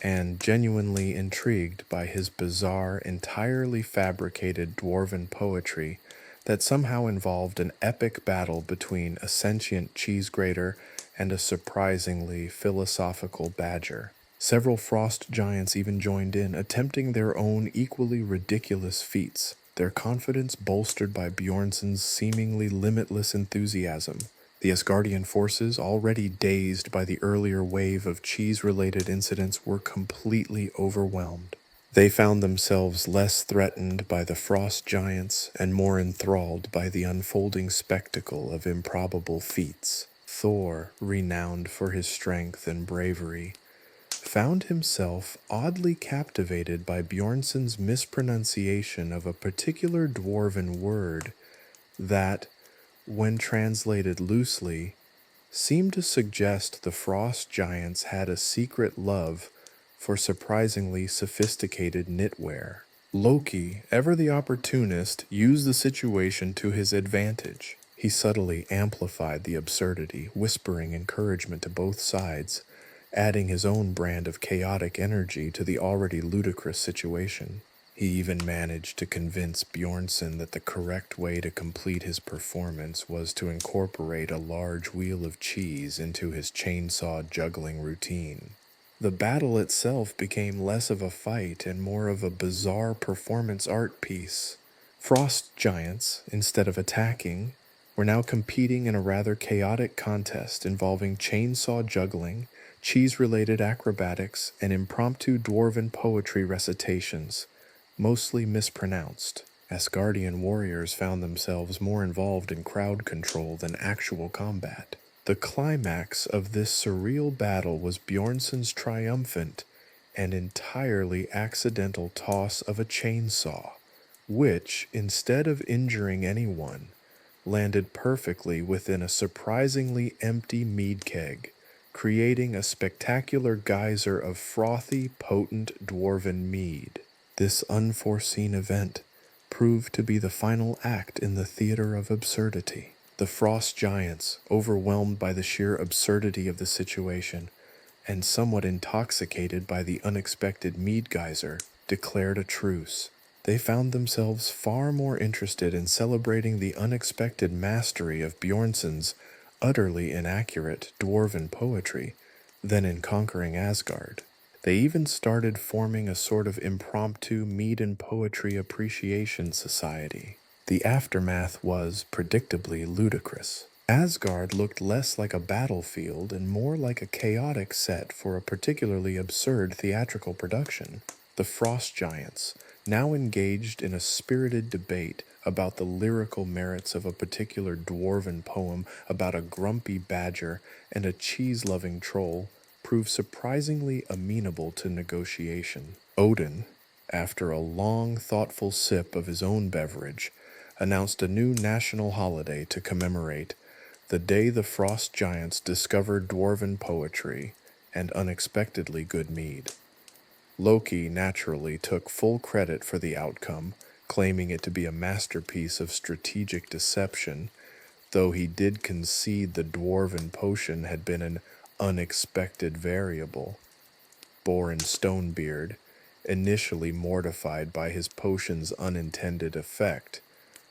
and genuinely intrigued by his bizarre, entirely fabricated dwarven poetry that somehow involved an epic battle between a sentient cheese grater and a surprisingly philosophical badger. Several frost giants even joined in, attempting their own equally ridiculous feats, their confidence bolstered by Bjornson's seemingly limitless enthusiasm. The Asgardian forces, already dazed by the earlier wave of cheese-related incidents, were completely overwhelmed. They found themselves less threatened by the frost giants and more enthralled by the unfolding spectacle of improbable feats. Thor, renowned for his strength and bravery, found himself oddly captivated by Bjornson's mispronunciation of a particular dwarven word that, when translated loosely, seemed to suggest the frost giants had a secret love for surprisingly sophisticated knitwear. Loki, ever the opportunist, used the situation to his advantage. He subtly amplified the absurdity, whispering encouragement to both sides, adding his own brand of chaotic energy to the already ludicrous situation. He even managed to convince Bjornson that the correct way to complete his performance was to incorporate a large wheel of cheese into his chainsaw juggling routine. The battle itself became less of a fight and more of a bizarre performance art piece. Frost giants, instead of attacking, were now competing in a rather chaotic contest involving chainsaw juggling, cheese-related acrobatics, and impromptu dwarven poetry recitations, mostly mispronounced. Asgardian warriors found themselves more involved in crowd control than actual combat. The climax of this surreal battle was Bjornson's triumphant and entirely accidental toss of a chainsaw, which, instead of injuring anyone, landed perfectly within a surprisingly empty mead keg, creating a spectacular geyser of frothy, potent dwarven mead. This unforeseen event proved to be the final act in the theater of absurdity. The frost giants, overwhelmed by the sheer absurdity of the situation, and somewhat intoxicated by the unexpected mead geyser, declared a truce. They found themselves far more interested in celebrating the unexpected mastery of Bjornson's utterly inaccurate dwarven poetry than in conquering Asgard. They even started forming a sort of impromptu mead and poetry appreciation society. The aftermath was, predictably, ludicrous. Asgard looked less like a battlefield and more like a chaotic set for a particularly absurd theatrical production. The Frost Giants, now engaged in a spirited debate about the lyrical merits of a particular dwarven poem about a grumpy badger and a cheese-loving troll, proved surprisingly amenable to negotiation. Odin, after a long, thoughtful sip of his own beverage, announced a new national holiday to commemorate the day the Frost Giants discovered dwarven poetry and unexpectedly good mead. Loki naturally took full credit for the outcome, claiming it to be a masterpiece of strategic deception, though he did concede the dwarven potion had been an unexpected variable. Borin Stonebeard, initially mortified by his potion's unintended effect,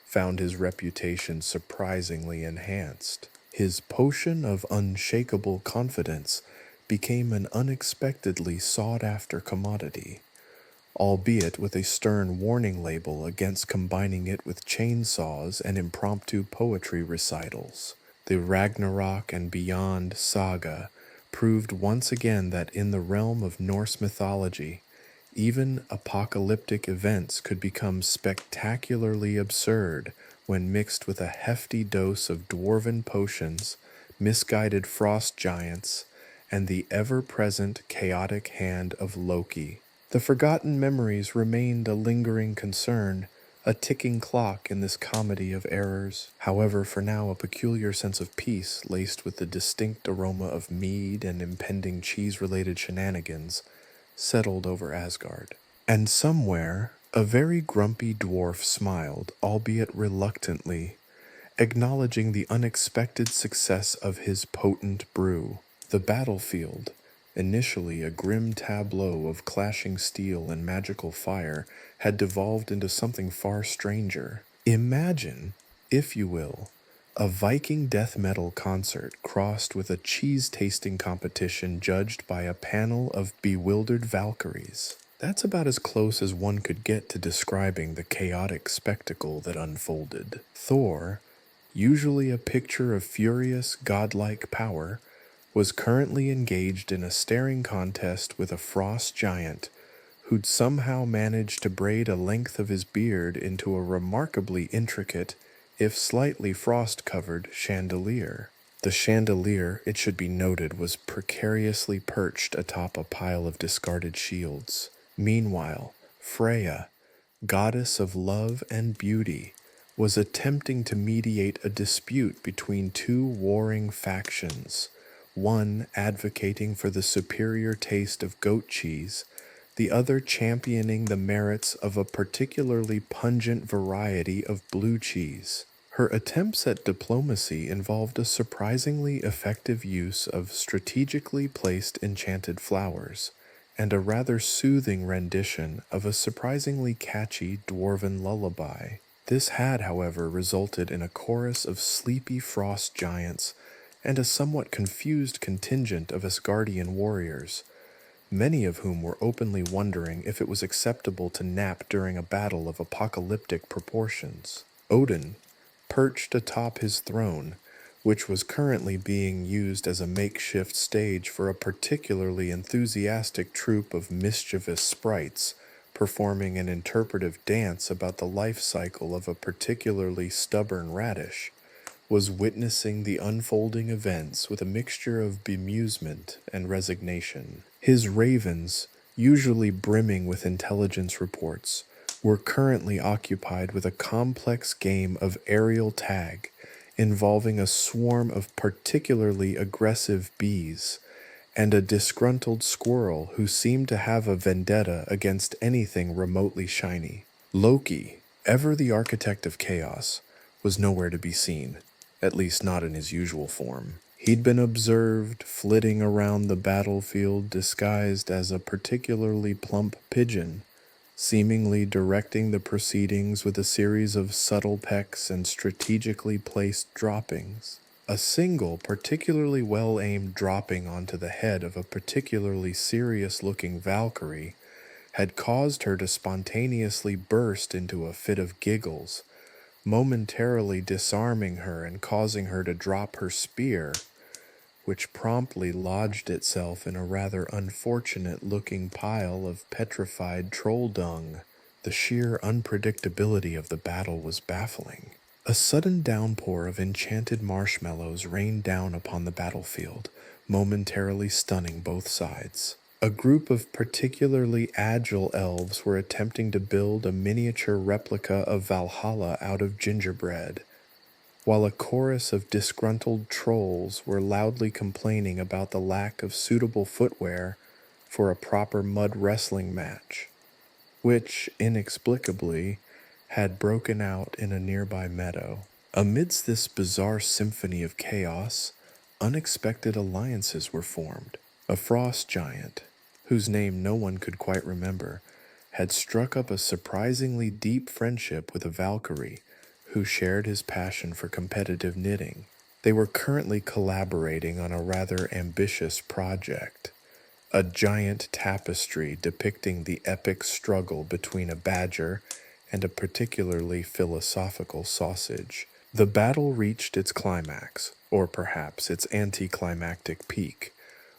found his reputation surprisingly enhanced. His potion of unshakable confidence became an unexpectedly sought-after commodity, albeit with a stern warning label against combining it with chainsaws and impromptu poetry recitals. The Ragnarok and Beyond saga proved once again that in the realm of Norse mythology, even apocalyptic events could become spectacularly absurd when mixed with a hefty dose of dwarven potions, misguided frost giants, and the ever-present chaotic hand of Loki. The forgotten memories remained a lingering concern, a ticking clock in this comedy of errors. However, for now, a peculiar sense of peace, laced with the distinct aroma of mead and impending cheese-related shenanigans, settled over Asgard. And somewhere, a very grumpy dwarf smiled, albeit reluctantly, acknowledging the unexpected success of his potent brew. The battlefield, initially a grim tableau of clashing steel and magical fire, had devolved into something far stranger. Imagine, if you will, a Viking death metal concert crossed with a cheese-tasting competition judged by a panel of bewildered Valkyries. That's about as close as one could get to describing the chaotic spectacle that unfolded. Thor, usually a picture of furious, godlike power, was currently engaged in a staring contest with a frost giant who'd somehow managed to braid a length of his beard into a remarkably intricate, if slightly frost-covered, chandelier. The chandelier, it should be noted, was precariously perched atop a pile of discarded shields. Meanwhile, Freya, goddess of love and beauty, was attempting to mediate a dispute between two warring factions, one advocating for the superior taste of goat cheese, the other championing the merits of a particularly pungent variety of blue cheese. Her attempts at diplomacy involved a surprisingly effective use of strategically placed enchanted flowers, and a rather soothing rendition of a surprisingly catchy dwarven lullaby. This had, however, resulted in a chorus of sleepy frost giants and a somewhat confused contingent of Asgardian warriors, many of whom were openly wondering if it was acceptable to nap during a battle of apocalyptic proportions. Odin, perched atop his throne, which was currently being used as a makeshift stage for a particularly enthusiastic troupe of mischievous sprites, performing an interpretive dance about the life cycle of a particularly stubborn radish, was witnessing the unfolding events with a mixture of bemusement and resignation. His ravens, usually brimming with intelligence reports, were currently occupied with a complex game of aerial tag involving a swarm of particularly aggressive bees and a disgruntled squirrel who seemed to have a vendetta against anything remotely shiny. Loki, ever the architect of chaos, was nowhere to be seen, at least not in his usual form. He'd been observed flitting around the battlefield disguised as a particularly plump pigeon, seemingly directing the proceedings with a series of subtle pecks and strategically placed droppings. A single, particularly well-aimed dropping onto the head of a particularly serious-looking Valkyrie had caused her to spontaneously burst into a fit of giggles, momentarily disarming her and causing her to drop her spear, which promptly lodged itself in a rather unfortunate-looking pile of petrified troll dung. The sheer unpredictability of the battle was baffling. A sudden downpour of enchanted marshmallows rained down upon the battlefield, momentarily stunning both sides. A group of particularly agile elves were attempting to build a miniature replica of Valhalla out of gingerbread, while a chorus of disgruntled trolls were loudly complaining about the lack of suitable footwear for a proper mud wrestling match, which, inexplicably, had broken out in a nearby meadow. Amidst this bizarre symphony of chaos, unexpected alliances were formed. A frost giant, whose name no one could quite remember, had struck up a surprisingly deep friendship with a Valkyrie, who shared his passion for competitive knitting. They were currently collaborating on a rather ambitious project, a giant tapestry depicting the epic struggle between a badger and a particularly philosophical sausage. The battle reached its climax, or perhaps its anticlimactic peak,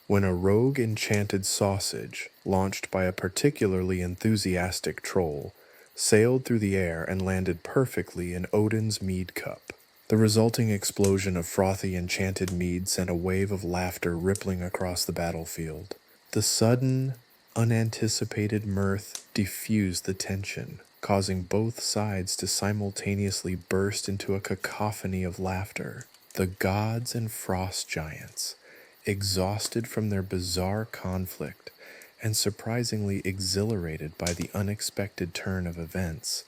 when a rogue enchanted sausage, launched by a particularly enthusiastic troll, sailed through the air and landed perfectly in Odin's mead cup. The resulting explosion of frothy enchanted mead sent a wave of laughter rippling across the battlefield. The sudden, unanticipated mirth diffused the tension, causing both sides to simultaneously burst into a cacophony of laughter. The gods and frost giants, exhausted from their bizarre conflict and surprisingly exhilarated by the unexpected turn of events,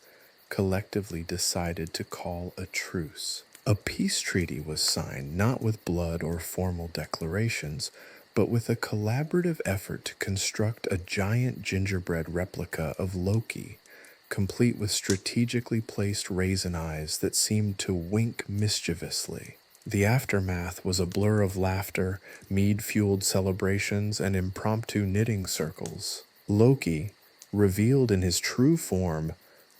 collectively decided to call a truce. A peace treaty was signed not with blood or formal declarations, but with a collaborative effort to construct a giant gingerbread replica of Loki, complete with strategically placed raisin eyes that seemed to wink mischievously. The aftermath was a blur of laughter, mead-fueled celebrations, and impromptu knitting circles. Loki, revealed in his true form,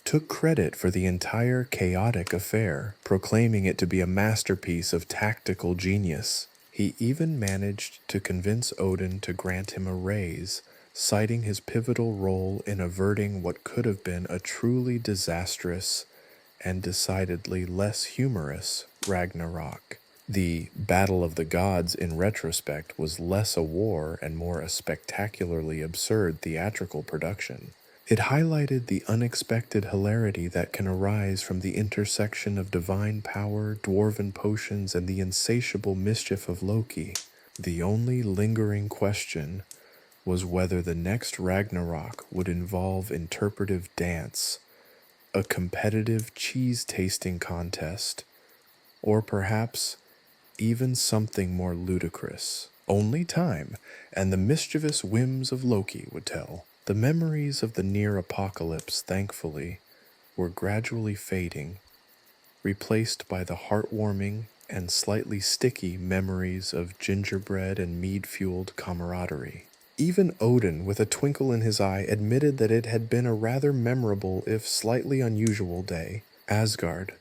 took credit for the entire chaotic affair, proclaiming it to be a masterpiece of tactical genius. He even managed to convince Odin to grant him a raise, citing his pivotal role in averting what could have been a truly disastrous and decidedly less humorous Ragnarok. The Battle of the Gods, in retrospect, was less a war and more a spectacularly absurd theatrical production. It highlighted the unexpected hilarity that can arise from the intersection of divine power, dwarven potions, and the insatiable mischief of Loki. The only lingering question was whether the next Ragnarok would involve interpretive dance, a competitive cheese-tasting contest, or perhaps even something more ludicrous. Only time and the mischievous whims of Loki would tell. The memories of the near apocalypse, thankfully, were gradually fading, replaced by the heartwarming and slightly sticky memories of gingerbread and mead-fueled camaraderie. Even Odin, with a twinkle in his eye, admitted that it had been a rather memorable, if slightly unusual day. Asgard,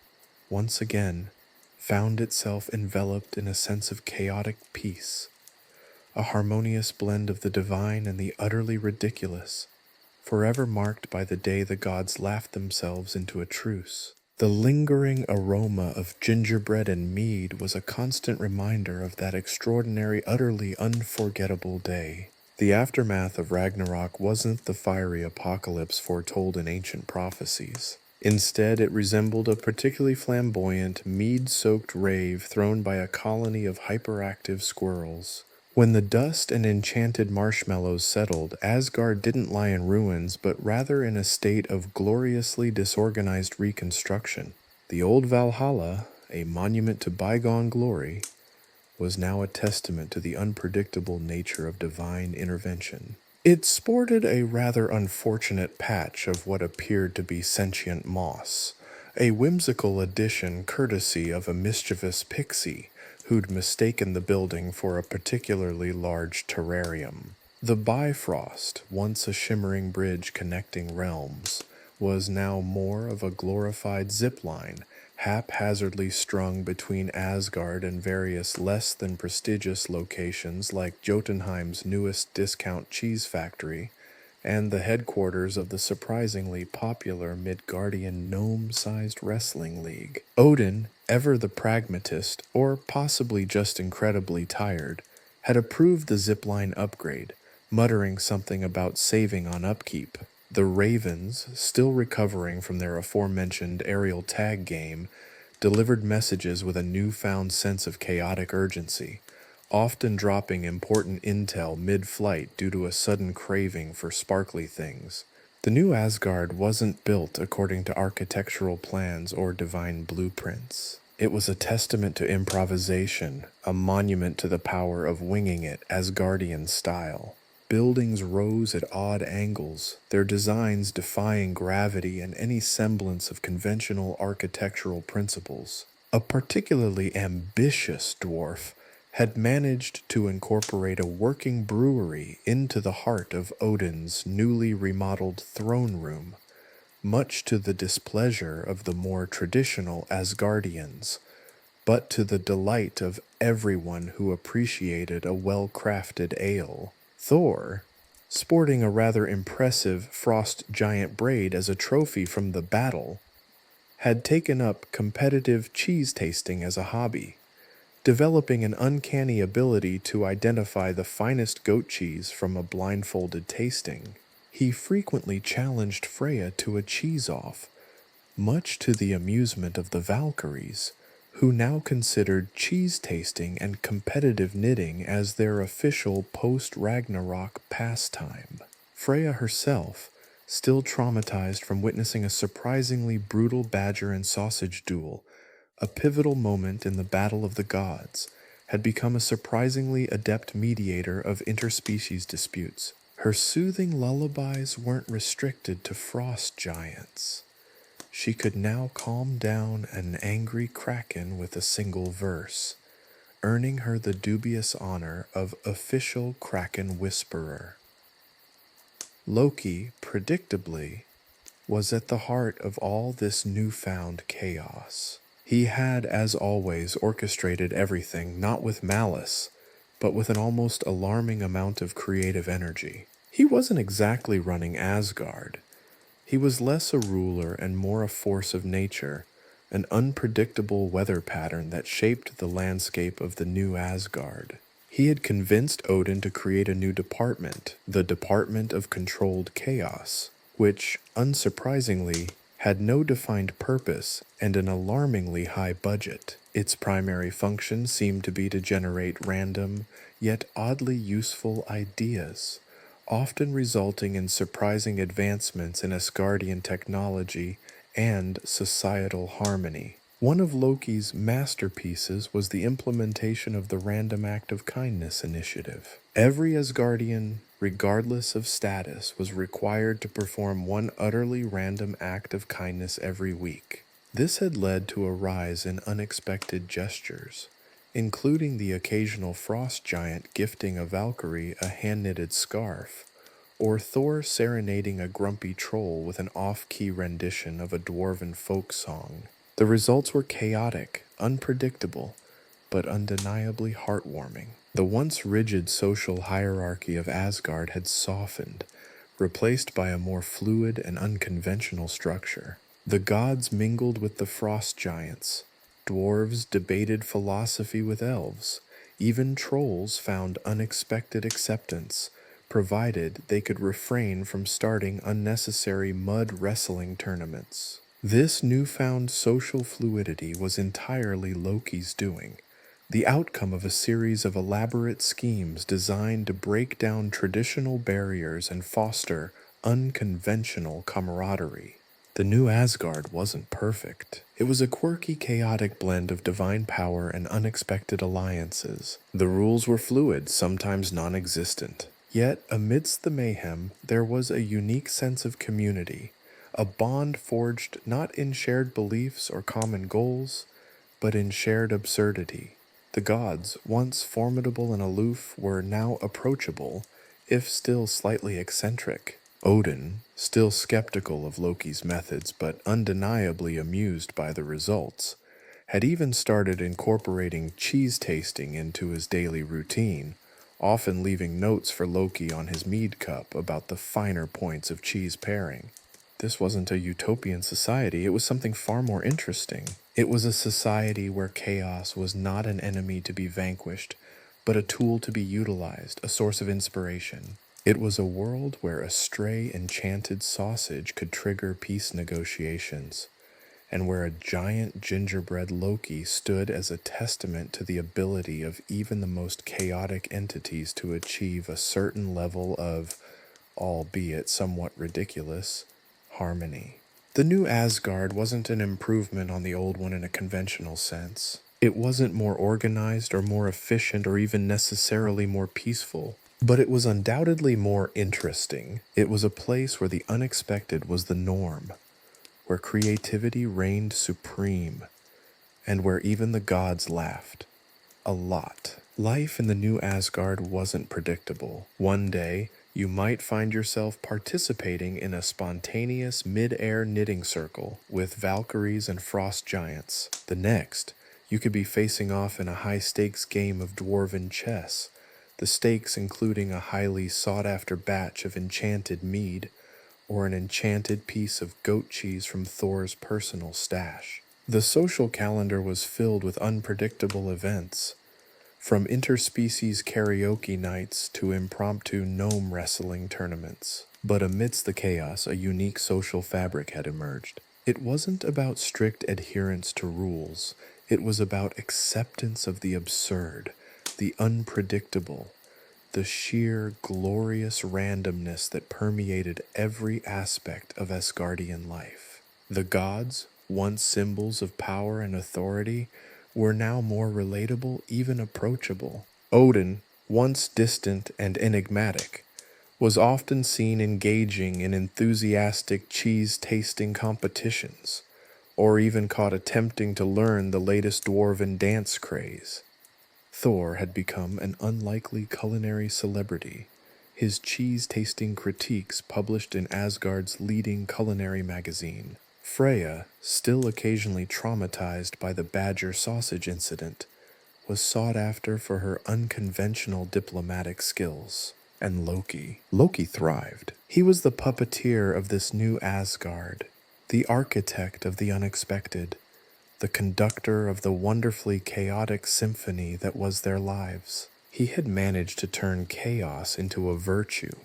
once again, found itself enveloped in a sense of chaotic peace, a harmonious blend of the divine and the utterly ridiculous, forever marked by the day the gods laughed themselves into a truce. The lingering aroma of gingerbread and mead was a constant reminder of that extraordinary, utterly unforgettable day. The aftermath of Ragnarok wasn't the fiery apocalypse foretold in ancient prophecies. Instead, it resembled a particularly flamboyant, mead-soaked rave thrown by a colony of hyperactive squirrels. When the dust and enchanted marshmallows settled, Asgard didn't lie in ruins, but rather in a state of gloriously disorganized reconstruction. The old Valhalla, a monument to bygone glory, was now a testament to the unpredictable nature of divine intervention. It sported a rather unfortunate patch of what appeared to be sentient moss, a whimsical addition courtesy of a mischievous pixie who'd mistaken the building for a particularly large terrarium. The Bifrost, once a shimmering bridge connecting realms, was now more of a glorified zipline, haphazardly strung between Asgard and various less than prestigious locations like Jotunheim's newest discount cheese factory and the headquarters of the surprisingly popular Midgardian gnome-sized wrestling league. Odin, ever the pragmatist, or possibly just incredibly tired, had approved the zipline upgrade, muttering something about saving on upkeep. The Ravens, still recovering from their aforementioned aerial tag game, delivered messages with a newfound sense of chaotic urgency, often dropping important intel mid-flight due to a sudden craving for sparkly things. The new Asgard wasn't built according to architectural plans or divine blueprints. It was a testament to improvisation, a monument to the power of winging it Asgardian style. Buildings rose at odd angles, their designs defying gravity and any semblance of conventional architectural principles. A particularly ambitious dwarf had managed to incorporate a working brewery into the heart of Odin's newly remodeled throne room, much to the displeasure of the more traditional Asgardians, but to the delight of everyone who appreciated a well-crafted ale. Thor, sporting a rather impressive frost giant braid as a trophy from the battle, had taken up competitive cheese tasting as a hobby, developing an uncanny ability to identify the finest goat cheese from a blindfolded tasting. He frequently challenged Freya to a cheese-off, much to the amusement of the Valkyries, who now considered cheese tasting and competitive knitting as their official post-Ragnarok pastime. Freya herself, still traumatized from witnessing a surprisingly brutal badger and sausage duel, a pivotal moment in the Battle of the Gods, had become a surprisingly adept mediator of interspecies disputes. Her soothing lullabies weren't restricted to frost giants. She could now calm down an angry kraken with a single verse, earning her the dubious honor of official kraken whisperer. Loki, predictably, was at the heart of all this newfound chaos. He had, as always, orchestrated everything not with malice, but with an almost alarming amount of creative energy. He wasn't exactly running Asgard. He was less a ruler and more a force of nature, an unpredictable weather pattern that shaped the landscape of the new Asgard. He had convinced Odin to create a new department, the Department of Controlled Chaos, which, unsurprisingly, had no defined purpose and an alarmingly high budget. Its primary function seemed to be to generate random, yet oddly useful ideas, often resulting in surprising advancements in Asgardian technology and societal harmony. One of Loki's masterpieces was the implementation of the Random Act of Kindness initiative. Every Asgardian, regardless of status, was required to perform one utterly random act of kindness every week. This had led to a rise in unexpected gestures, including the occasional frost giant gifting a Valkyrie a hand-knitted scarf, or Thor serenading a grumpy troll with an off-key rendition of a dwarven folk song. The results were chaotic, unpredictable, but undeniably heartwarming. The once rigid social hierarchy of Asgard had softened, replaced by a more fluid and unconventional structure. The gods mingled with the frost giants, dwarves debated philosophy with elves, even trolls found unexpected acceptance, provided they could refrain from starting unnecessary mud wrestling tournaments. This newfound social fluidity was entirely Loki's doing, the outcome of a series of elaborate schemes designed to break down traditional barriers and foster unconventional camaraderie. The new Asgard wasn't perfect. It was a quirky, chaotic blend of divine power and unexpected alliances. The rules were fluid, sometimes non existent. Yet, amidst the mayhem, there was a unique sense of community, a bond forged not in shared beliefs or common goals, but in shared absurdity. The gods, once formidable and aloof, were now approachable, if still slightly eccentric. Odin, still skeptical of Loki's methods but undeniably amused by the results, had even started incorporating cheese tasting into his daily routine, often leaving notes for Loki on his mead cup about the finer points of cheese pairing. This wasn't a utopian society, it was something far more interesting. It was a society where chaos was not an enemy to be vanquished, but a tool to be utilized, a source of inspiration. It was a world where a stray enchanted sausage could trigger peace negotiations, and where a giant gingerbread Loki stood as a testament to the ability of even the most chaotic entities to achieve a certain level of, albeit somewhat ridiculous, harmony. The new Asgard wasn't an improvement on the old one in a conventional sense. It wasn't more organized or more efficient or even necessarily more peaceful, but it was undoubtedly more interesting. It was a place where the unexpected was the norm, where creativity reigned supreme, and where even the gods laughed. A lot. Life in the new Asgard wasn't predictable. One day, you might find yourself participating in a spontaneous mid-air knitting circle with Valkyries and frost giants. The next, you could be facing off in a high-stakes game of dwarven chess, the stakes including a highly sought-after batch of enchanted mead or an enchanted piece of goat cheese from Thor's personal stash. The social calendar was filled with unpredictable events, from interspecies karaoke nights to impromptu gnome wrestling tournaments. But amidst the chaos, a unique social fabric had emerged. It wasn't about strict adherence to rules, it was about acceptance of the absurd, the unpredictable, the sheer glorious randomness that permeated every aspect of Asgardian life. The gods, once symbols of power and authority, were now more relatable, even approachable. Odin, once distant and enigmatic, was often seen engaging in enthusiastic cheese-tasting competitions, or even caught attempting to learn the latest dwarven dance craze. Thor had become an unlikely culinary celebrity, his cheese-tasting critiques published in Asgard's leading culinary magazine. Freya, still occasionally traumatized by the badger sausage incident, was sought after for her unconventional diplomatic skills. And Loki thrived. He was the puppeteer of this new Asgard, the architect of the unexpected, the conductor of the wonderfully chaotic symphony that was their lives. He had managed to turn chaos into a virtue,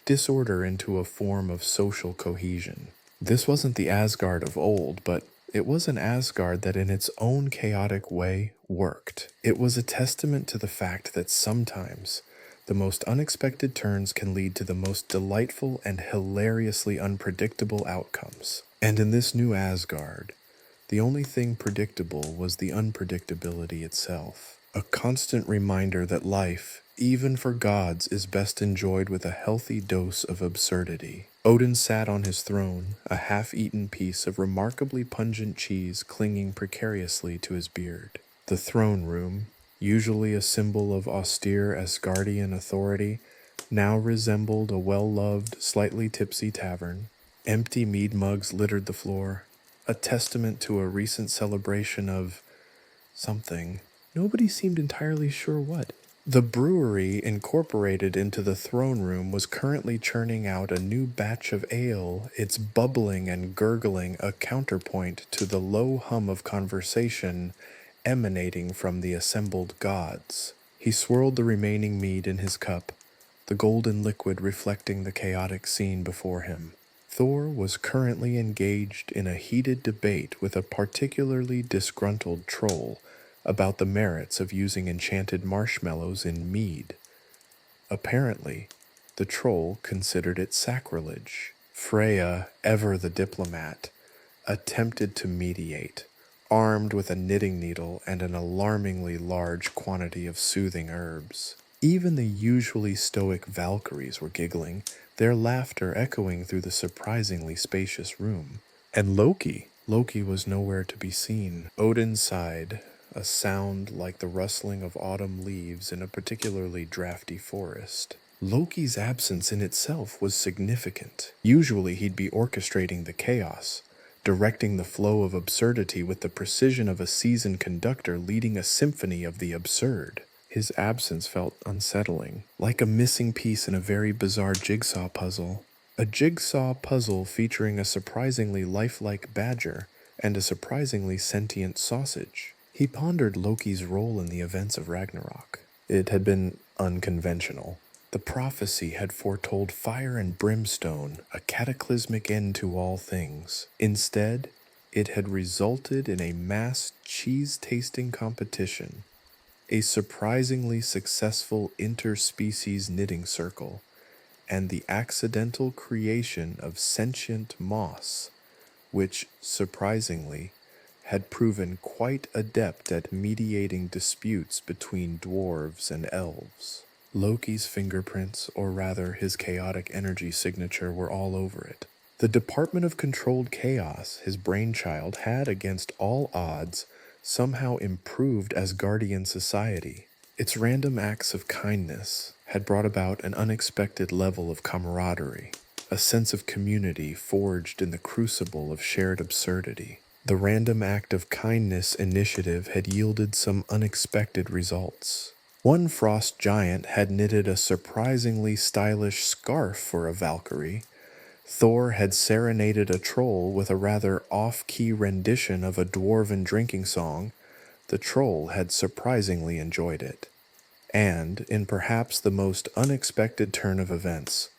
disorder into a form of social cohesion. This wasn't the Asgard of old, but it was an Asgard that in its own chaotic way worked. It was a testament to the fact that sometimes the most unexpected turns can lead to the most delightful and hilariously unpredictable outcomes. And in this new Asgard, the only thing predictable was the unpredictability itself, a constant reminder that life, even for gods, is best enjoyed with a healthy dose of absurdity. Odin sat on his throne, a half-eaten piece of remarkably pungent cheese clinging precariously to his beard. The throne room, usually a symbol of austere Asgardian authority, now resembled a well-loved, slightly tipsy tavern. Empty mead mugs littered the floor, a testament to a recent celebration of something. Nobody seemed entirely sure what. The brewery incorporated into the throne room was currently churning out a new batch of ale, its bubbling and gurgling a counterpoint to the low hum of conversation emanating from the assembled gods. He swirled the remaining mead in his cup, the golden liquid reflecting the chaotic scene before him. Thor was currently engaged in a heated debate with a particularly disgruntled troll about the merits of using enchanted marshmallows in mead. Apparently, the troll considered it sacrilege. Freya, ever the diplomat, attempted to mediate, armed with a knitting needle and an alarmingly large quantity of soothing herbs. Even the usually stoic Valkyries were giggling, their laughter echoing through the surprisingly spacious room. And Loki was nowhere to be seen. Odin sighed, a sound like the rustling of autumn leaves in a particularly drafty forest. Loki's absence in itself was significant. Usually he'd be orchestrating the chaos, directing the flow of absurdity with the precision of a seasoned conductor leading a symphony of the absurd. His absence felt unsettling, like a missing piece in a very bizarre jigsaw puzzle. A jigsaw puzzle featuring a surprisingly lifelike badger and a surprisingly sentient sausage. He pondered Loki's role in the events of Ragnarok. It had been unconventional. The prophecy had foretold fire and brimstone, a cataclysmic end to all things. Instead, it had resulted in a mass cheese-tasting competition, a surprisingly successful interspecies knitting circle, and the accidental creation of sentient moss, which, surprisingly, had proven quite adept at mediating disputes between dwarves and elves. Loki's fingerprints, or rather his chaotic energy signature, were all over it. The Department of Controlled Chaos, his brainchild, had, against all odds, somehow improved Asgardian society. Its random acts of kindness had brought about an unexpected level of camaraderie, a sense of community forged in the crucible of shared absurdity. The random act of kindness initiative had yielded some unexpected results. One frost giant had knitted a surprisingly stylish scarf for a Valkyrie. Thor had serenaded a troll with a rather off-key rendition of a dwarven drinking song. The troll had surprisingly enjoyed it. And, in perhaps the most unexpected turn of events,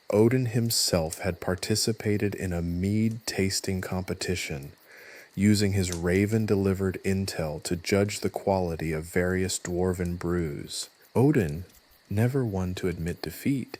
Odin himself had participated in a mead-tasting competition, using his raven-delivered intel to judge the quality of various dwarven brews. Odin, never one to admit defeat,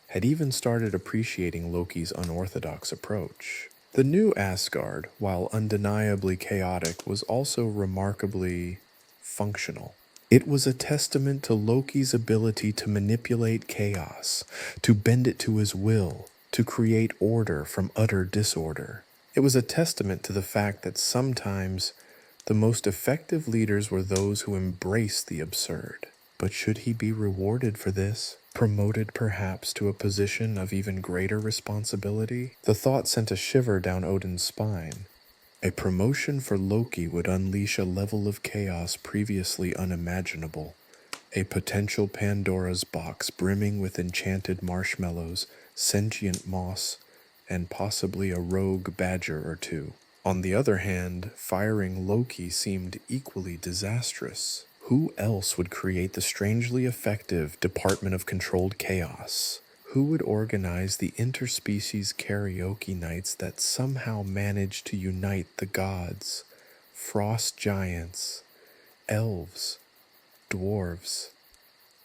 had even started appreciating Loki's unorthodox approach. The new Asgard, while undeniably chaotic, was also remarkably functional. It was a testament to Loki's ability to manipulate chaos, to bend it to his will, to create order from utter disorder. It was a testament to the fact that sometimes the most effective leaders were those who embrace the absurd. But should he be rewarded for this? Promoted perhaps to a position of even greater responsibility? The thought sent a shiver down Odin's spine. A promotion for Loki would unleash a level of chaos previously unimaginable. A potential Pandora's box brimming with enchanted marshmallows, sentient moss, and possibly a rogue badger or two. On the other hand, firing Loki seemed equally disastrous. Who else would create the strangely effective Department of Controlled Chaos? Who would organize the interspecies karaoke nights that somehow managed to unite the gods, frost giants, elves, dwarves,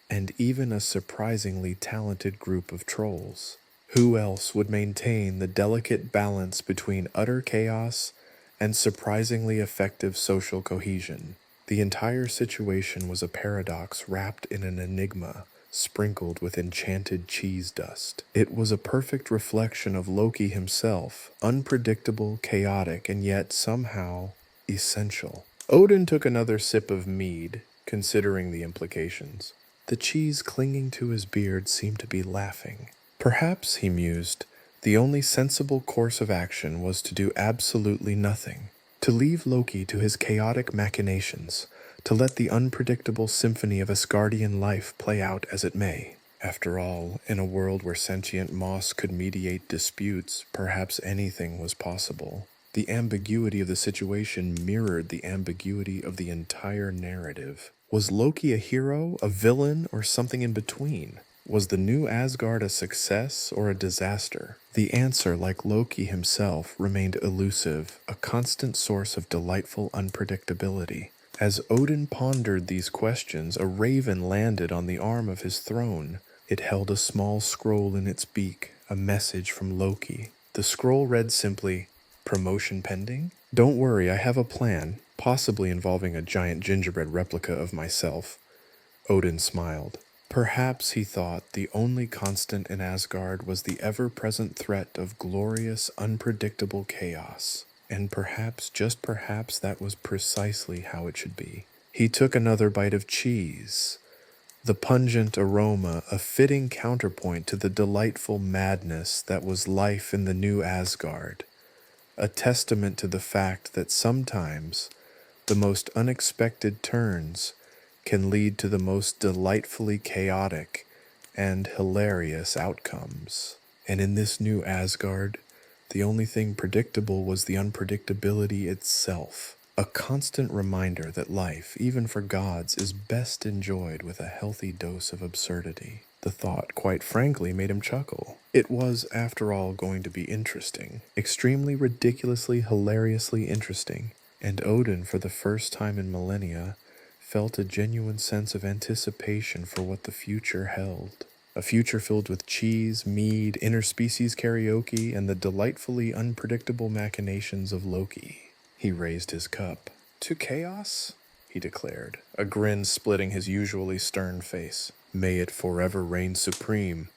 and even a surprisingly talented group of trolls? Who else would maintain the delicate balance between utter chaos and surprisingly effective social cohesion? The entire situation was a paradox wrapped in an enigma, sprinkled with enchanted cheese dust. It was a perfect reflection of Loki himself, unpredictable, chaotic, and yet somehow essential. Odin took another sip of mead, considering the implications. The cheese clinging to his beard seemed to be laughing. Perhaps, he mused, the only sensible course of action was to do absolutely nothing, to leave Loki to his chaotic machinations, to let the unpredictable symphony of Asgardian life play out as it may. After all, in a world where sentient moss could mediate disputes, perhaps anything was possible. The ambiguity of the situation mirrored the ambiguity of the entire narrative. Was Loki a hero, a villain, or something in between? Was the new Asgard a success or a disaster? The answer, like Loki himself, remained elusive, a constant source of delightful unpredictability. As Odin pondered these questions, a raven landed on the arm of his throne. It held a small scroll in its beak, a message from Loki. The scroll read simply, "Promotion pending? Don't worry, I have a plan, possibly involving a giant gingerbread replica of myself." Odin smiled. Perhaps, he thought, the only constant in Asgard was the ever-present threat of glorious, unpredictable chaos. And perhaps, just perhaps, that was precisely how it should be. He took another bite of cheese. The pungent aroma, a fitting counterpoint to the delightful madness that was life in the new Asgard. A testament to the fact that sometimes the most unexpected turns can lead to the most delightfully chaotic and hilarious outcomes. And in this new Asgard, the only thing predictable was the unpredictability itself, a constant reminder that life, even for gods, is best enjoyed with a healthy dose of absurdity. The thought, quite frankly, made him chuckle. It was, after all, going to be interesting, extremely ridiculously, hilariously interesting, and Odin, for the first time in millennia, felt a genuine sense of anticipation for what the future held. A future filled with cheese, mead, interspecies karaoke, and the delightfully unpredictable machinations of Loki. He raised his cup. "To chaos?" he declared, a grin splitting his usually stern face. "May it forever reign supreme."